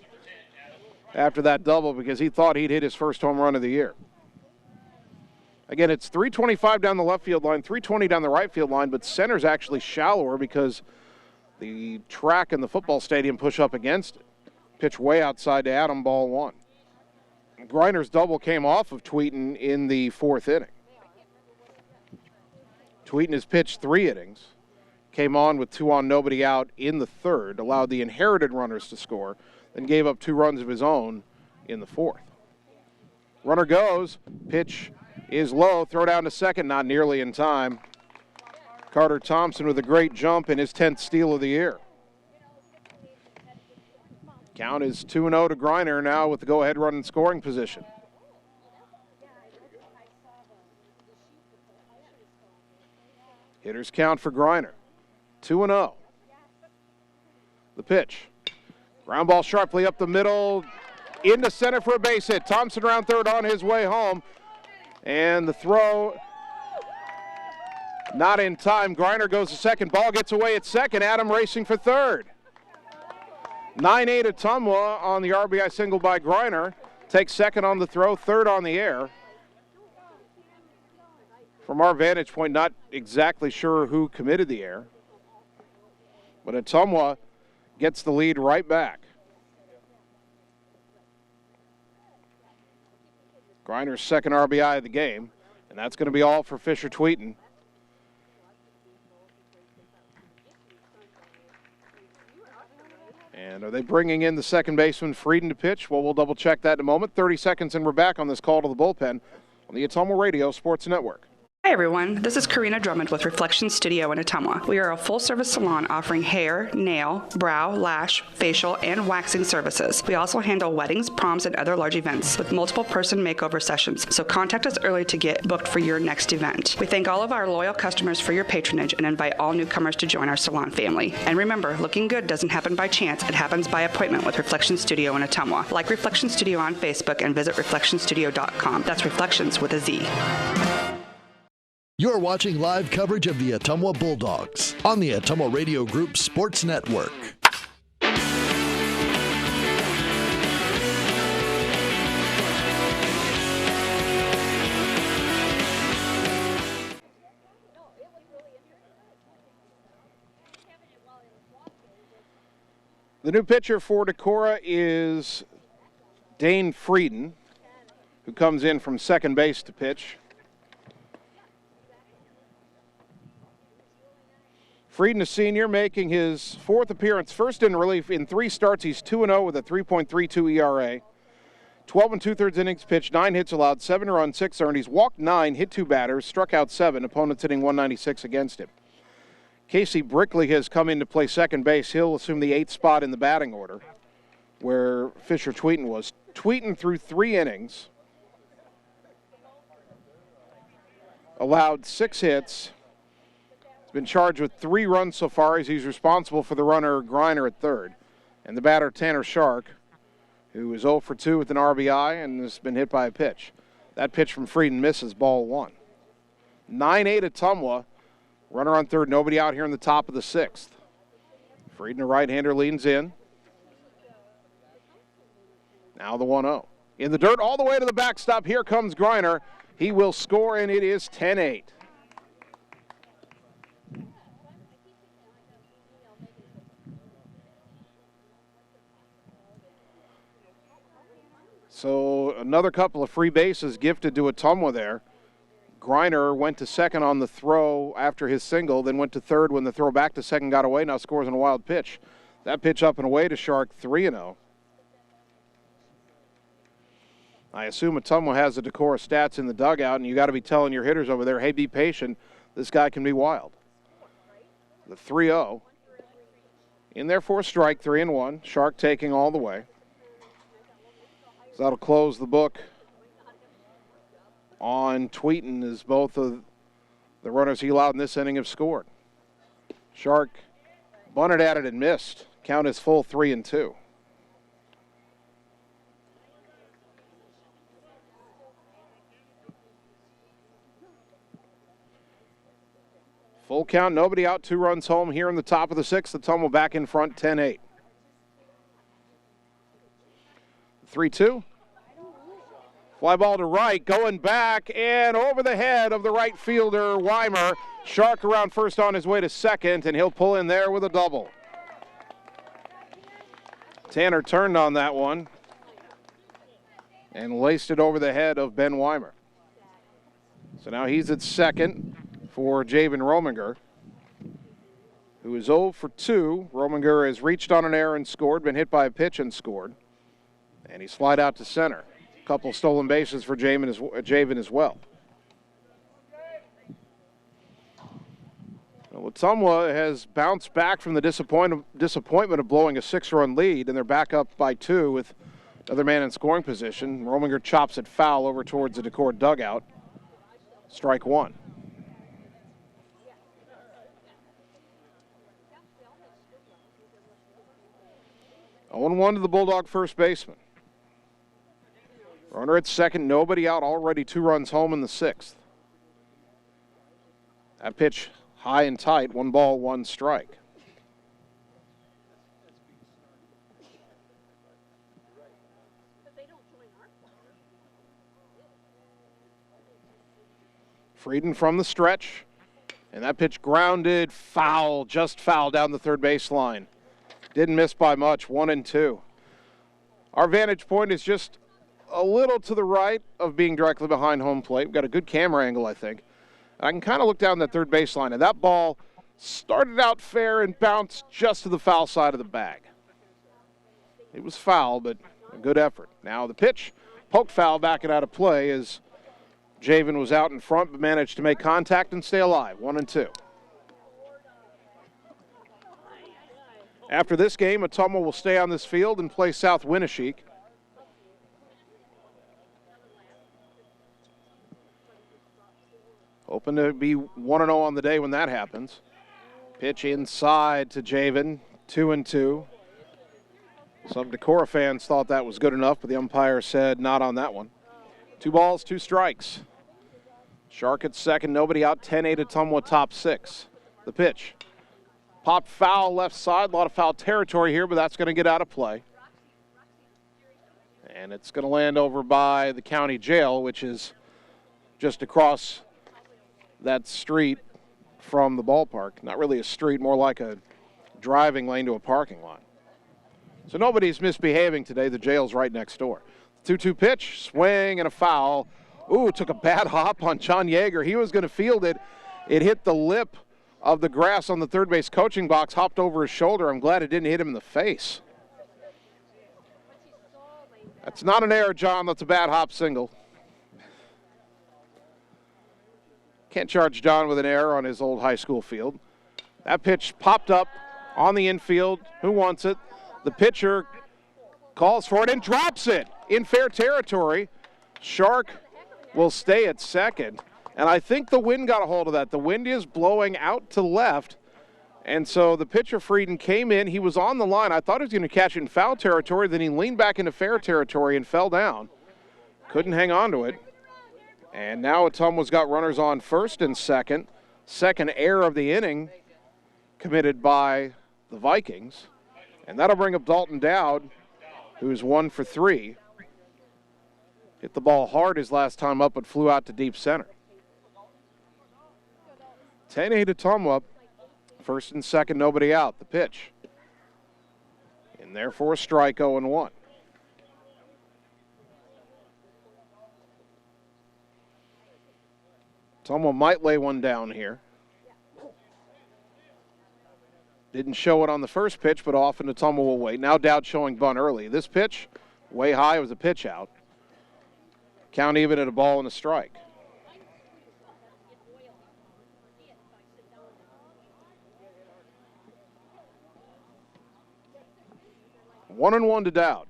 after that double because he thought he'd hit his first home run of the year. Again, it's 325 down the left field line, 320 down the right field line, but center's actually shallower because the track and the football stadium push up against it. Pitch way outside to Adam, ball 1. Greiner's double came off of Tweeton in the 4th inning. Tweeton has pitched 3 innings, came on with 2 on, nobody out in the 3rd, allowed the inherited runners to score, then gave up 2 runs of his own in the 4th. Runner goes, pitch is low, throw down to second, not nearly in time. Carter Thompson with a great jump in his 10th steal of the year. Count is 2-0 to Greiner now with the go-ahead run in scoring position. Hitters count for Greiner. 2-0. The pitch. Ground ball sharply up the middle, into center for a base hit. Thompson around third on his way home. And the throw not in time. Greiner goes to second. Ball gets away at second. Adam racing for third. 9-8 Ottumwa on the RBI single by Greiner. Takes second on the throw, third on the air. From our vantage point, not exactly sure who committed the error. But Ottumwa gets the lead right back. Greiner's second RBI of the game, and that's going to be all for Fisher Tweeton. And are they bringing in the second baseman Frieden to pitch? Well, we'll double check that in a moment. 30 seconds and we're back on this call to the bullpen on the Ottumwa Radio Sports Network. Hi everyone, this is Karina Drummond with Reflection Studio in Ottumwa. We are a full-service salon offering hair, nail, brow, lash, facial, and waxing services. We also handle weddings, proms, and other large events with multiple person makeover sessions, so contact us early to get booked for your next event. We thank all of our loyal customers for your patronage and invite all newcomers to join our salon family. And remember, looking good doesn't happen by chance, it happens by appointment with Reflection Studio in Ottumwa. Like Reflection Studio on Facebook and visit reflectionstudio.com. That's Reflections with a Z. You're watching live coverage of the Ottumwa Bulldogs on the Ottumwa Radio Group Sports Network. The new pitcher for Decorah is Dane Frieden, who comes in from second base to pitch. Frieden, a senior, making his 4th appearance, first in relief in 3 starts. He's 2-0 with a 3.32 ERA. 12 2/3 innings pitched, 9 hits allowed, 7 runs, 6 earned. He's walked 9, hit 2 batters, struck out 7. Opponents hitting 196 against him. Casey Brickley has come in to play second base. He'll assume the 8th spot in the batting order, where Fisher Tweeton was. Tweeton through 3 innings allowed 6 hits. He's been charged with 3 runs so far as he's responsible for the runner Griner at third. And the batter Tanner Shark, who is 0 for 2 with an RBI and has been hit by a pitch. That pitch from Frieden misses, ball 1. 9-8 Ottumwa. Runner on third, nobody out here in the top of the 6th. Frieden, a right-hander, leans in. Now the 1-0. In the dirt all the way to the backstop. Here comes Griner. He will score, and it is 10-8. So another couple of free bases gifted to Ottumwa there. Griner went to second on the throw after his single, then went to third when the throw back to second got away. Now scores on a wild pitch. That pitch up and away to Shark, 3-0. I assume Ottumwa has the Decorah stats in the dugout, and you got to be telling your hitters over there, hey, be patient. This guy can be wild. The 3-0. In there for a strike, 3-1. Shark taking all the way. So that'll close the book on Tweeten, as both of the runners he allowed in this inning have scored. Shark bunted at it and missed. Count is full, 3-2. Full count, nobody out, 2 runs home here in the top of the 6th. Ottumwa back in front, 10-8. 3-2. Fly ball to right, going back and over the head of the right fielder, Weimer. Shark around first on his way to second, and he'll pull in there with a double. Tanner turned on that one and laced it over the head of Ben Weimer. So now he's at second for Javen Rominger, who is 0 for 2. Rominger has reached on an error and scored, been hit by a pitch and scored. And he's flied out to center. A couple stolen bases for Javen as well. Well, Ottumwa has bounced back from the disappointment of blowing a 6-run lead, and they're back up by 2 with another man in scoring position. Rominger chops it foul over towards the Decorah dugout. Strike 1. Oh, 0-1 to the Bulldog first baseman. Runner at second, nobody out, already 2 runs home in the 6th. That pitch high and tight, 1 ball, 1 strike. Frieden from the stretch, and that pitch grounded foul, just foul down the third baseline. Didn't miss by much, 1-2. Our vantage point is just a little to the right of being directly behind home plate. We've got a good camera angle, I think. I can kind of look down that third baseline, and that ball started out fair and bounced just to the foul side of the bag. It was foul, but a good effort. Now the pitch, poked foul, backing out of play as Javen was out in front, but managed to make contact and stay alive, 1-2. After this game, Ottumwa will stay on this field and play South Winneshiek. Hoping to be 1-0 on the day when that happens. Pitch inside to Javen, 2-2. Some Decorah fans thought that was good enough, but the umpire said not on that one. 2 balls, 2 strikes. Shark at second, nobody out, 10-8 Ottumwa top 6. The pitch. Pop foul left side, a lot of foul territory here, but that's going to get out of play. And it's going to land over by the county jail, which is just across that street from the ballpark. Not really a street, more like a driving lane to a parking lot. So nobody's misbehaving today. The jail's right next door. 2-2 pitch, swing and a foul. Ooh, took a bad hop on John Yeager. He was going to field it. It hit the lip of the grass on the third base coaching box, hopped over his shoulder. I'm glad it didn't hit him in the face. That's not an error, John. That's a bad hop single. Can't charge John with an error on his old high school field. That pitch popped up on the infield. Who wants it? The pitcher calls for it and drops it in fair territory. Shark will stay at second. And I think the wind got a hold of that. The wind is blowing out to left. And so the pitcher, Frieden, came in. He was on the line. I thought he was going to catch it in foul territory. Then he leaned back into fair territory and fell down. Couldn't hang on to it. And now Ottumwa's got runners on first and second. Second error of the inning committed by the Vikings. And that'll bring up Dalton Dowd, who's 1 for 3. Hit the ball hard his last time up, but flew out to deep center. 10-8 Ottumwa. First and second, nobody out. The pitch. And therefore, strike 0-1. Ottumwa might lay one down here. Didn't show it on the first pitch, but often Ottumwa will wait. Now Dowd showing bunt early. This pitch, way high, was a pitch out. Count even at a ball and a strike. One and one to Dowd.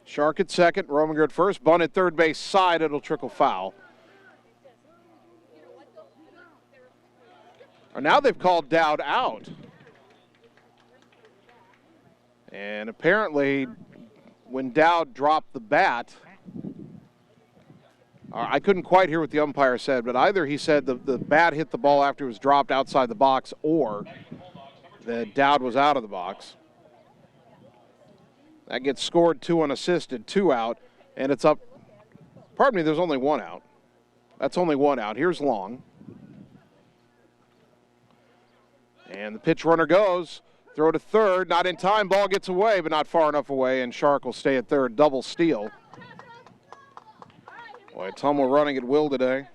Shark at second, Rominger at first, bunt at third base side, it'll trickle foul. Or now they've called Dowd out. And apparently when Dowd dropped the bat, I couldn't quite hear what the umpire said, but either he said the bat hit the ball after it was dropped outside the box or that Dowd was out of the box. That gets scored 2 unassisted, 2 out, and it's up. Pardon me, there's only 1 out. That's only 1 out. Here's Long. And the pitch runner goes. Throw to third, not in time. Ball gets away, but not far enough away, and Shark will stay at third. Double steal. Boy, Ottumwa running at will today.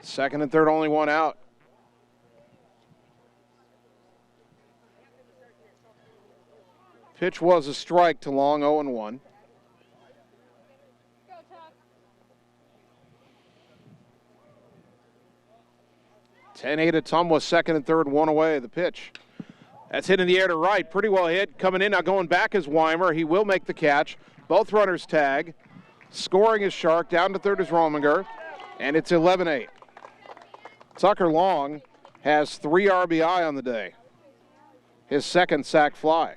Second and third, only 1 out. Pitch was a strike to Long, 0-1. (10-8) Ottumwa, second and third, 1 away. The pitch. That's hit in the air to right. Pretty well hit. Coming in now, going back is Weimer. He will make the catch. Both runners tag. Scoring is Shark. Down to third is Rominger. And it's 11-8. Tucker Long has 3 RBI on the day. His second sac fly.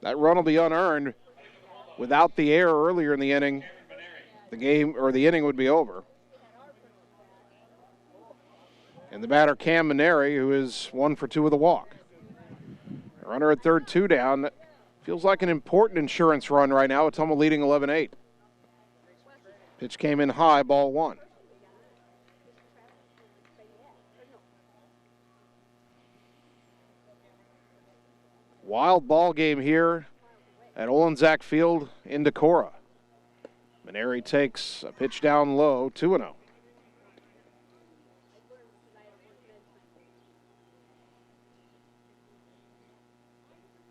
That run will be unearned. Without the error earlier in the inning, the game or the inning would be over. And the batter, Cam Maneri, who is 1 for 2 with a walk. Runner at third, 2 down. Feels like an important insurance run right now. Ottumwa leading 11-8. Pitch came in high, ball 1. Wild ball game here at Olenzak Field in Decorah. Maneri takes a pitch down low, 2-0.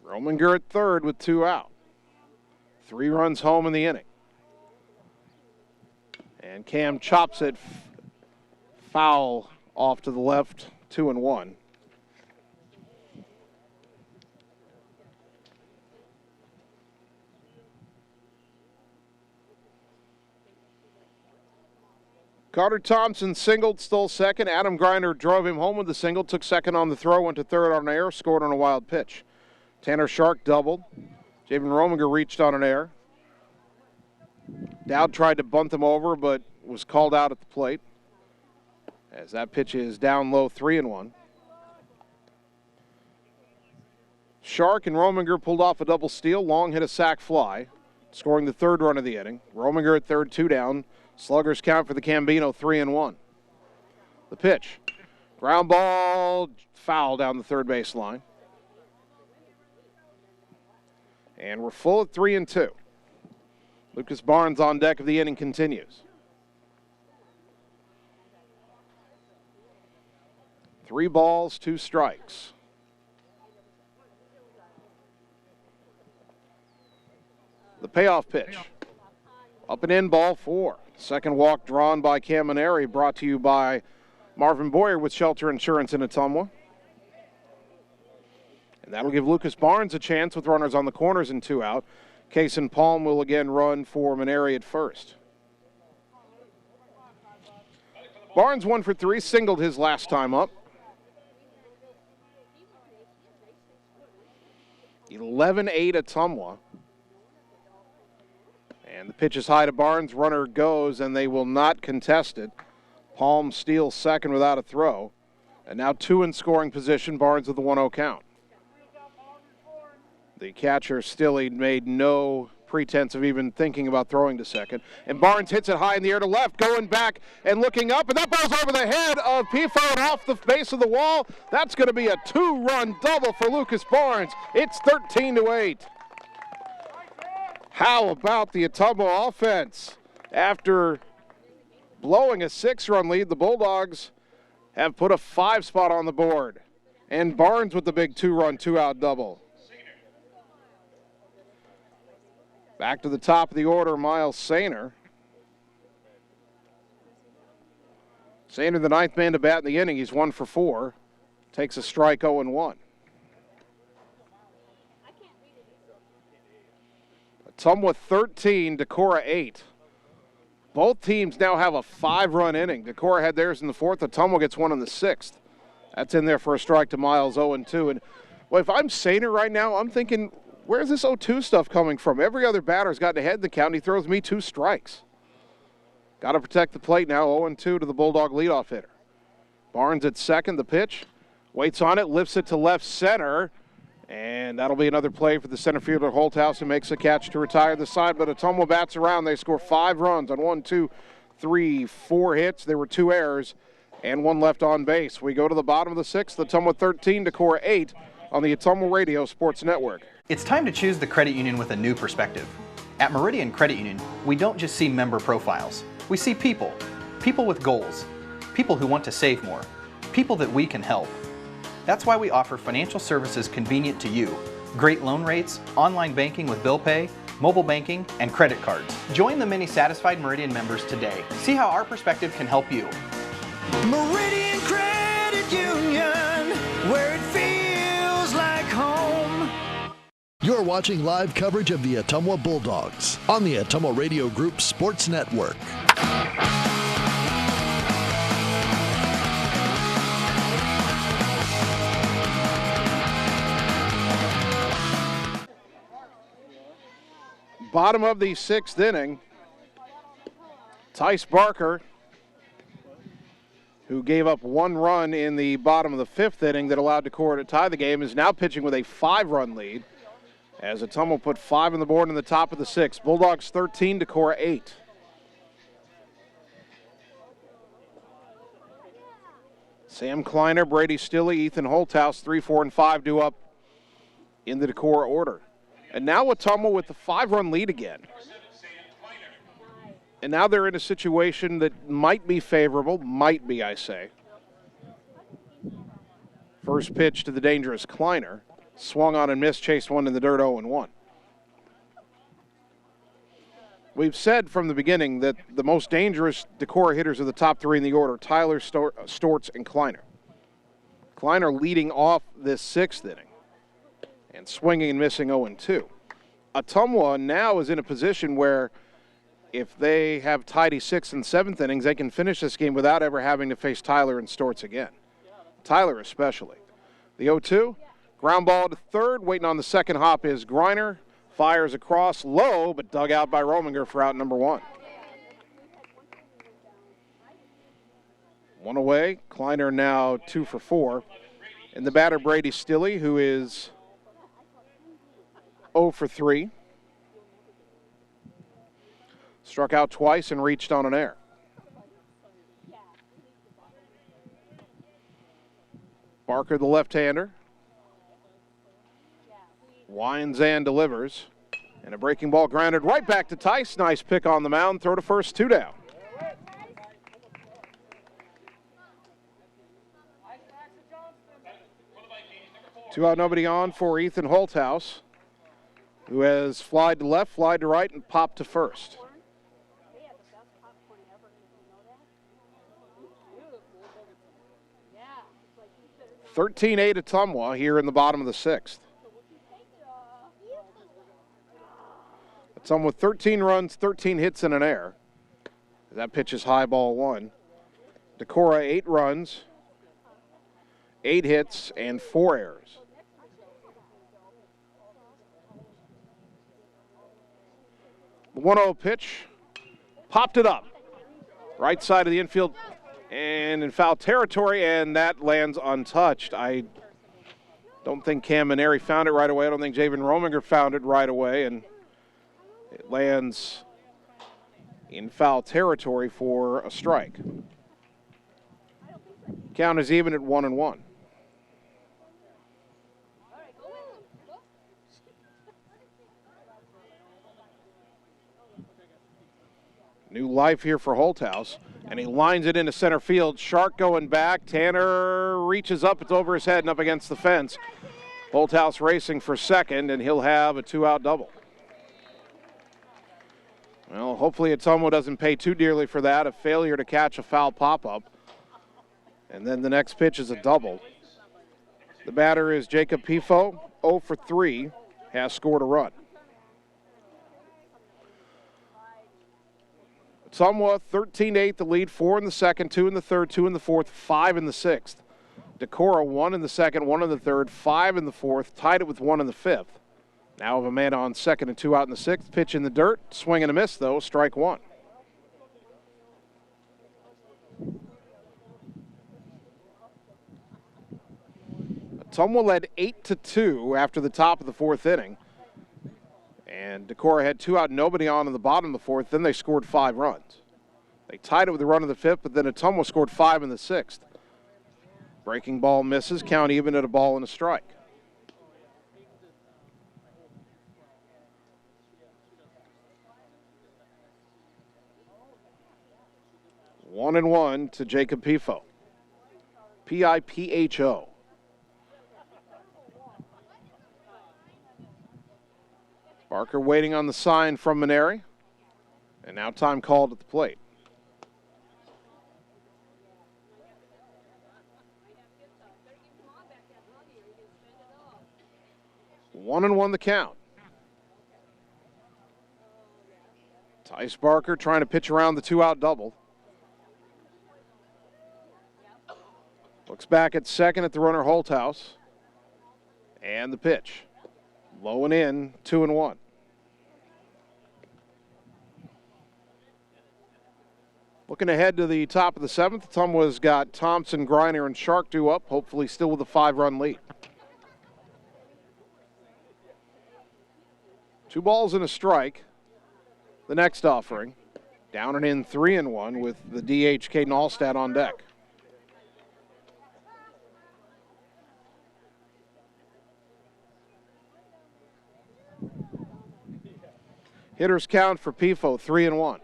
Rominger at third with 2 out. 3 runs home in the inning. And Cam chops it foul off to the left, 2-1. Carter Thompson singled, stole second. Adam Grinder drove him home with the single, took second on the throw, went to third on an error, scored on a wild pitch. Tanner Shark doubled. Javen Rominger reached on an error. Dowd tried to bunt them over, but was called out at the plate. As that pitch is down low, 3-1. Shark and Rominger pulled off a double steal. Long hit a sac fly, scoring the 3rd run of the inning. Rominger at third, 2 down. Sluggers count for the Cambino, 3-1. The pitch. Ground ball, foul down the third base line. And we're full at 3-2. Lucas Barnes on deck of the inning continues. 3 balls, 2 strikes. The payoff pitch. Up and in, ball 4. Second walk drawn by Cam Maneri, brought to you by Marvin Boyer with Shelter Insurance in Ottumwa. And that'll give Lucas Barnes a chance with runners on the corners and 2 out. Kason Palm will again run for Maneri at first. Barnes 1 for 3, singled his last time up. 11-8 Ottumwa. And the pitch is high to Barnes. Runner goes, and they will not contest it. Palm steals second without a throw. And now 2 in scoring position. Barnes with the 1-0 count. The catcher, Stilley, made no pretense of even thinking about throwing to second. And Barnes hits it high in the air to left, going back and looking up, and that ball's over the head of Pifo and off the base of the wall. That's going to be a 2-run double for Lucas Barnes. It's 13-8. How about the Ottumwa offense? After blowing a 6-run lead, the Bulldogs have put a 5 spot on the board. And Barnes with the big 2-run, 2-out double. Back to the top of the order, Miles Sainer. Sainer, the 9th man to bat in the inning. He's 1 for 4. Takes a strike, 0-1. Ottumwa 13, Decorah 8. Both teams now have a 5-run inning. Decorah had theirs in the 4th. Ottumwa gets one in the 6th. That's in there for a strike to Miles, 0-2. And well, if I'm Sainer right now, I'm thinking, where's this 0-2 stuff coming from? Every other batter's gotten ahead in the count. He throws me 2 strikes. Got to protect the plate now. 0-2 to the Bulldog leadoff hitter. Barnes at second. The pitch. Waits on it. Lifts it to left center. And that'll be another play for the center fielder, Holthouse, who makes a catch to retire the side. But Ottumwa bats around. They score 5 runs on 1, 2, 3, 4 hits. There were 2 errors and 1 left on base. We go to the bottom of the 6th. Ottumwa 13, Decorah 8 on the Ottumwa Radio Sports Network. It's time to choose the credit union with a new perspective. At Meridian Credit Union, we don't just see member profiles. We see people. People with goals. People who want to save more. People that we can help. That's why we offer financial services convenient to you. Great loan rates, online banking with bill pay, mobile banking, and credit cards. Join the many satisfied Meridian members today. See how our perspective can help you. Meridian Credit Union, where it feels like home. You're watching live coverage of the Ottumwa Bulldogs on the Ottumwa Radio Group Sports Network. Bottom of the 6th inning, Tice Barker, who gave up 1 run in the bottom of the 5th inning that allowed Decorah to tie the game, is now pitching with a 5-run lead as Ottumwa put 5 on the board in the top of the 6th. Bulldogs 13, Decorah 8. Sam Kleiner, Brady Stilley, Ethan Holthouse, 3, 4, and 5 due up in the Decorah order. And now Ottumwa with the 5-run lead again. And now they're in a situation that might be favorable. Might be, I say. First pitch to the dangerous Kleiner. Swung on and missed, chased one in the dirt, 0-1. We've said from the beginning that the most dangerous Decorah hitters are the top 3 in the order, Tyler, Stortz, and Kleiner. Kleiner leading off this 6th inning. And swinging and missing 0-2. Ottumwa now is in a position where if they have tidy 6th and 7th innings, they can finish this game without ever having to face Tyler and Stortz again. Tyler especially. The 0-2, ground ball to third. Waiting on the second hop is Greiner. Fires across low, but dug out by Rominger for out number 1. 1 away. Kleiner now 2 for 4. And the batter, Brady Stilley, who is 0 for 3. Struck out twice and reached on an error. Barker, the left-hander. Winds and delivers. And a breaking ball grounded right back to Tice. Nice pick on the mound. Throw to first, 2 down. Two out, nobody on for Ethan Holthouse, who has flied to left, flied to right, and popped to first. Yeah. 13-8 Ottumwa here in the bottom of the 6th. Ottumwa with 13 runs, 13 hits, and an error. That pitch is high, ball 1. Decorah, 8 runs, 8 hits, and 4 errors. The 1-0 pitch, popped it up. Right side of the infield and in foul territory, and that lands untouched. I don't think Cam Maneri found it right away. I don't think Javen Rominger found it right away, and it lands in foul territory for a strike. Count is even at 1-1. New life here for Holthouse, and he lines it into center field. Shark going back. Tanner reaches up. It's over his head and up against the fence. Holthouse racing for second, and he'll have a 2-out double. Well, hopefully Ottumwa doesn't pay too dearly for that, a failure to catch a foul pop-up. And then the next pitch is a double. The batter is Jacob Pifo, 0 for 3, has scored a run. Ottumwa 13-8 the lead, 4 in the second, 2 in the third, 2 in the fourth, 5 in the sixth. Decorah 1 in the second, 1 in the third, 5 in the fourth, tied it with 1 in the fifth. Now have a man on second and 2 out in the sixth. Pitch in the dirt, swing and a miss though, strike 1. Ottumwa led 8-2 after the top of the fourth inning. And Decorah had 2 out, nobody on in the bottom of the fourth. Then they scored 5 runs. They tied it with a run in the fifth, but then Ottumwa scored 5 in the sixth. Breaking ball misses, count even at a ball and a strike. One and 1 to Jacob Pifo. P-I-P-H-O. Barker waiting on the sign from Maneri. And now time called at the plate. One and 1 the count. Tice Barker trying to pitch around the 2-out double. Looks back at second at the runner Holthouse. And the pitch. Low and in, 2 and 1. Looking ahead to the top of the seventh, Ottumwa's got Thompson, Griner, and Shark due up, hopefully still with a 5-run lead. 2 balls and a strike. The next offering. Down and in, 3 and 1 with the DH Caden Allstat on deck. Hitters count for Pifo, 3 and 1.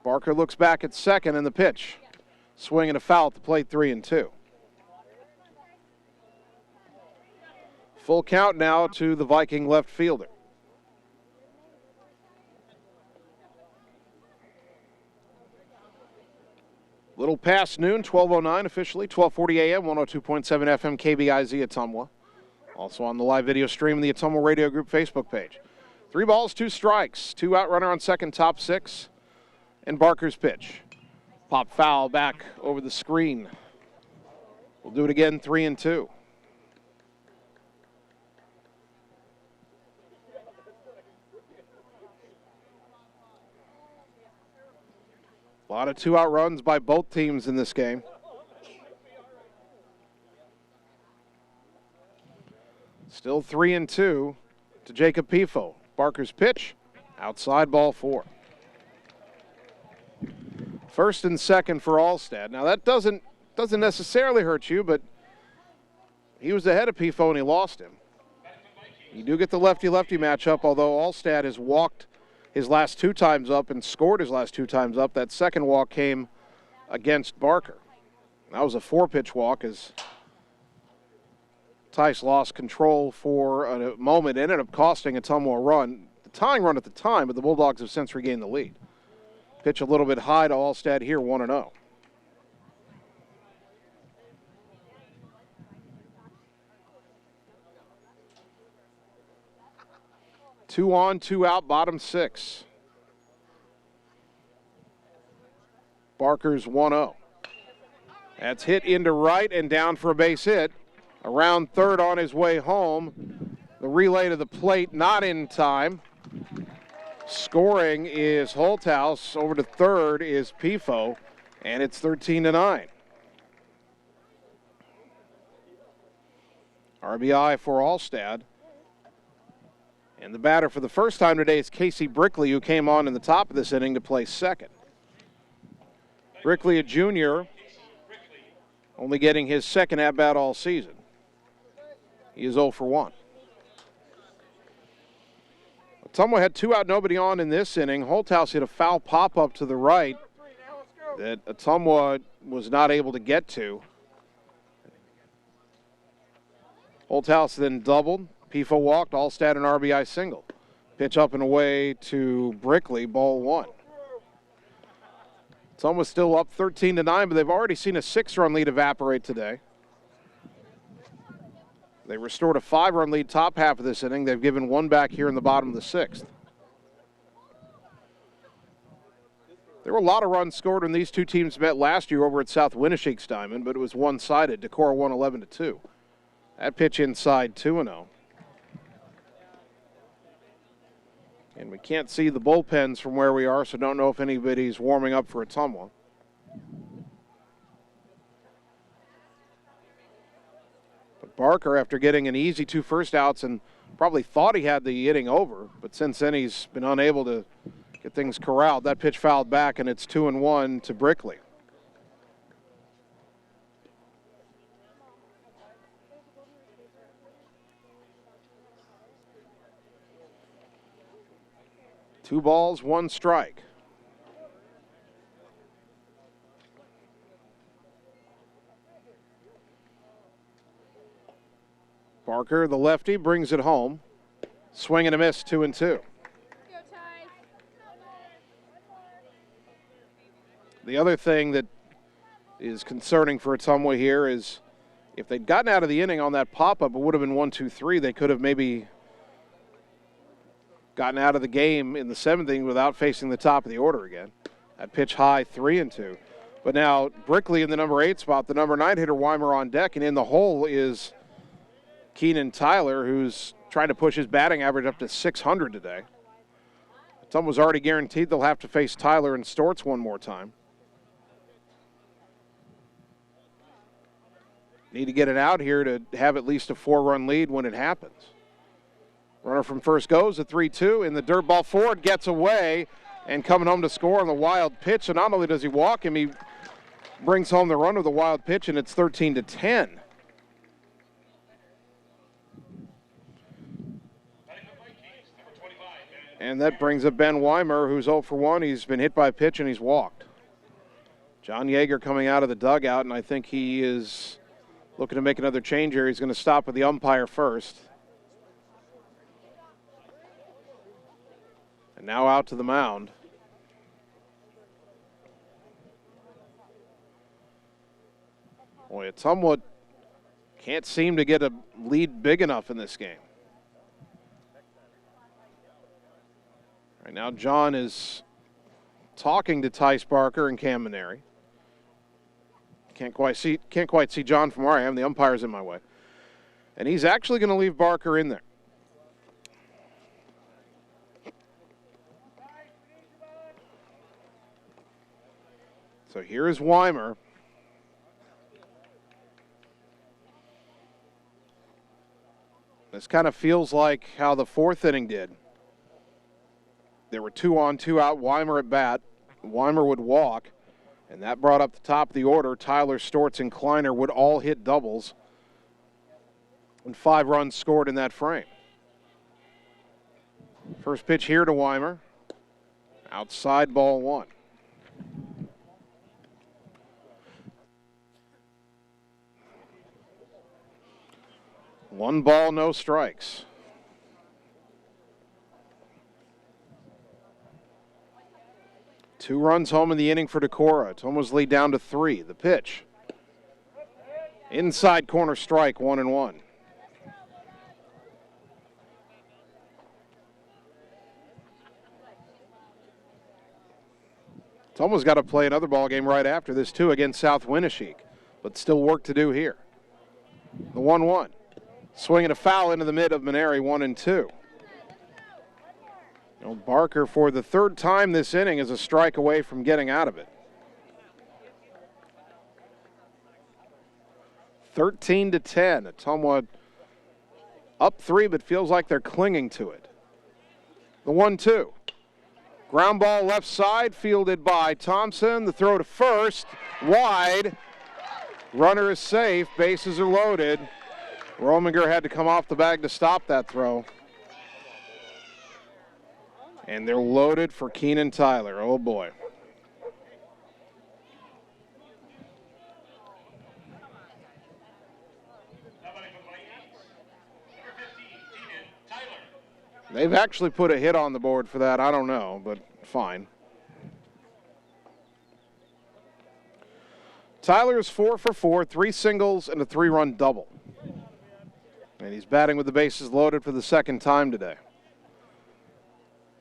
Barker looks back at second and the pitch. Swing and a foul at the plate, 3 and 2. Full count now to the Viking left fielder. Little past noon, 12:09 officially, 12:40 a.m., 102.7 FM, KBIZ Ottumwa. Also on the live video stream in the Ottumwa Radio Group Facebook page. 3 balls, 2 strikes, 2-out runner on second, top 6, and Barker's pitch. Pop foul back over the screen. We'll do it again, 3 and 2. A lot of 2-out runs by both teams in this game. Still 3 and 2 to Jacob Pifo. Barker's pitch, outside, ball 4. First and second for Allstat. Now that doesn't necessarily hurt you, but he was ahead of Pifo and he lost him. You do get the lefty-lefty matchup, although Allstat has walked his last 2 times up and scored his last 2 times up. That second walk came against Barker. That was a 4-pitch walk as Tice lost control for a moment. It ended up costing Ottumwa a run. The tying run at the time, but the Bulldogs have since regained the lead. Pitch a little bit high to Allstat here, 1-0. 2 on, 2 out, bottom 6. Barker's 1-0. That's hit into right and down for a base hit. Around third on his way home. The relay to the plate not in time. Scoring is Holthouse. Over to third is Pifo, and it's 13-9. RBI for Alstad. And the batter for the first time today is Casey Brickley, who came on in the top of this inning to play second. Brickley, a junior, only getting his second at-bat all season. He is 0 for 1. Ottumwa had 2 out, nobody on in this inning. Holthouse hit a foul pop-up to the right that Ottumwa was not able to get to. Holthouse then doubled. Pifo walked. Alstad an RBI single. Pitch up and away to Brickley, ball 1. Ottumwa still up 13-9, but they've already seen a 6-run lead evaporate today. They restored a 5-run lead top half of this inning. They've given 1 back here in the bottom of the 6th. There were a lot of runs scored when these two teams met last year over at South Winneshiek's Diamond, but it was one-sided. Decorah won 11-2. That pitch inside 2-0. And we can't see the bullpens from where we are, so don't know if anybody's warming up for Ottumwa. But Barker, after getting an easy 2 first outs and probably thought he had the inning over, but since then he's been unable to get things corralled. That pitch fouled back, and it's 2-1 to Brickley. Two balls, 1 strike. Barker, the lefty, brings it home. Swing and a miss, 2-2. The other thing that is concerning for Ottumwa here is if they'd gotten out of the inning on that pop-up, it would have been 1-2-3. They could have maybe gotten out of the game in the 7th inning without facing the top of the order again. That pitch high, 3-2. But now Brickley in the number 8 spot, the number 9 hitter Weimer on deck, and in the hole is Keenan Tyler, who's trying to push his batting average up to 600 today. Ottumwa's already guaranteed they'll have to face Tyler and Stortz one more time. Need to get it out here to have at least a 4-run lead when it happens. Runner from first goes, a 3-2, in the dirt ball forward, gets away, and coming home to score on the wild pitch. And not only does he walk him, he brings home the run with a wild pitch, and it's 13-10. And that brings up Ben Weimer, who's 0 for 1. He's been hit by a pitch, and he's walked. John Yeager coming out of the dugout, and I think he is looking to make another change here. He's going to stop with the umpire first. And now out to the mound. Boy, Ottumwa can't seem to get a lead big enough in this game. Right now, John is talking to Tice Barker and Cam Maneri. Can't quite see John from where I am. The umpire's in my way. And he's actually going to leave Barker in there. So here is Weimer. This kind of feels like how the 4th inning did. There were 2 on, 2 out, Weimer at bat. Weimer would walk, and that brought up the top of the order. Tyler, Stortz, and Kleiner would all hit doubles, and 5 runs scored in that frame. First pitch here to Weimer. Outside, ball 1. One ball, no strikes. Two runs home in the inning for Decorah. Ottumwa's lead down to 3. The pitch. Inside corner strike, 1-1. Ottumwa's got to play another ball game right after this, too, against South Winneshiek. But still work to do here. The 1-1. Swinging a foul into the mid of Maneri, 1-2. Barker, for the third time this inning, is a strike away from getting out of it. 13-10. Ottumwa up 3, but feels like they're clinging to it. The 1-2. Ground ball left side, fielded by Thompson. The throw to first, wide. Runner is safe, bases are loaded. Rominger had to come off the bag to stop that throw. And they're loaded for Keenan Tyler. Oh boy. They've actually put a hit on the board for that. I don't know, but fine. Tyler's 4 for 4, 3 singles and a 3-run double. And he's batting with the bases loaded for the second time today.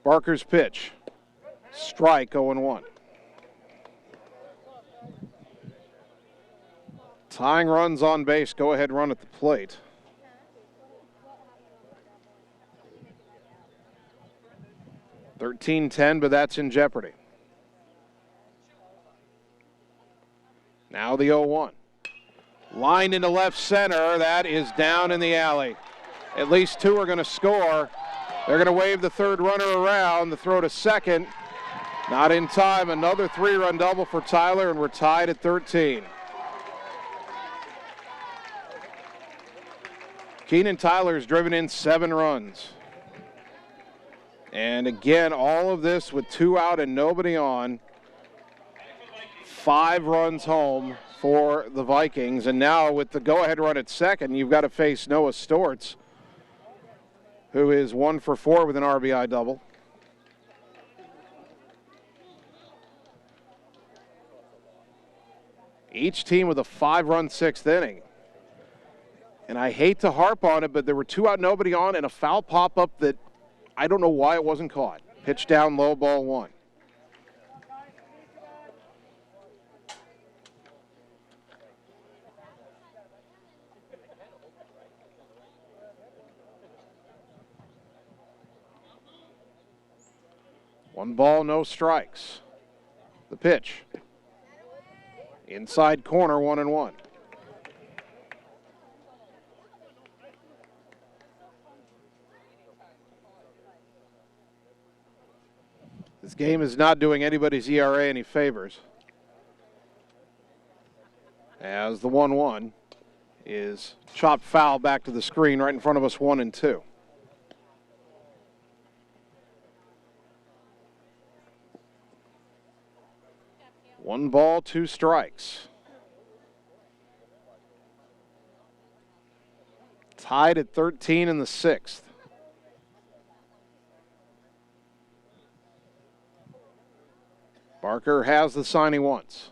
Barker's pitch. Strike, 0-1. Tying runs on base, go-ahead run at the plate. $13-10, but that's in jeopardy. Now the 0-1. Line into left center. That is down in the alley. At least 2 are going to score. They're going to wave the third runner around. The throw to second. Not in time. Another 3-run double for Tyler, and we're tied at 13. Keenan Tyler's driven in 7 runs. And again, all of this with 2 out and nobody on. 5 runs home for the Vikings. And now with the go-ahead run at second, you've got to face Noah Stortz, who is 1 for 4 with an RBI double. Each team with a 5-run 6th inning. And I hate to harp on it, but there were 2 out, nobody on, and a foul pop-up that I don't know why it wasn't caught. Pitch down low, ball 1. One ball, no strikes. The pitch. Inside corner, 1-1. This game is not doing anybody's ERA any favors, as the 1-1 is chopped foul back to the screen right in front of us, 1-2. One ball, 2 strikes. Tied at 13 in the 6th. Barker has the sign he wants.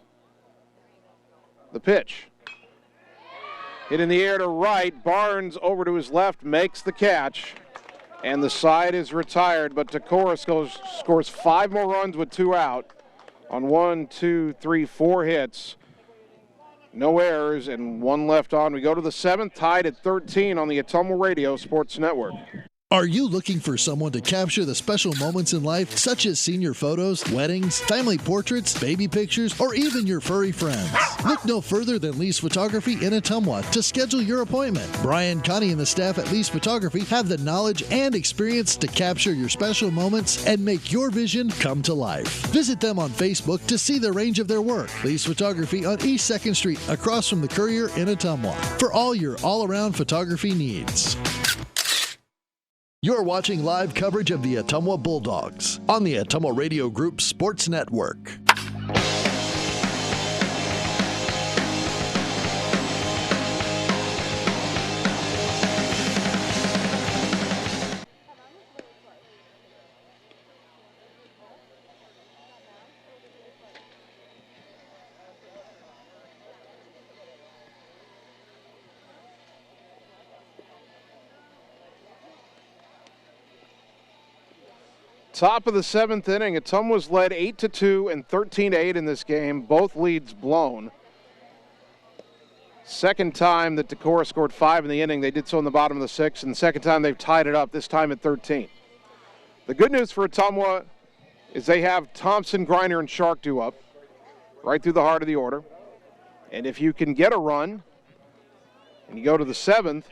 The pitch. Hit in the air to right. Barnes over to his left, makes the catch. And the side is retired, but Decorah scores 5 more runs with 2 out on 1, 2, 3, 4 hits. No errors and 1 left on. We go to the 7th, tied at 13 on the Ottumwa Radio Sports Network. Are you looking for someone to capture the special moments in life, such as senior photos, weddings, family portraits, baby pictures, or even your furry friends? Look no further than Lee's Photography in Ottumwa to schedule your appointment. Brian, Connie, and the staff at Lee's Photography have the knowledge and experience to capture your special moments and make your vision come to life. Visit them on Facebook to see the range of their work. Lee's Photography on East 2nd Street, across from the Courier in Ottumwa, for all your all-around photography needs. You're watching live coverage of the Ottumwa Bulldogs on the Ottumwa Radio Group Sports Network. Top of the 7th inning, Ottumwa's led 8-2 and 13-8 in this game, both leads blown. Second time that Decorah scored 5 in the inning. They did so in the bottom of the 6th, and the second time they've tied it up, this time at 13. The good news for Ottumwa is they have Thompson, Griner, and Shark due up right through the heart of the order. And if you can get a run and you go to the 7th,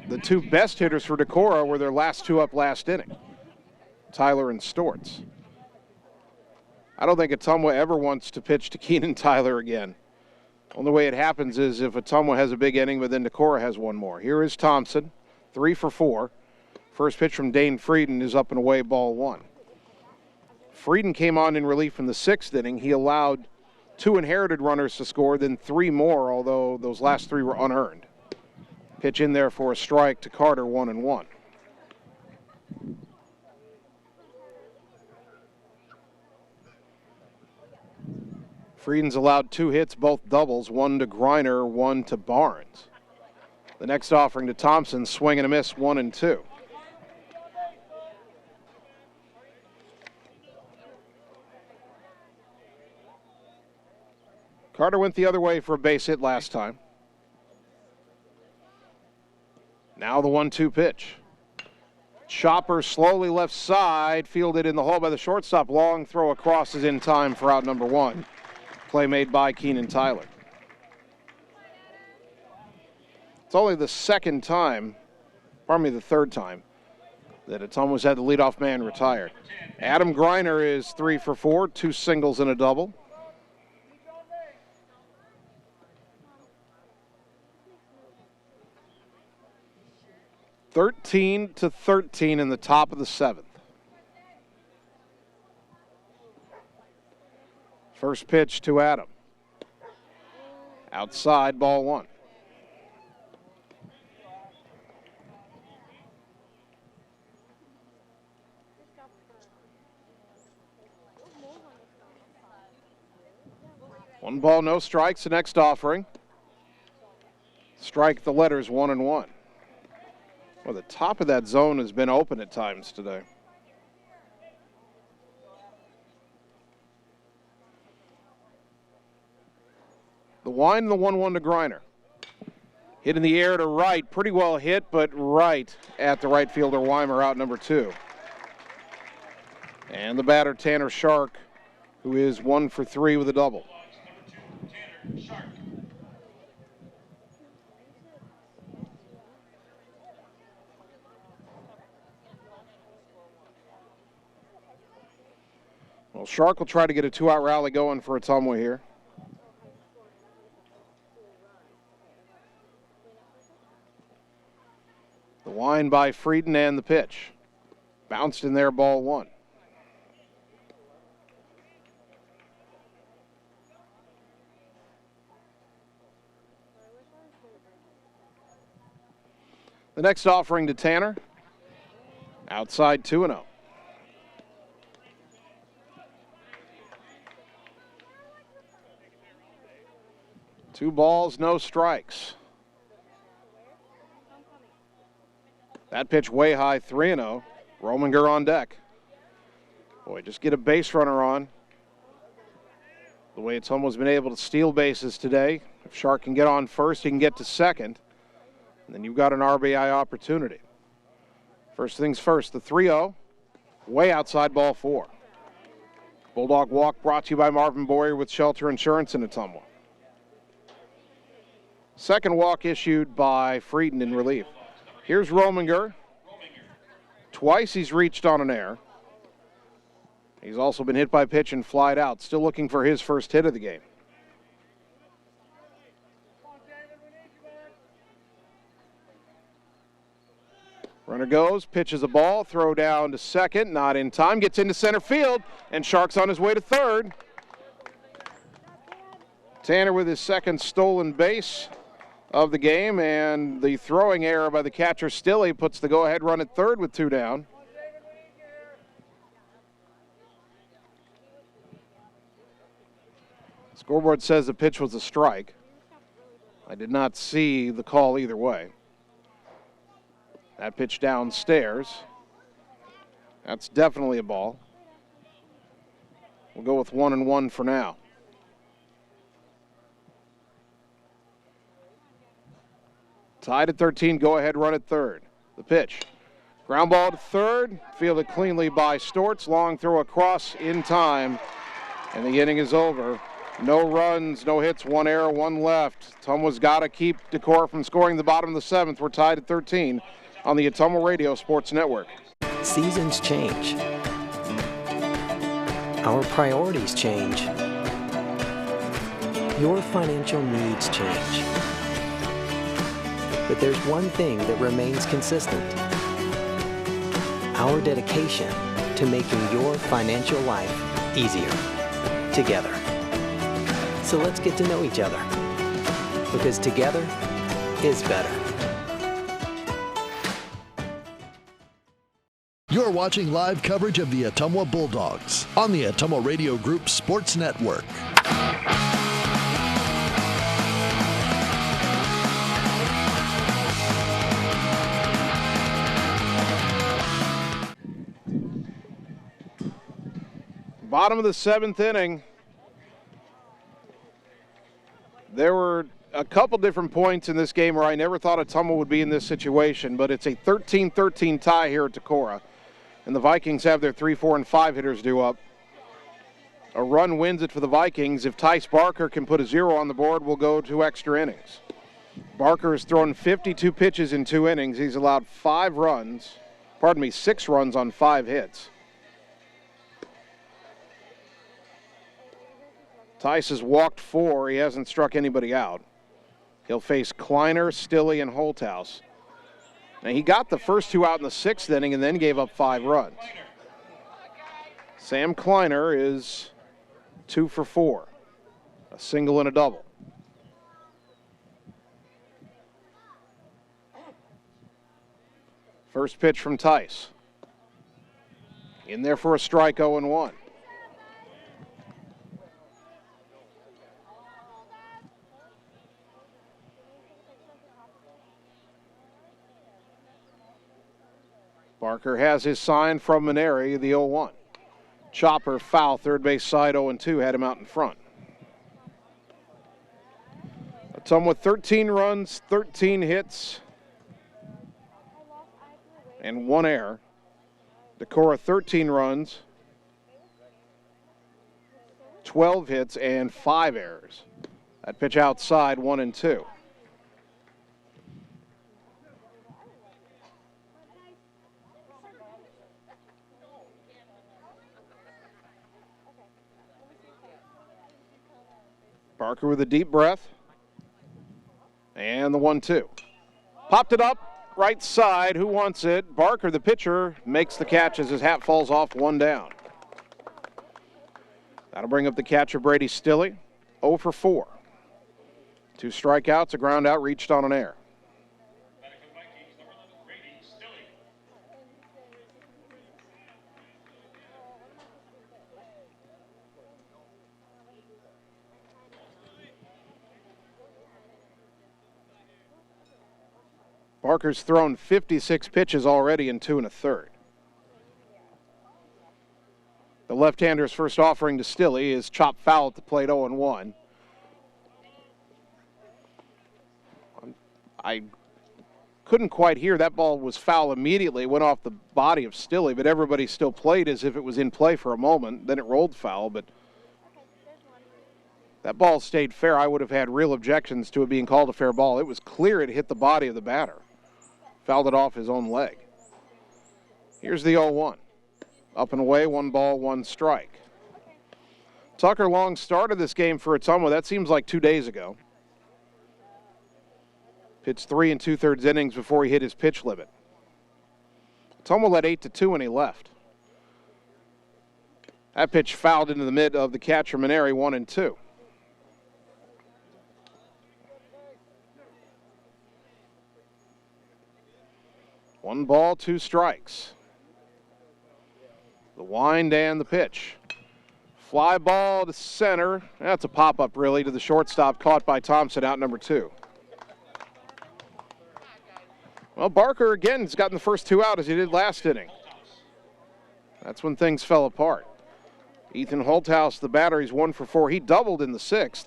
the two best hitters for Decorah were their last two up last inning, Tyler and Stortz. I don't think Ottumwa ever wants to pitch to Keenan Tyler again. Only way it happens is if Ottumwa has a big inning, but then Decorah has one more. Here is Thompson, 3 for 4. First pitch from Dane Frieden is up and away, ball 1. Frieden came on in relief in the 6th inning. He allowed 2 inherited runners to score, then 3 more, although those last 3 were unearned. Pitch in there for a strike to Carter, 1-1. Frieden's allowed 2 hits, both doubles, 1 to Griner, 1 to Barnes. The next offering to Thompson, swing and a miss, 1-2. Carter went the other way for a base hit last time. Now the 1-2 pitch. Chopper slowly left side, fielded in the hole by the shortstop. Long throw across is in time for out number 1. Play made by Keenan Tyler. It's only the third time that Ottumwa's had the leadoff man retired. Adam Griner is 3 for 4, 2 singles and a double. (13-13) in the top of the 7th. First pitch to Adam. Outside, ball 1. One ball, no strikes. The next offering. Strike the letters, 1-1. Well, the top of that zone has been open at times today. The wind and the 1-1 to Griner. Hit in the air to right. Pretty well hit, but right at the right fielder Weimer, out number 2. And the batter, Tanner Shark, who is 1 for 3 with a double. Well, Shark will try to get a 2-out rally going for Ottumwa here. The wind by Frieden and the pitch. Bounced in there, ball 1. The next offering to Tanner. Outside, 2-0. Two balls, no strikes. That pitch way high, 3-0. Rominger on deck. Boy, just get a base runner on. The way Ottumwa's been able to steal bases today. If Shark can get on first, he can get to second. And then you've got an RBI opportunity. First things first, the 3-0. Way outside, ball 4. Bulldog walk brought to you by Marvin Boyer with Shelter Insurance in Ottumwa. Second walk issued by Frieden in relief. Here's Rominger. Twice he's reached on an error. He's also been hit by pitch and flied out. Still looking for his first hit of the game. Runner goes, pitches a ball, throw down to second, not in time, gets into center field, and Shark's on his way to third. Tanner with his second stolen base of the game, and the throwing error by the catcher Stilley puts the go-ahead run at third with 2 down. Scoreboard says the pitch was a strike. I did not see the call either way. That pitch downstairs. That's definitely a ball. We'll go with 1-1 for now. Tied at 13, go-ahead run at third. The pitch. Ground ball to third, fielded cleanly by Stortz. Long throw across in time, and the inning is over. No runs, no hits, one error, one left. Ottumwa's got to keep Decorah from scoring the bottom of the seventh. We're tied at 13 on the Ottumwa Radio Sports Network. Seasons change. Our priorities change. Your financial needs change. But there's one thing that remains consistent. Our dedication to making your financial life easier together. So let's get to know each other, because together is better. You're watching live coverage of the Ottumwa Bulldogs on the Ottumwa Radio Group Sports Network. Bottom of the seventh inning. There were a couple different points in this game where I never thought Ottumwa would be in this situation, but it's a 13-13 tie here at Decorah. And the Vikings have their 3, 4, and 5 hitters due up. A run wins it for the Vikings. If Tice Barker can put a 0 on the board, we'll go to extra innings. Barker has thrown 52 pitches in 2 innings. He's allowed 6 runs on 5 hits. Tice has walked 4. He hasn't struck anybody out. He'll face Kleiner, Stille, and Holthouse. Now, he got the first 2 out in the 6th inning and then gave up 5 runs. Sam Kleiner is 2 for 4. A single and a double. First pitch from Tice. In there for a strike, 0-1. Barker has his sign from Maneri, the 0-1. Chopper foul, third base side, 0-2, had him out in front. Ottumwa 13 runs, 13 hits, and 1 error. Decorah 13 runs, 12 hits, and 5 errors. That pitch outside, 1-2. Barker with a deep breath. And the 1-2. Popped it up, right side. Who wants it? Barker, the pitcher, makes the catch as his hat falls off, 1 down. That'll bring up the catcher, Brady Stille, 0 for 4. 2 strikeouts, a ground out, reached on an error. Barker's thrown 56 pitches already in 2 1/3. The left-hander's first offering to Stille is chopped foul at the plate, 0-1. I couldn't quite hear. That ball was foul immediately. It went off the body of Stille, but everybody still played as if it was in play for a moment. Then it rolled foul, but that ball stayed fair. I would have had real objections to it being called a fair ball. It was clear it hit the body of the batter. Fouled it off his own leg. Here's the 0-1. Up and away, 1 ball, 1 strike. Tucker Long started this game for Ottumwa. That seems like 2 days ago. Pitched 3 2/3 innings before he hit his pitch limit. Ottumwa led 8-2 when he left. That pitch fouled into the mid of the catcher Maneri, 1-2. One ball, 2 strikes. The wind and the pitch. Fly ball to center. That's a pop-up, really, to the shortstop, caught by Thompson, out number 2. Well, Barker, again, has gotten the first 2 out as he did last inning. That's when things fell apart. Ethan Holthouse, the batter, he's 1 for 4. He doubled in the 6th.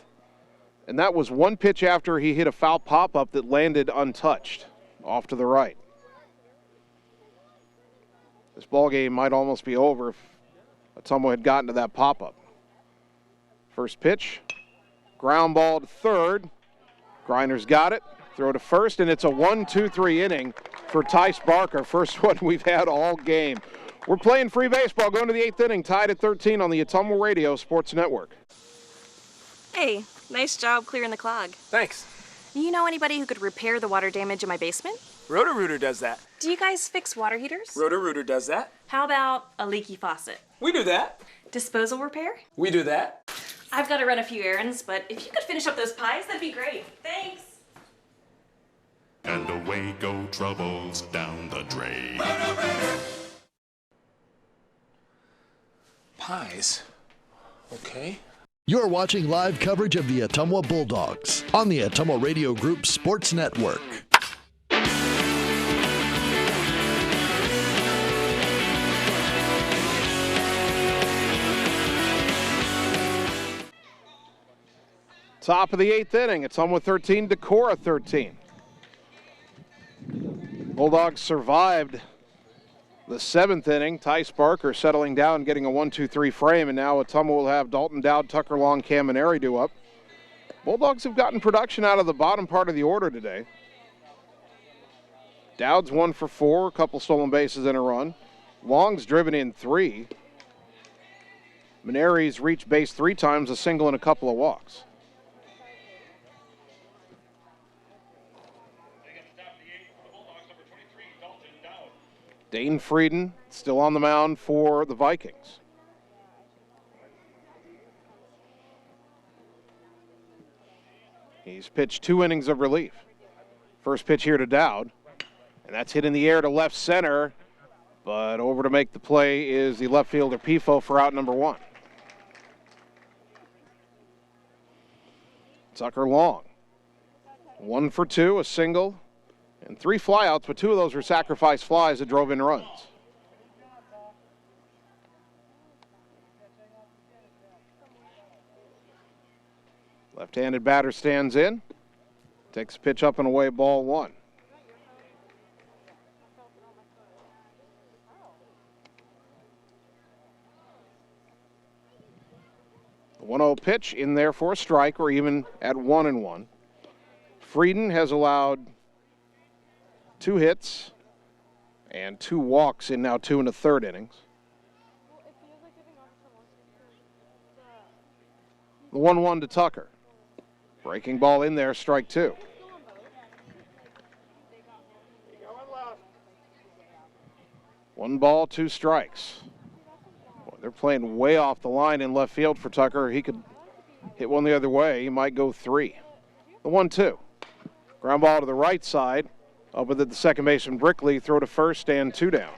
And that was one pitch after he hit a foul pop-up that landed untouched off to the right. This ball game might almost be over if Ottumwa had gotten to that pop-up. First pitch, ground ball to third. Grinder's got it. Throw to first, and it's a 1-2-3 inning for Tice Barker. First one we've had all game. We're playing free baseball, going to the 8th inning, tied at 13 on the Ottumwa Radio Sports Network. Hey, nice job clearing the clog. Thanks. You know anybody who could repair the water damage in my basement? Roto-Rooter does that. Do you guys fix water heaters? Roto-Rooter does that. How about a leaky faucet? We do that. Disposal repair? We do that. I've got to run a few errands, but if you could finish up those pies, that'd be great. Thanks. And away go troubles down the drain. Pies. Okay. You're watching live coverage of the Ottumwa Bulldogs on the Ottumwa Radio Group Sports Network. Top of the 8th inning. Ottumwa 13, Decorah 13. Bulldogs survived the 7th inning. Tice Barker settling down, getting a 1-2-3 frame, and now Ottumwa will have Dalton Dowd, Tucker Long, Cam Maneri due up. Bulldogs have gotten production out of the bottom part of the order today. Dowd's 1 for 4, a couple stolen bases and a run. Long's driven in 3. Maneri's reached base 3 times, a single and a couple of walks. Dane Frieden still on the mound for the Vikings. He's pitched 2 innings of relief. First pitch here to Dowd, and that's hit in the air to left center, but over to make the play is the left fielder Pifo for out number 1. Tucker Long, 1 for 2, a single, and 3 flyouts, but 2 of those were sacrifice flies that drove in runs. Left-handed batter stands in. Takes a pitch up and away, ball 1. The 1-0 pitch in there for a strike, or even at 1-1. Frieden has allowed 2 hits and 2 walks in now 2 1/3 innings. The 1-1 to Tucker. Breaking ball in there, strike 2. One ball, 2 strikes. Boy, they're playing way off the line in left field for Tucker. He could hit one the other way. He might go 3. The 1-2. Ground ball to the right side. Up with it, the second baseman Brickley, throw to first and 2 down.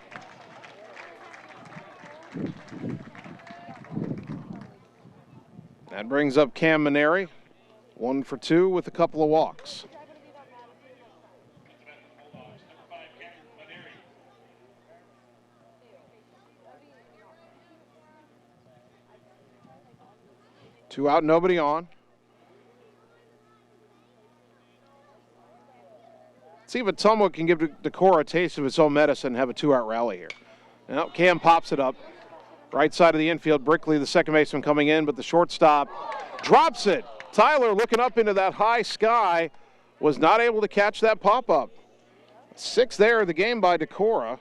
That brings up Cam Maneri, 1 for 2 with a couple of walks. Two out, nobody on. See if Ottumwa can give Decorah a taste of its own medicine and have a 2-out rally here. Now Cam pops it up. Right side of the infield, Brickley, the second baseman, coming in, but the shortstop drops it. Tyler, looking up into that high sky, was not able to catch that pop-up. 6 there of the game by Decorah.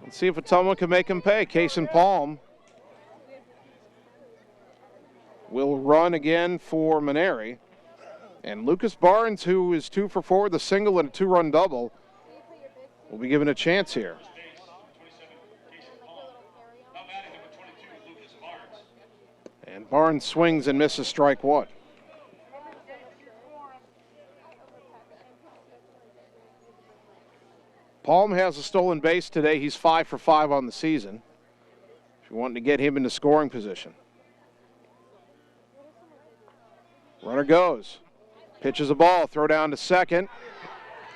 Let's see if Ottumwa can make him pay. Case and Palm will run again for Maneri. And Lucas Barnes, who is 2 for 4 with a single and a 2-run double, will be given a chance here. And Barnes swings and misses strike 1. Palm has a stolen base today. He's 5 for 5 on the season. If you want to get him into scoring position. Runner goes. Pitches a ball, throw down to second.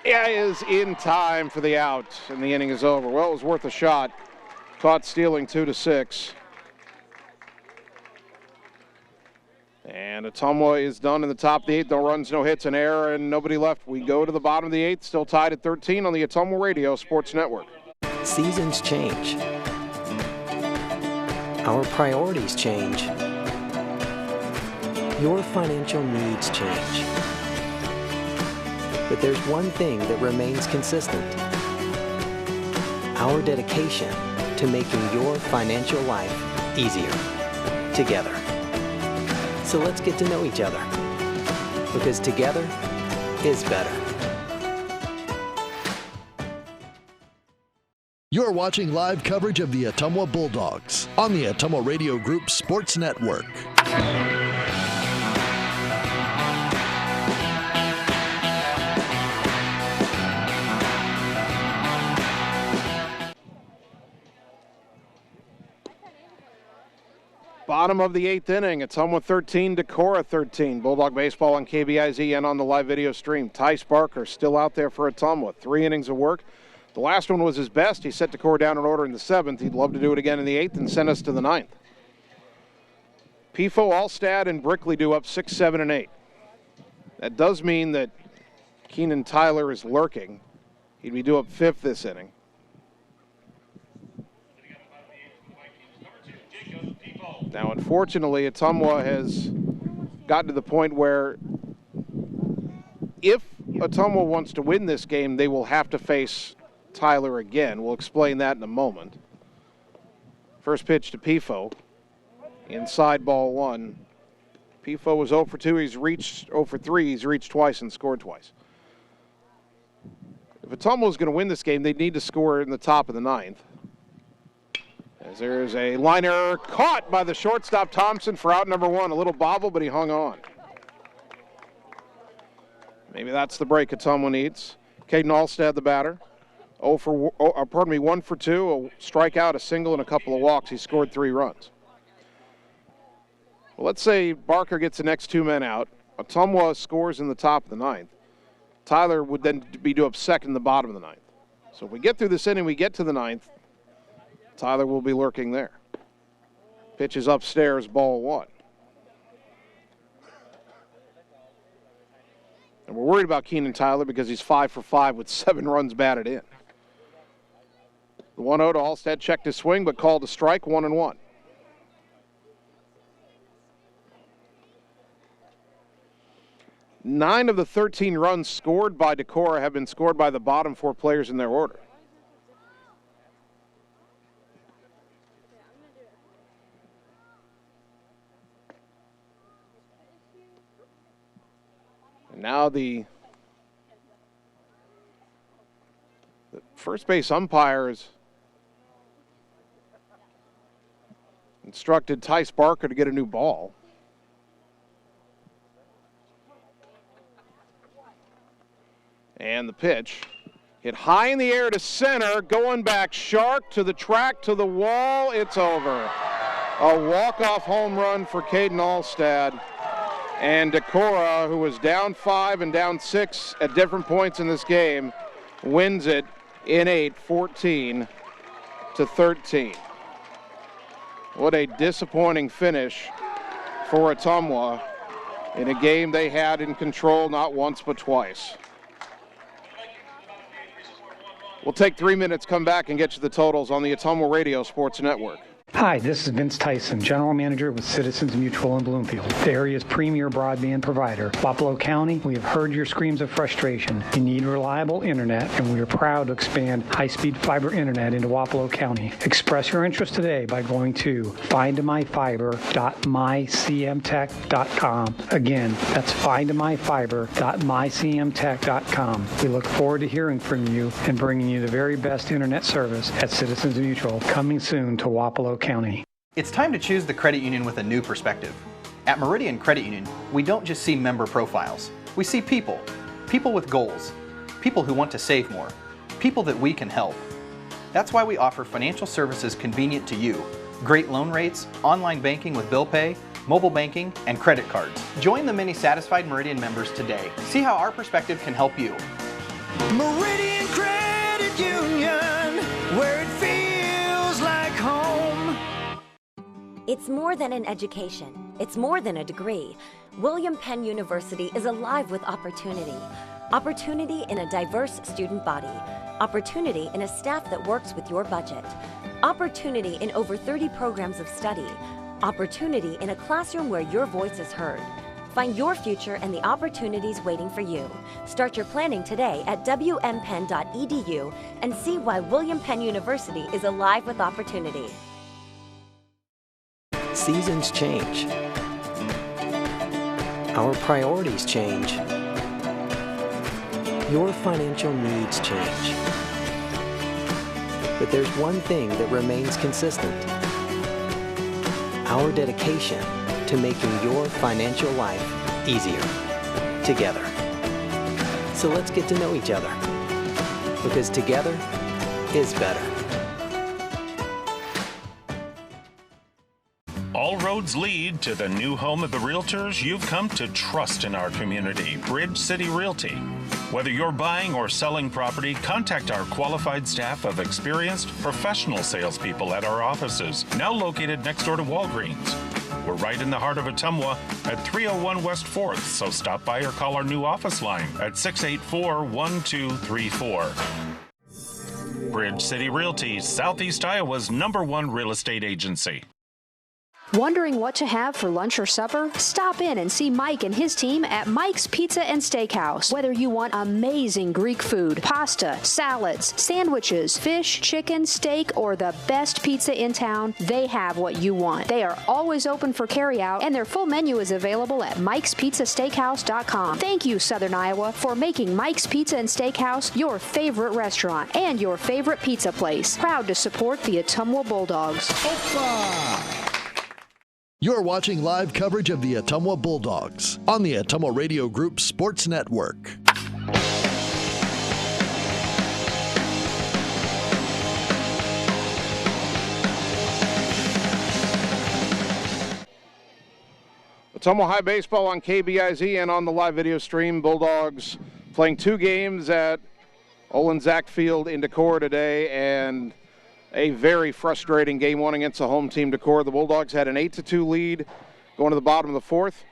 Is in time for the out, and the inning is over. Well, it was worth a shot. Caught stealing 2-6. And Ottumwa is done in the top of the 8th. No runs, no hits, an error, and nobody left. We go to the bottom of the 8th, still tied at 13 on the Ottumwa Radio Sports Network. Seasons change. Our priorities change. Your financial needs change. But there's one thing that remains consistent. Our dedication to making your financial life easier together. So let's get to know each other, because together is better. You're watching live coverage of the Ottumwa Bulldogs on the Ottumwa Radio Group Sports Network. Bottom of the 8th inning. Ottumwa 13, Decorah 13. Bulldog baseball on KBIZ and on the live video stream. Tice Barker still out there for Ottumwa. 3 innings of work. The last one was his best. He set Decorah down in order in the 7th. He'd love to do it again in the 8th and send us to the 9th. Pifo, Alstad, and Brickley do up 6, 7, and 8. That does mean that Keenan Tyler is lurking. He'd be due up 5th this inning. Now, unfortunately, Ottumwa has gotten to the point where if Ottumwa wants to win this game, they will have to face Tyler again. We'll explain that in a moment. First pitch to Pifo. Inside ball 1. Pifo was 0 for 2. He's reached 0 for 3. He's reached twice and scored twice. If Ottumwa is going to win this game, they need to score in the top of the 9th. As there is a line error caught by the shortstop Thompson for out number 1. A little bobble, but he hung on. Maybe that's the break Ottumwa needs. Caden Alstad, the batter. 1 for 2, a strikeout, a single, and a couple of walks. He scored 3 runs. Well, let's say Barker gets the next 2 men out. Ottumwa scores in the top of the 9th. Tyler would then be due up second in the bottom of the 9th. So if we get through this inning, we get to the 9th, Tyler will be lurking there. Pitch is upstairs, ball 1. And we're worried about Keenan Tyler because he's 5 for 5 with 7 runs batted in. The 1-0 to Alstad checked his swing but called a strike, 1-1. Nine of the 13 runs scored by Decorah have been scored by the bottom 4 players in their order. And now the first base umpire has instructed Tice Barker to get a new ball. And the pitch hit high in the air to center, going back sharp to the track, to the wall. It's over. A walk-off home run for Caden Alstad. And Decorah, who was down 5 and down 6 at different points in this game, wins it in 8, 14-13. What a disappointing finish for Ottumwa in a game they had in control not once but twice. We'll take 3 minutes, come back, and get you the totals on the Ottumwa Radio Sports Network. Hi, this is Vince Tyson, General Manager with Citizens Mutual in Bloomfield, the area's premier broadband provider. Wapello County, we have heard your screams of frustration. You need reliable internet, and we are proud to expand high-speed fiber internet into Wapello County. Express your interest today by going to findmyfiber.mycmtech.com. Again, that's findmyfiber.mycmtech.com. We look forward to hearing from you and bringing you the very best internet service at Citizens Mutual, coming soon to Wapello County. It's time to choose the credit union with a new perspective. At Meridian Credit Union, we don't just see member profiles. We see people. People with goals. People who want to save more. People that we can help. That's why we offer financial services convenient to you. Great loan rates, online banking with bill pay, mobile banking, and credit cards. Join the many satisfied Meridian members today. See how our perspective can help you. Meridian Credit Union, where it feels like It's more than an education. It's more than a degree. William Penn University is alive with opportunity. Opportunity in a diverse student body. Opportunity in a staff that works with your budget. Opportunity in over 30 programs of study. Opportunity in a classroom where your voice is heard. Find your future and the opportunities waiting for you. Start your planning today at wmpenn.edu and see why William Penn University is alive with opportunity. Seasons change. Our priorities change. Your financial needs change. But there's one thing that remains consistent: our dedication to making your financial life easier together. So let's get to know each other, because together is better. All roads lead to the new home of the realtors you've come to trust in our community, Bridge City Realty. Whether you're buying or selling property, contact our qualified staff of experienced professional salespeople at our offices, now located next door to Walgreens. We're right in the heart of Ottumwa at 301 West 4th, so stop by or call our new office line at 684-1234. Bridge City Realty, Southeast Iowa's #1 real estate agency. Wondering what to have for lunch or supper? Stop in and see Mike and his team at Mike's Pizza and Steakhouse. Whether you want amazing Greek food, pasta, salads, sandwiches, fish, chicken, steak, or the best pizza in town, they have what you want. They are always open for carryout, and their full menu is available at mikespizzasteakhouse.com. Thank you, Southern Iowa, for making Mike's Pizza and Steakhouse your favorite restaurant and your favorite pizza place. Proud to support the Ottumwa Bulldogs. You're watching live coverage of the Ottumwa Bulldogs on the Ottumwa Radio Group Sports Network. Ottumwa High Baseball on KBIZ and on the live video stream. Bulldogs playing 2 games at Olin Zach Field in Decorah today, and a very frustrating game 1 against the home team, Decorah. The Bulldogs had an 8-2 lead going to the bottom of the 4th.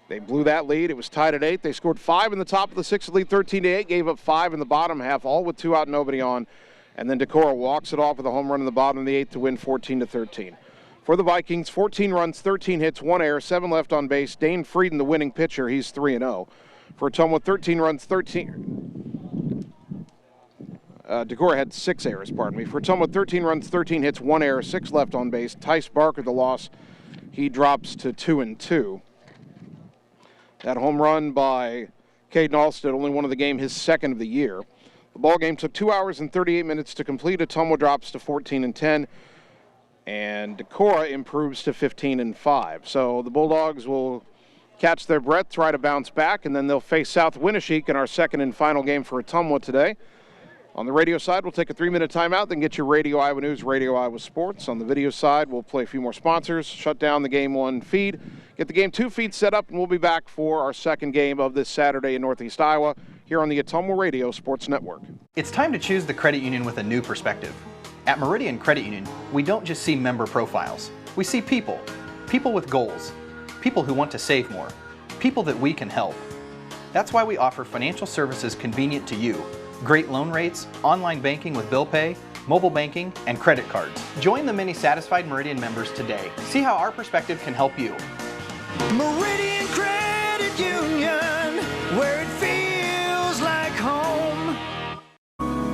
They blew that lead. It was tied at 8. They scored 5 in the top of the 6th lead, 13-8, gave up 5 in the bottom half, all with 2 out, nobody on. And then Decorah walks it off with a home run in the bottom of the 8th to win 14-13. For the Vikings, 14 runs, 13 hits, 1 error, 7 left on base. Dane Frieden, the winning pitcher, he's 3-0. For Ottumwa, 13 runs, 13... Decorah had 6 errors, pardon me. For Ottumwa, 13 runs, 13 hits, 1 error, 6 left on base. Tice Barker, the loss, he drops to 2-2. That home run by Caden Alstead, only one of the game, his 2nd of the year. The ball game took 2 hours and 38 minutes to complete. Ottumwa drops to 14-10, and Decorah improves to 15-5. So the Bulldogs will catch their breath, try to bounce back, and then they'll face South Winneshiek in our 2nd and final game for Ottumwa today. On the radio side, we'll take a 3-minute timeout, then get your Radio Iowa News, Radio Iowa Sports. On the video side, we'll play a few more sponsors, shut down the Game 1 feed, get the Game 2 feed set up, and we'll be back for our 2nd game of this Saturday in Northeast Iowa here on the Ottumwa Radio Sports Network. It's time to choose the credit union with a new perspective. At Meridian Credit Union, we don't just see member profiles. We see people. People with goals. People who want to save more. People that we can help. That's why we offer financial services convenient to you. Great loan rates, online banking with bill pay, mobile banking, and credit cards. Join the many satisfied Meridian members today. See how our perspective can help you. Meridian Credit Union, where it feels like home.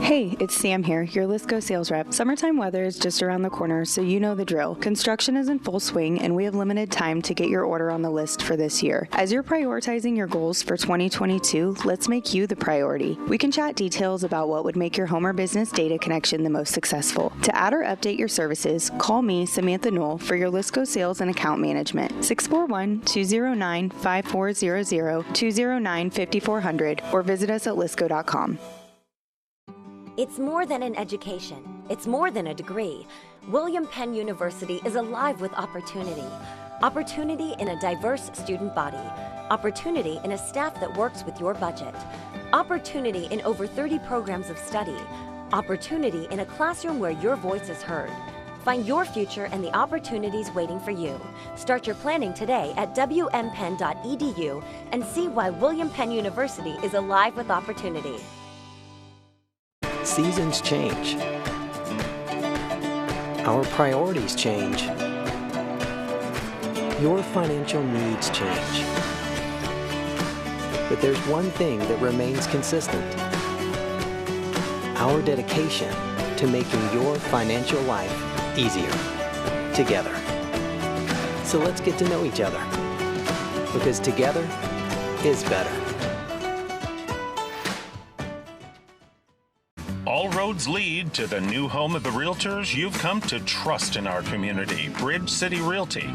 Hey, it's Sam here, your Lisco sales rep. Summertime weather is just around the corner, so you know the drill. Construction is in full swing, and we have limited time to get your order on the list for this year. As you're prioritizing your goals for 2022, let's make you the priority. We can chat details about what would make your home or business data connection the most successful. To add or update your services, call me, Samantha Knoll, for your Lisco sales and account management. 641-209-5400, 209-5400, or visit us at lisco.com. It's more than an education. It's more than a degree. William Penn University is alive with opportunity. Opportunity in a diverse student body. Opportunity in a staff that works with your budget. Opportunity in over 30 programs of study. Opportunity in a classroom where your voice is heard. Find your future and the opportunities waiting for you. Start your planning today at wmpenn.edu and see why William Penn University is alive with opportunity. Seasons change. Our priorities change. Your financial needs change. But there's one thing that remains consistent: our dedication to making your financial life easier together. So let's get to know each other, because together is better. All roads lead to the new home of the realtors you've come to trust in our community, Bridge City Realty.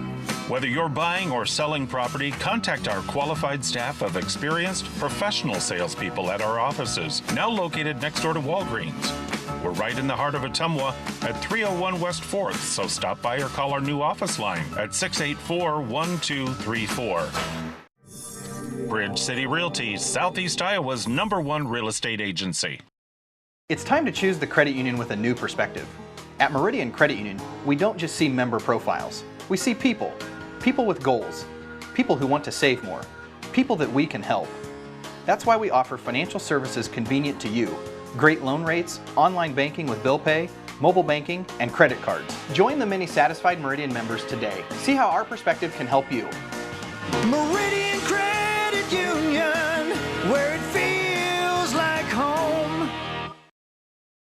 Whether you're buying or selling property, contact our qualified staff of experienced professional salespeople at our offices, now located next door to Walgreens. We're right in the heart of Ottumwa at 301 West 4th, so stop by or call our new office line at 684-1234. Bridge City Realty, Southeast Iowa's #1 real estate agency. It's time to choose the credit union with a new perspective. At Meridian Credit Union, we don't just see member profiles. We see people. People with goals. People who want to save more. People that we can help. That's why we offer financial services convenient to you. Great loan rates, online banking with bill pay, mobile banking, and credit cards. Join the many satisfied Meridian members today. See how our perspective can help you. Meridian